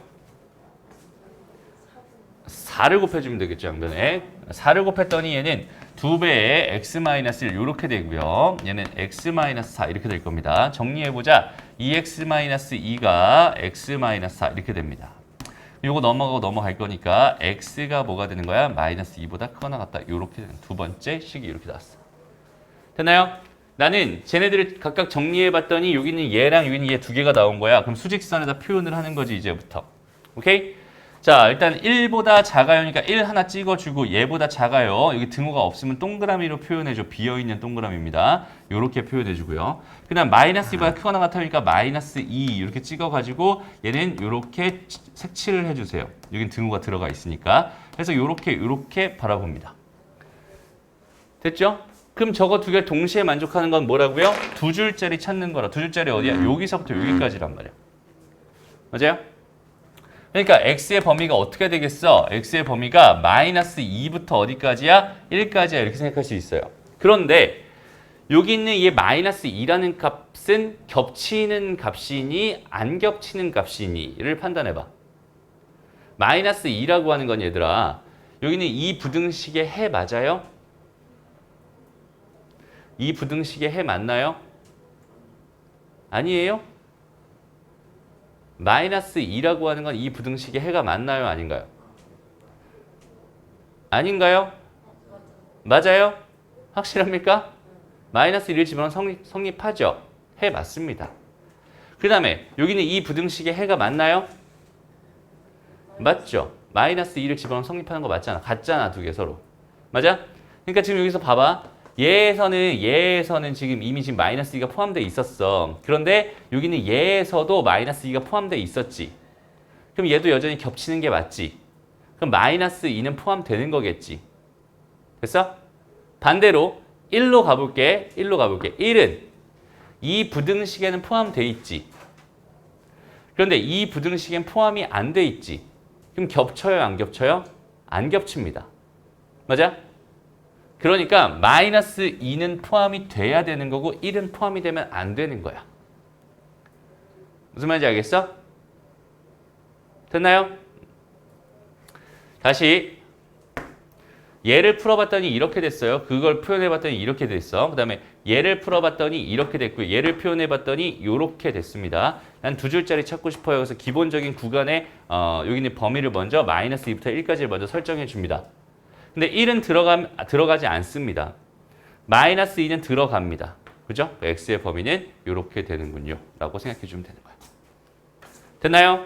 S1: 4를 곱해주면 되겠죠. 양변에. 4를 곱했더니 얘는 2배의 x-1 이렇게 되고요. 얘는 x-4 이렇게 될 겁니다. 정리해보자. 2x-2가 x-4 이렇게 됩니다. 요거 넘어갈 거니까 x가 뭐가 되는 거야? 마이너스 2보다 크거나 같다. 이렇게 되는 두 번째 식이 이렇게 나왔어. 됐나요? 나는 쟤네들을 각각 정리해봤더니 여기는 얘랑 여기는 얘 두 개가 나온 거야. 그럼 수직선에다 표현을 하는 거지 이제부터. 오케이? 자, 일단 1보다 작아요니까 1 하나 찍어주고 얘보다 작아요. 여기 등호가 없으면 동그라미로 표현해줘. 비어있는 동그라미입니다. 이렇게 표현해주고요. 그 다음 마이너스 2보다 크거나 같으니까 마이너스 2 이렇게 찍어가지고 얘는 이렇게 색칠을 해주세요. 여긴 등호가 들어가 있으니까. 그래서 이렇게 바라봅니다. 됐죠? 그럼 저거 두 개 동시에 만족하는 건 뭐라고요? 2줄짜리 찾는 거라. 2줄짜리 어디야? 여기서부터 여기까지란 말이야. 맞아요? 그러니까 x의 범위가 어떻게 되겠어? x의 범위가 마이너스 2부터 어디까지야? 1까지야 이렇게 생각할 수 있어요. 그런데 여기 있는 이 마이너스 2라는 값은 겹치는 값이니 안 겹치는 값이니를 판단해봐. 마이너스 2라고 하는 건 얘들아, 여기는 이 부등식의 해 맞아요? 이 부등식의 해 맞나요? 아니에요? 마이너스 2라고 하는 건 이 부등식의 해가 맞나요? 아닌가요? 아닌가요? 맞아요? 확실합니까? 마이너스 1을 집어넣으면 성립하죠? 해 맞습니다. 그 다음에 여기는 이 부등식의 해가 맞나요? 맞죠? 마이너스 2를 집어넣으면 성립하는 거 맞잖아. 같잖아, 두 개 서로. 맞아? 그러니까 지금 여기서 봐봐. 얘에서는 지금 이미 지금 마이너스 2가 포함되어 있었어. 그런데 여기는 얘에서도 마이너스 2가 포함되어 있었지. 그럼 얘도 여전히 겹치는 게 맞지. 그럼 마이너스 2는 포함되는 거겠지. 됐어? 반대로 1로 가볼게. 1은 이 부등식에는 포함되어 있지. 그런데 이 부등식엔 포함이 안 돼 있지. 그럼 겹쳐요, 안 겹쳐요? 안 겹칩니다. 맞아? 그러니까 마이너스 2는 포함이 돼야 되는 거고 1은 포함이 되면 안 되는 거야. 무슨 말인지 알겠어? 됐나요? 다시 얘를 풀어봤더니 이렇게 됐어요. 그걸 표현해봤더니 이렇게 됐어. 그 다음에 얘를 풀어봤더니 이렇게 됐고요. 얘를 표현해봤더니 이렇게 됐습니다. 난 두 줄짜리 찾고 싶어요. 그래서 기본적인 구간에 여기 있는 범위를 먼저 마이너스 2부터 1까지를 먼저 설정해 줍니다. 근데 1은 들어가지 않습니다. 마이너스 2는 들어갑니다. 그죠? x의 범위는 이렇게 되는군요. 라고 생각해 주면 되는 거야. 됐나요?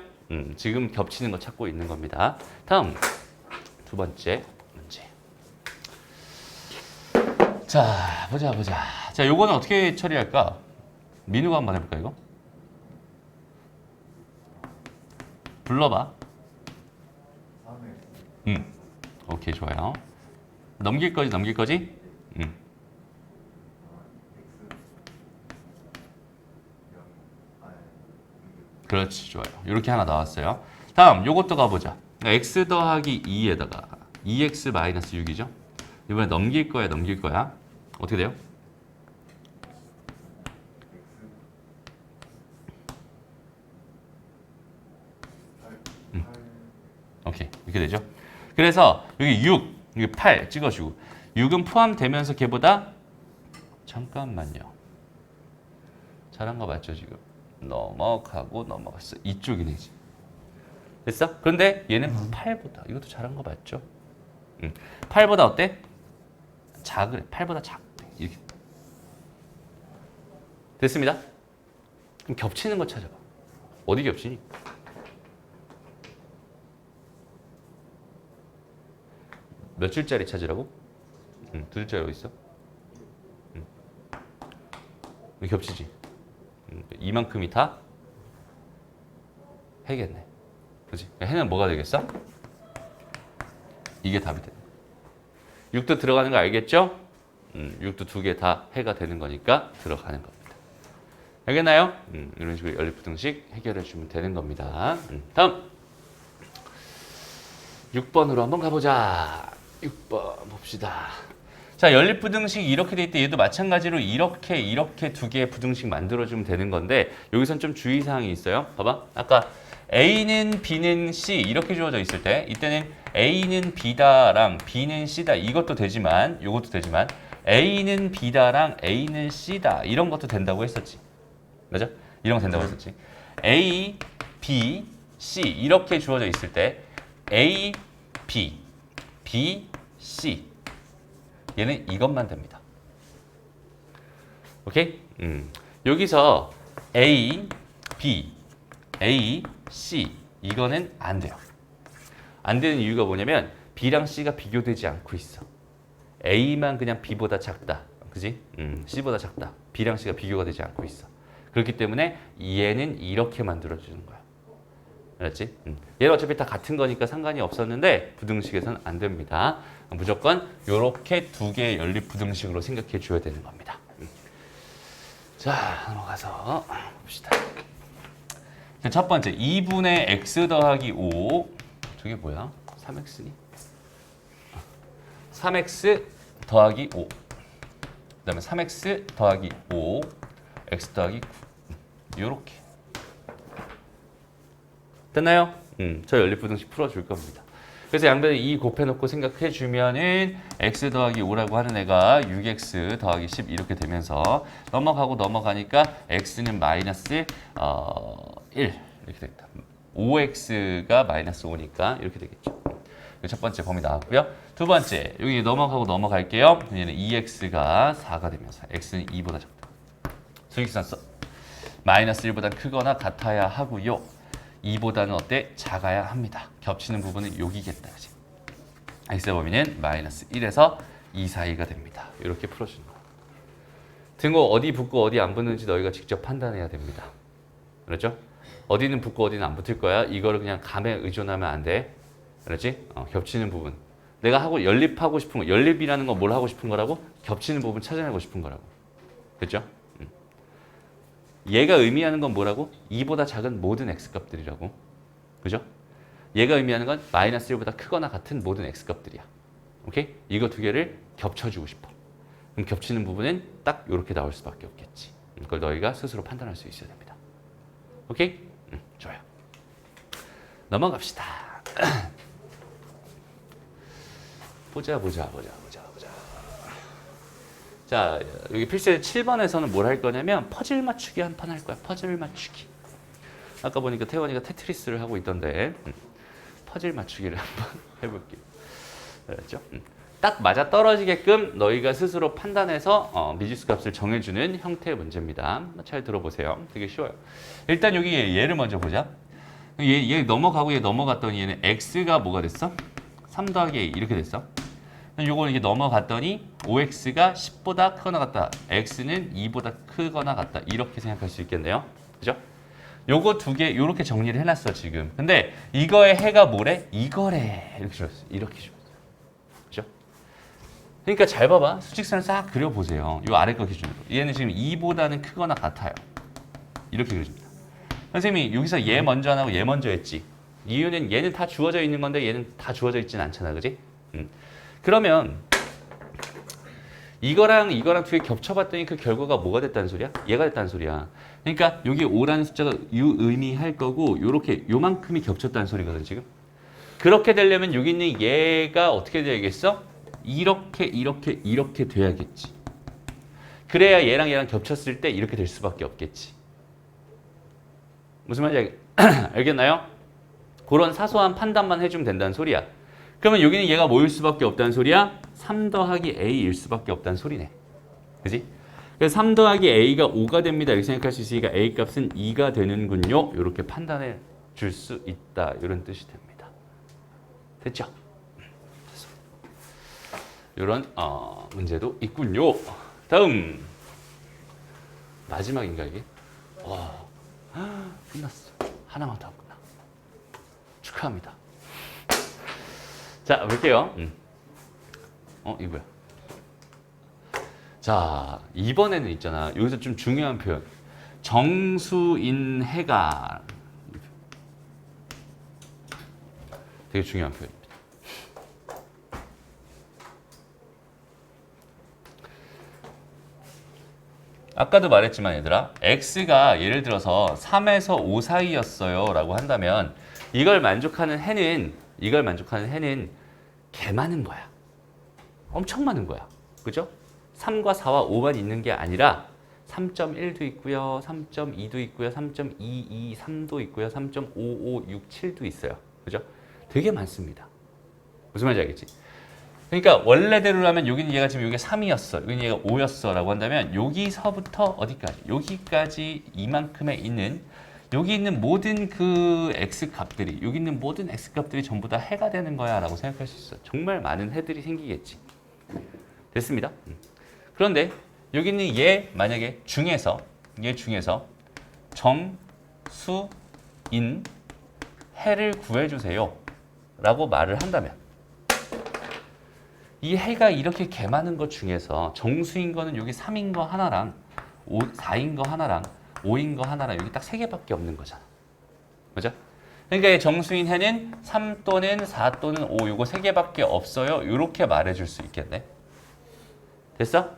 S1: 지금 겹치는 거 찾고 있는 겁니다. 다음 두 번째 문제. 자, 보자. 자, 요거는 어떻게 처리할까? 민우가 한번 해볼까, 이거? 불러봐. 오케이, 좋아요. 넘길 거지? 그렇지, 좋아요. 이렇게 하나 나왔어요. 다음, 요것도 가보자. x 더하기 2에다가 2x 마이너스 6이죠? 이번에 넘길 거야. 어떻게 돼요? 오케이, 이렇게 되죠? 그래서 여기 6, 여기 8 찍어주고 6은 포함되면서 걔보다 잠깐만요. 잘한 거 맞죠 지금? 넘어갔어. 이쪽이네 지금. 됐어? 그런데 얘는 8보다 이것도 잘한 거 맞죠? 8보다 어때? 작으래. 8보다 작대. 이렇게. 됐습니다. 그럼 겹치는 거 찾아봐. 어디 겹치니? 몇 줄짜리 찾으라고? 두 줄짜리 어디 있어? 왜 겹치지? 이만큼이 다 해겠네. 그렇지? 해는 뭐가 되겠어? 이게 답이 돼. 6도 들어가는 거 알겠죠? 6도 두 개 다 해가 되는 거니까 들어가는 겁니다. 알겠나요? 이런 식으로 연립부등식 해결해 주면 되는 겁니다. 다음 6번으로 한번 가보자. 6번 봅시다. 자, 연립부등식 이렇게 돼 있대. 얘도 마찬가지로 이렇게 두 개의 부등식 만들어주면 되는 건데 여기선 좀 주의사항이 있어요. 봐봐. 아까 A는 B는 C 이렇게 주어져 있을 때 이때는 A는 B다랑 B는 C다 이것도 되지만 이것도 되지만 A는 B다랑 A는 C다 이런 것도 된다고 했었지. 맞아? 이런 거 된다고 했었지. A, B, C 이렇게 주어져 있을 때 A, B, B, C 얘는 이것만 됩니다. 오케이? 여기서 A, B, A, C 이거는 안 돼요. 안 되는 이유가 뭐냐면 B랑 C가 비교되지 않고 있어. A만 그냥 B보다 작다. 그지? C보다 작다. B랑 C가 비교가 되지 않고 있어. 그렇기 때문에 얘는 이렇게 만들어주는 거야. 알았지? 얘는 어차피 다 같은 거니까 상관이 없었는데 부등식에서는 안 됩니다. 무조건 이렇게 두 개의 연립 부등식으로 생각해 줘야 되는 겁니다. 자, 넘어가서 봅시다. 첫 번째, 2분의 x 더하기 5. 저게 뭐야? 3x니? 3x 더하기 5. 그다음에 3x 더하기 5, x 더하기 9 요렇게 됐나요? 저 연립부등식 풀어줄 겁니다. 그래서 양변에 2 곱해놓고 생각해 주면은 x 더하기 5라고 하는 애가 6x 더하기 10 이렇게 되면서 넘어가고 넘어가니까 x는 마이너스 1 이렇게 되겠다. 5x가 마이너스 5니까 이렇게 되겠죠. 첫 번째 범위 나왔고요. 두 번째 여기 넘어가고 넘어갈게요. 얘는 2x가 4가 되면서 x는 2보다 작다. 수직선 써. 마이너스 1보다 크거나 같아야 하고요. 2보다는 어때? 작아야 합니다. 겹치는 부분은 여기겠다. 그치? x의 범위는 마이너스 1에서 2 사이가 됩니다. 이렇게 풀어주는 거. 등호 어디 붙고 어디 안 붙는지 너희가 직접 판단해야 됩니다. 그렇죠? 어디는 붙고 어디는 안 붙을 거야. 이거를 그냥 감에 의존하면 안 돼. 그렇지? 겹치는 부분. 내가 하고 연립하고 싶은 거. 연립이라는 건 뭘 하고 싶은 거라고? 겹치는 부분 찾아내고 싶은 거라고. 그렇죠? 얘가 의미하는 건 뭐라고? 2보다 작은 모든 x값들이라고. 그죠? 얘가 의미하는 건 마이너스 1보다 크거나 같은 모든 x값들이야. 오케이? 이거 두 개를 겹쳐주고 싶어. 그럼 겹치는 부분은 딱 이렇게 나올 수밖에 없겠지. 그걸 너희가 스스로 판단할 수 있어야 됩니다. 오케이? 좋아요. 넘어갑시다. 보자. 자, 여기 필수 7번에서는 뭘 할 거냐면 퍼즐 맞추기 한 판 할 거야. 퍼즐 맞추기. 아까 보니까 태원이가 테트리스를 하고 있던데 퍼즐 맞추기를 한번 해볼게요. 알았죠? 딱 맞아 떨어지게끔 너희가 스스로 판단해서 미지수 값을 정해주는 형태의 문제입니다. 잘 들어보세요. 되게 쉬워요. 일단 여기 얘를 먼저 보자. 얘 넘어가고 얘 넘어갔더니 얘는 x가 뭐가 됐어? 3 더하기 a 이렇게 됐어. 요거는 이게 넘어갔더니 5x가 10보다 크거나 같다. x는 2보다 크거나 같다. 이렇게 생각할 수 있겠네요. 그죠? 요거 두 개 요렇게 정리를 해놨어 지금. 근데 이거의 해가 뭐래? 이거래. 이렇게 줄였어. 이렇게 줄였어. 그죠? 그러니까 잘 봐봐. 수직선을 싹 그려보세요. 요 아래 거 기준으로. 얘는 지금 2보다는 크거나 같아요. 이렇게 그려줍니다. 선생님이 여기서 얘 먼저 안 하고 얘 먼저 했지. 이유는 얘는 다 주어져 있는 건데 얘는 다 주어져 있진 않잖아. 그지? 그러면 이거랑 두 개 겹쳐봤더니 그 결과가 뭐가 됐다는 소리야? 얘가 됐다는 소리야. 그러니까 여기 5라는 숫자가 의미할 거고 요렇게 요만큼이 겹쳤다는 소리거든 지금. 그렇게 되려면 여기 있는 얘가 어떻게 돼야겠어? 이렇게 돼야겠지. 그래야 얘랑 겹쳤을 때 이렇게 될 수밖에 없겠지. 무슨 말인지 알겠나요? 그런 사소한 판단만 해주면 된다는 소리야. 그러면 여기는 얘가 뭐일 수밖에 없다는 소리야? 3 더하기 a일 수밖에 없다는 소리네. 그지? 그래서 3 더하기 a가 5가 됩니다. 이렇게 생각할 수 있으니까 a 값은 2가 되는군요. 이렇게 판단해 줄 수 있다. 이런 뜻이 됩니다. 됐죠? 이런 문제도 있군요. 다음 마지막인가 이게? 와, 끝났어. 하나만 더 끝나. 축하합니다. 자, 볼게요. 이거야. 자, 이번에는 있잖아. 여기서 좀 중요한 표현. 정수인해가. 되게 중요한 표현입니다. 아까도 말했지만 얘들아, x가 예를 들어서 3에서 5 사이였어요 라고 한다면 이걸 만족하는 해는 개 많은 거야. 엄청 많은 거야. 그죠? 3과 4와 5만 있는 게 아니라 3.1도 있고요. 3.2도 있고요. 3.223도 있고요. 3.5567도 있어요. 그죠? 되게 많습니다. 무슨 말인지 알겠지? 그러니까 원래대로라면 여기는 얘가 지금 여기가 3이었어. 여기는 얘가 5였어 라고 한다면 여기서부터 어디까지? 여기까지 이만큼에 있는 여기 있는 모든 그 x값들이 여기 있는 모든 x값들이 전부 다 해가 되는 거야 라고 생각할 수 있어. 정말 많은 해들이 생기겠지. 됐습니다. 그런데 여기 있는 얘 만약에 얘 중에서 정수인 해를 구해주세요 라고 말을 한다면 이 해가 이렇게 개 많은 것 중에서 정수인 거는 여기 3인 거 하나랑 4인 거 하나랑 5인 거 하나랑 여기 딱 3개밖에 없는 거잖아. 그죠? 그러니까 이 정수인 해는 3 또는 4 또는 5 요거 3개밖에 없어요. 이렇게 말해줄 수 있겠네. 됐어?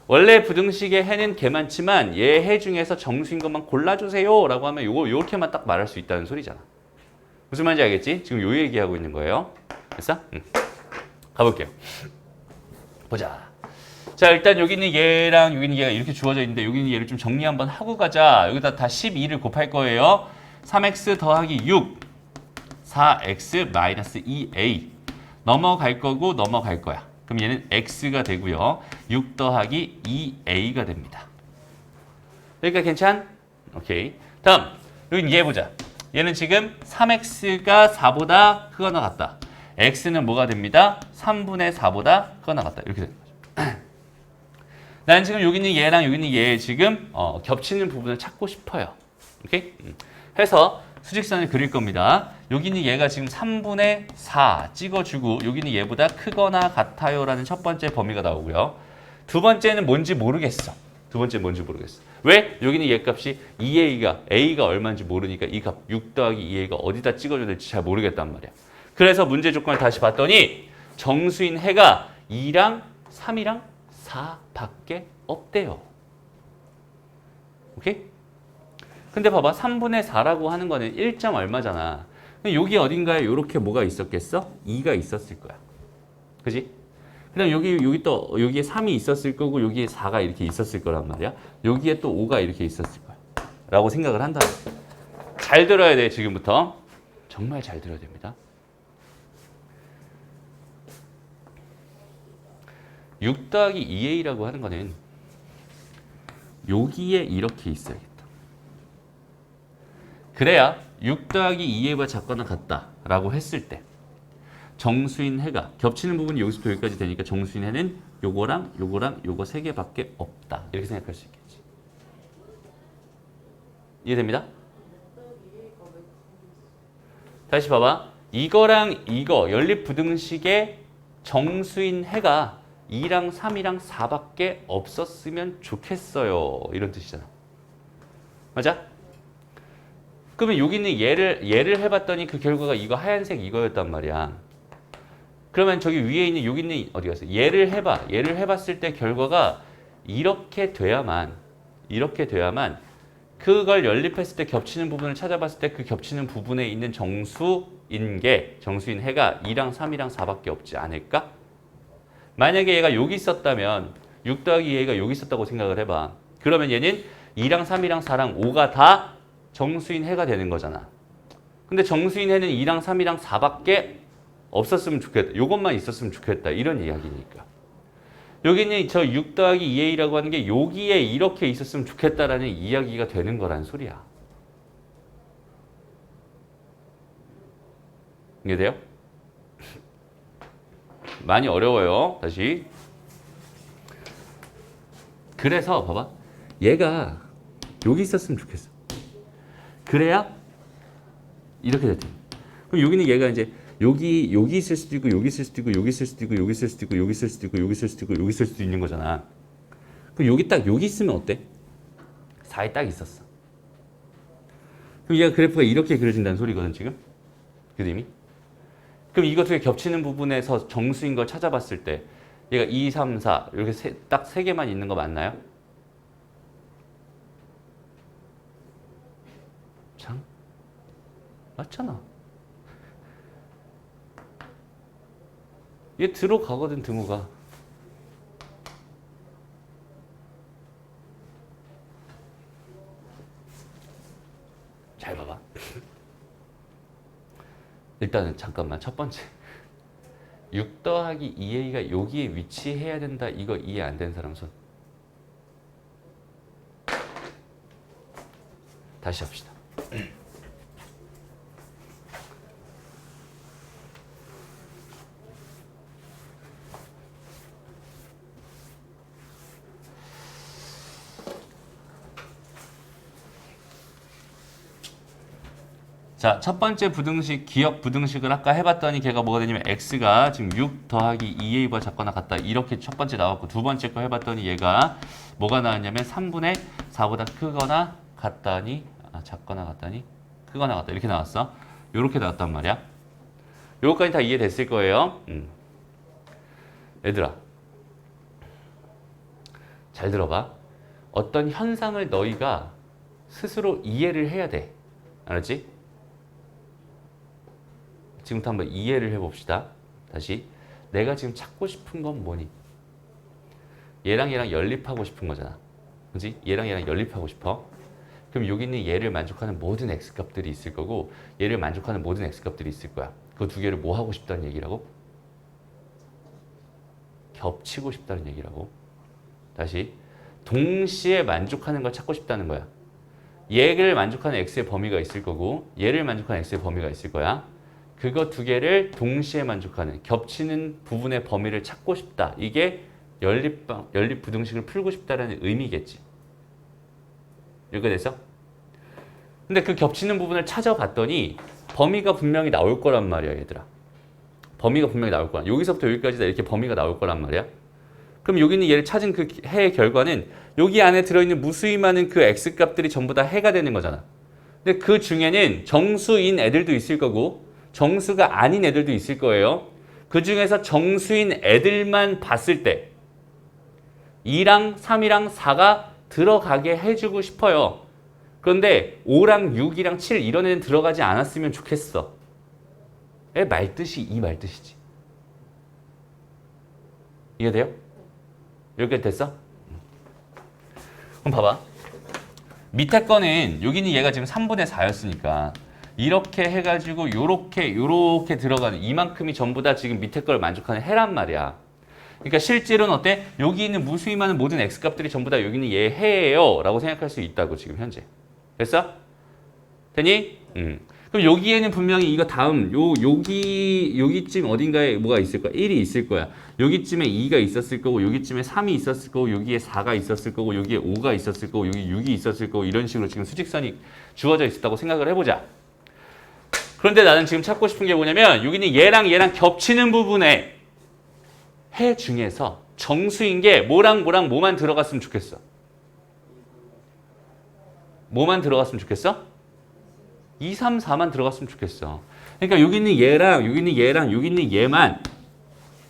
S1: 원래 부등식의 해는 개 많지만 얘 해 중에서 정수인 것만 골라주세요 라고 하면 요렇게만 딱 말할 수 있다는 소리잖아. 무슨 말인지 알겠지? 지금 요 얘기하고 있는 거예요. 됐어? 가볼게요. 보자. 자, 일단 여기 있는 얘랑 여기 있는 얘가 이렇게 주어져 있는데 여기 있는 얘를 좀 정리 한번 하고 가자. 여기다 다 12를 곱할 거예요. 3x 더하기 6, 4x 마이너스 2a. 넘어갈 거고 넘어갈 거야. 그럼 얘는 x가 되고요. 6 더하기 2a가 됩니다. 그러니까 괜찮? 오케이. 다음, 여기 얘 보자. 얘는 지금 3x가 4보다 크거나 같다. x는 뭐가 됩니다? 3분의 4보다 크거나 같다. 이렇게 되는 거죠. 나는 지금 여기 있는 얘랑 여기 있는 얘 지금 겹치는 부분을 찾고 싶어요. 오케이? 해서 수직선을 그릴 겁니다. 여기 있는 얘가 지금 3분의 4 찍어주고 여기 있는 얘보다 크거나 같아요라는 첫 번째 범위가 나오고요. 두 번째는 뭔지 모르겠어. 두 번째는 뭔지 모르겠어. 왜? 여기는 얘 값이 2a가 얼마인지 모르니까 이 값 6 더하기 2a가 어디다 찍어줘야 될지 잘 모르겠단 말이야. 그래서 문제 조건을 다시 봤더니 정수인 해가 2랑 3이랑 4밖에 없대요. 오케이? 근데 봐봐. 3분의 4라고 하는 거는 1점 얼마잖아. 여기 어딘가에 이렇게 뭐가 있었겠어? 2가 있었을 거야. 그지? 그다음 여기 또 여기에 3이 있었을 거고 여기에 4가 이렇게 있었을 거란 말이야. 여기에 또 5가 이렇게 있었을 거야. 라고 생각을 한다. 잘 들어야 돼, 지금부터. 정말 잘 들어야 됩니다. 6 더하기 2a라고 하는 거는 여기에 이렇게 있어야겠다. 그래야 6 더하기 2a와 작거나 같다라고 했을 때 정수인 해가 겹치는 부분이 여기서부터 여기까지 되니까 정수인 해는 요거랑 요거랑 요거 세 개밖에 없다. 이렇게 생각할 수 있겠지. 이해됩니다? 다시 봐봐. 이거랑 이거 연립부등식의 정수인 해가 2랑 3이랑 4밖에 없었으면 좋겠어요. 이런 뜻이잖아. 맞아? 그러면 여기 있는 얘를 해봤더니 그 결과가 이거 하얀색 이거였단 말이야. 그러면 저기 위에 있는 여기 있는 어디 갔어? 얘를 해봐. 얘를 해봤을 때 결과가 이렇게 돼야만 그걸 연립했을 때 겹치는 부분을 찾아봤을 때 그 겹치는 부분에 있는 정수인 해가 2랑 3이랑 4밖에 없지 않을까? 만약에 얘가 여기 있었다면 6 더하기 얘가 여기 있었다고 생각을 해봐. 그러면 얘는 2랑 3이랑 4랑 5가 다 정수인 해가 되는 거잖아. 근데 정수인 해는 2랑 3이랑 4밖에 없었으면 좋겠다. 요것만 있었으면 좋겠다. 이런 이야기니까. 여기는 저 6 더하기 2a라고 하는 게 여기에 이렇게 있었으면 좋겠다라는 이야기가 되는 거란 소리야. 이해돼요? 많이 어려워요. 다시. 그래서 봐봐. 얘가 여기 있었으면 좋겠어. 그래야 이렇게 될 텐데. 그럼 여기는 얘가 이제 여기 있을 수도 있고 여기 있을 수도 있고 여기 있을 수도 있고 여기 있을 수도 있고 여기 있을 수도 있고 여기 있을 수도 있고 여기 있을 수도 있는 거잖아. 그럼 여기 있으면 어때? 4에 딱 있었어. 그럼 얘가 그래프가 이렇게 그려진다는 소리거든 지금. 그림이. 그럼 이거 두 개 겹치는 부분에서 정수인 걸 찾아봤을 때 얘가 2, 3, 4 이렇게 딱 세 개만 있는 거 맞나요? 참 맞잖아. 얘 들어가거든 등호가. 잘 봐봐. 일단은 잠깐만 첫 번째 6 더하기 2a가 여기에 위치해야 된다. 이거 이해 안 되는 사람 손. 다시 합시다. 자, 첫 번째 부등식, 기억 부등식을 아까 해봤더니 걔가 뭐가 되냐면 x가 지금 6 더하기 2a와 작거나 같다. 이렇게 첫 번째 나왔고 두 번째 거 해봤더니 얘가 뭐가 나왔냐면 3분의 4보다 크거나 같다니 작거나 같다니 크거나 같다. 이렇게 나왔어. 이렇게 나왔단 말이야. 요거까지 다 이해됐을 거예요. 얘들아. 잘 들어봐. 어떤 현상을 너희가 스스로 이해를 해야 돼. 알았지? 지금부터 한번 이해를 해봅시다. 다시. 내가 지금 찾고 싶은 건 뭐니? 얘랑 연립하고 싶은 거잖아. 그지? 얘랑 연립하고 싶어. 그럼 여기 있는 얘를 만족하는 모든 x값들이 있을 거고 얘를 만족하는 모든 x값들이 있을 거야. 그 두 개를 뭐 하고 싶다는 얘기라고? 겹치고 싶다는 얘기라고. 다시. 동시에 만족하는 걸 찾고 싶다는 거야. 얘를 만족하는 x의 범위가 있을 거고 얘를 만족하는 x의 범위가 있을 거야. 그거 두 개를 동시에 만족하는 겹치는 부분의 범위를 찾고 싶다. 이게 연립 부등식을 풀고 싶다라는 의미겠지. 이렇게 됐어? 근데 그 겹치는 부분을 찾아봤더니 범위가 분명히 나올 거란 말이야, 얘들아. 범위가 분명히 나올 거야. 여기서부터 여기까지 다 이렇게 범위가 나올 거란 말이야. 그럼 여기 있는 얘를 찾은 그 해의 결과는 여기 안에 들어있는 무수히 많은 그 x값들이 전부 다 해가 되는 거잖아. 근데 그 중에는 정수인 애들도 있을 거고 정수가 아닌 애들도 있을 거예요. 그 중에서 정수인 애들만 봤을 때 2랑 3이랑 4가 들어가게 해주고 싶어요. 그런데 5랑 6이랑 7 이런 애는 들어가지 않았으면 좋겠어. 말뜻이 이 말뜻이지. 이해돼요? 이렇게 됐어? 그럼 봐봐. 밑에 거는 여기는 얘가 지금 3분의 4였으니까 이렇게 해가지고 요렇게 들어가는 이만큼이 전부 다 지금 밑에 걸 만족하는 해란 말이야. 그러니까 실제로는 어때? 여기 있는 무수히 많은 모든 x값들이 전부 다 여기 있는 얘 해예요 라고 생각할 수 있다고 지금 현재. 됐어? 되니? 그럼 여기에는 분명히 이거 다음 여기쯤 어딘가에 뭐가 있을 거야? 1이 있을 거야. 여기쯤에 2가 있었을 거고 여기쯤에 3이 있었을 거고 여기에 4가 있었을 거고 여기에 5가 있었을 거고 여기 6이 있었을 거고 이런 식으로 지금 수직선이 주어져 있었다고 생각을 해보자. 그런데 나는 지금 찾고 싶은 게 뭐냐면 여기는 얘랑 겹치는 부분에 해 중에서 정수인 게 뭐만 들어갔으면 좋겠어? 뭐만 들어갔으면 좋겠어? 2, 3, 4만 들어갔으면 좋겠어. 그러니까 여기 있는 얘랑 여기 있는 얘만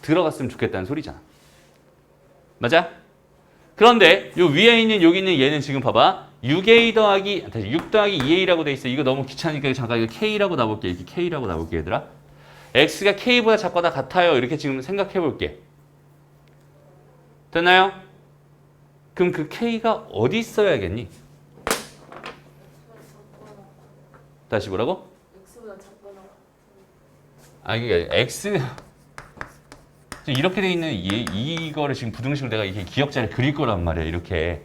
S1: 들어갔으면 좋겠다는 소리잖아. 맞아? 그런데 요 위에 있는 여기 있는 얘는 지금 봐봐. 6 더하기 2a라고 돼 있어. 이거 너무 귀찮으니까 잠깐 이거 k라고 놔볼게. 이렇게 k라고 놔볼게 얘들아. x가 k보다 작거나 같아요. 이렇게 지금 생각해 볼게. 됐나요? 그럼 그 k가 어디 있어야겠니? 다시 뭐라고?
S3: x보다 작거나
S1: 이게 x 이렇게 돼 있는 이거를 지금 부등식으로 내가 이렇게 기역자를 그릴 거란 말이야. 이렇게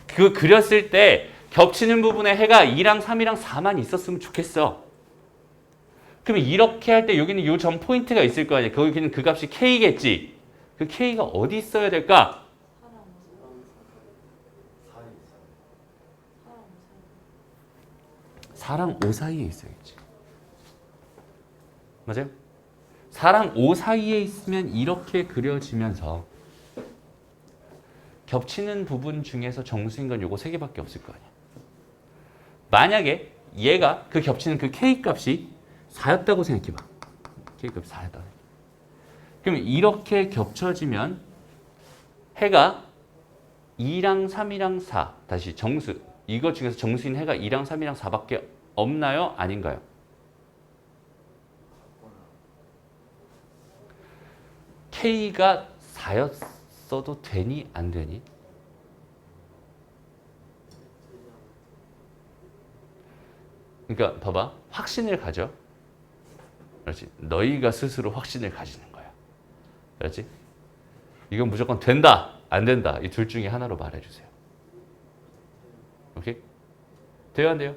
S1: 그거 그렸을 때 겹치는 부분에 해가 2랑 3이랑 4만 있었으면 좋겠어. 그러면 이렇게 할 때 여기는 요 점 포인트가 있을 거 아니야. 거기는 그 값이 k겠지. 그 k가 어디 있어야 될까? 4랑 5 사이에 있어야겠지. 맞아요? 4랑 5 사이에 있으면 이렇게 그려지면서 겹치는 부분 중에서 정수인 건 요거 3개밖에 없을 거 아니야. 만약에 얘가 그 겹치는 그 k값이 4였다고 생각해봐. k값이 4였다. 그럼 이렇게 겹쳐지면 해가 2랑 3이랑 4 다시 정수 이것 중에서 정수인 해가 2랑 3이랑 4밖에 없나요? 아닌가요? K가 4였어도 되니 안 되니? 그러니까 봐봐. 확신을 가져. 그렇지. 너희가 스스로 확신을 가지는 거야. 그렇지? 이건 무조건 된다, 안 된다. 이 둘 중에 하나로 말해주세요. 오케이? 돼요, 안 돼요?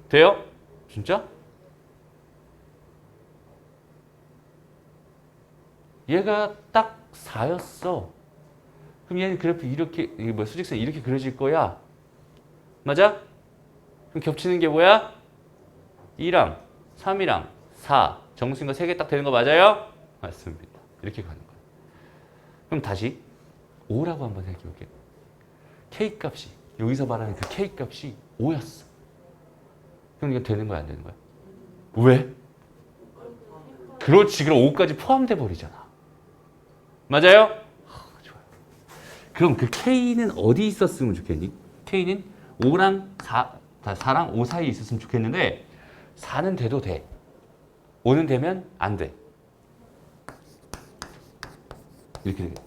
S1: 돼요? 진짜? 얘가 딱 4였어. 그럼 얘는 그래프 이렇게, 수직선 이렇게 그려질 거야. 맞아? 그럼 겹치는 게 뭐야? 2랑 3이랑 4. 정수인거 3개 딱 되는 거 맞아요? 맞습니다. 이렇게 가는 거야. 그럼 다시 5라고 한번 생각해 볼게요. K 값이, 여기서 말하는 그 K 값이 5였어. 그럼 이거 되는 거야, 안 되는 거야? 왜? 그렇지. 그럼 5까지 포함돼 버리잖아. 맞아요? 좋아요. 그럼 그 K는 어디 있었으면 좋겠니? K는 5랑 4랑 5 사이에 있었으면 좋겠는데 4는 돼도 돼. 5는 되면 안 돼. 이렇게 되겠다.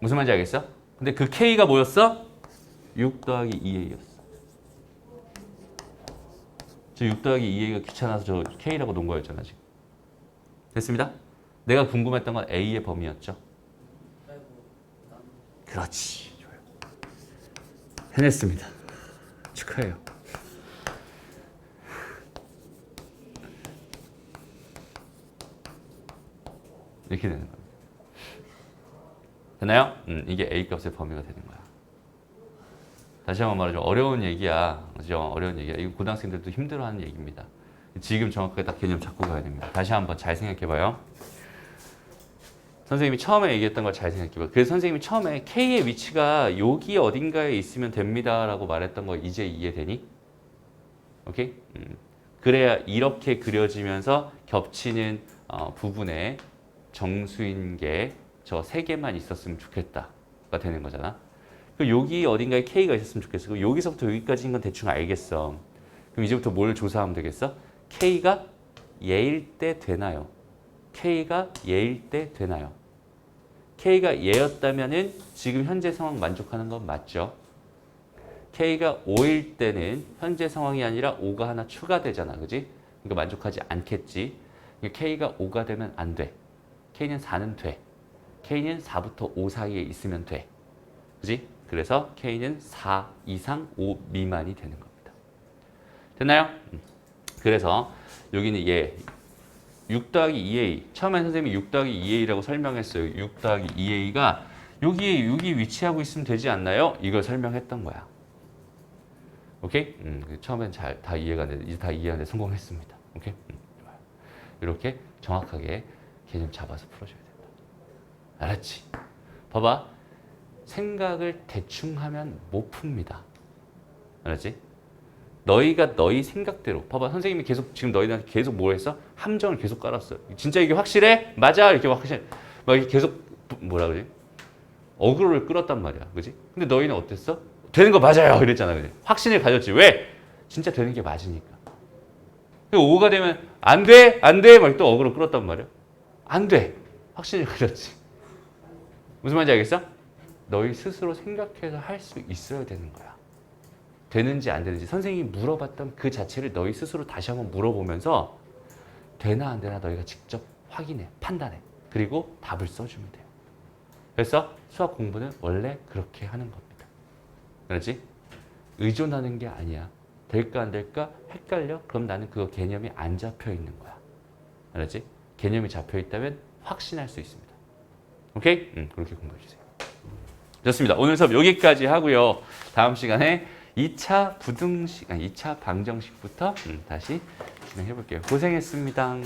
S1: 무슨 말인지 알겠어? 근데 그 K가 뭐였어? 6 더하기 2A였어. 저 6 더하기 2A가 귀찮아서 저 K라고 놓은 거였잖아 지금. 됐습니다? 내가 궁금했던 건 A의 범위였죠.
S2: 빼고 남
S1: 그렇지. 좋아요. 해냈습니다. 축하해요. 이렇게 되는 겁니다. 됐나요? 이게 A 값의 범위가 되는 거야. 다시 한번 말하죠. 어려운 얘기야. 그죠? 어려운 얘기야. 이거 고등학생들도 힘들어하는 얘기입니다. 지금 정확하게 딱 개념 잡고 가야 됩니다. 다시 한번 잘 생각해봐요. 선생님이 처음에 얘기했던 걸 잘 생각해봐요. 그래서 선생님이 처음에 K의 위치가 여기 어딘가에 있으면 됩니다 라고 말했던 거 이제 이해되니? 오케이? 그래야 이렇게 그려지면서 겹치는 부분에 정수인 게 저 세 개만 있었으면 좋겠다가 되는 거잖아. 그 여기 어딘가에 K가 있었으면 좋겠어. 그럼 여기서부터 여기까지인 건 대충 알겠어. 그럼 이제부터 뭘 조사하면 되겠어? K가 얘일 때 되나요? K가 얘일 때 되나요? K가 얘였다면은 지금 현재 상황 만족하는 건 맞죠? K가 5일 때는 현재 상황이 아니라 5가 하나 추가되잖아. 그지? 그러니까 만족하지 않겠지. 그러니까 K가 5가 되면 안 돼. K는 4는 돼. K는 4부터 5 사이에 있으면 돼. 그지? 그래서 K는 4 이상 5 미만이 되는 겁니다. 됐나요? 그래서 여기는 얘 6 더하기 2A. 처음에 선생님이 6 더하기 2A라고 설명했어요. 6 더하기 2A가 여기 위치하고 있으면 되지 않나요? 이걸 설명했던 거야. 오케이? 처음엔 잘 다 이해가 안 돼. 이제 다 이해하는데 성공했습니다. 오케이? 좋아요. 이렇게 정확하게 개념 잡아서 풀어줘야 된다. 알았지? 봐봐. 생각을 대충 하면 못 풉니다. 알았지? 너희가 너희 생각대로 봐봐. 선생님이 계속 지금 너희한테 계속 뭐 했어? 함정을 계속 깔았어. 진짜 이게 확실해? 맞아? 이렇게 확실해. 막 이렇게 계속 뭐라 그러지? 어그로를 끌었단 말이야. 그지? 근데 너희는 어땠어? 되는 거 맞아요. 이랬잖아. 그지? 확신을 가졌지. 왜? 진짜 되는 게 맞으니까. 5가 되면 안 돼? 안 돼? 막 또 어그로 끌었단 말이야. 안 돼. 확신을 가졌지. 무슨 말인지 알겠어? 너희 스스로 생각해서 할 수 있어야 되는 거야. 되는지 안 되는지 선생님이 물어봤던 그 자체를 너희 스스로 다시 한번 물어보면서 되나 안 되나 너희가 직접 확인해, 판단해. 그리고 답을 써주면 돼요. 그래서 수학 공부는 원래 그렇게 하는 겁니다. 그렇지? 의존하는 게 아니야. 될까 안 될까 헷갈려? 그럼 나는 그거 개념이 안 잡혀 있는 거야. 알았지? 개념이 잡혀 있다면 확신할 수 있습니다. 오케이? 그렇게 공부해 주세요. 좋습니다. 오늘 수업 여기까지 하고요. 다음 시간에 2차 부등식, 2차 방정식부터 다시 진행해 볼게요. 고생했습니다.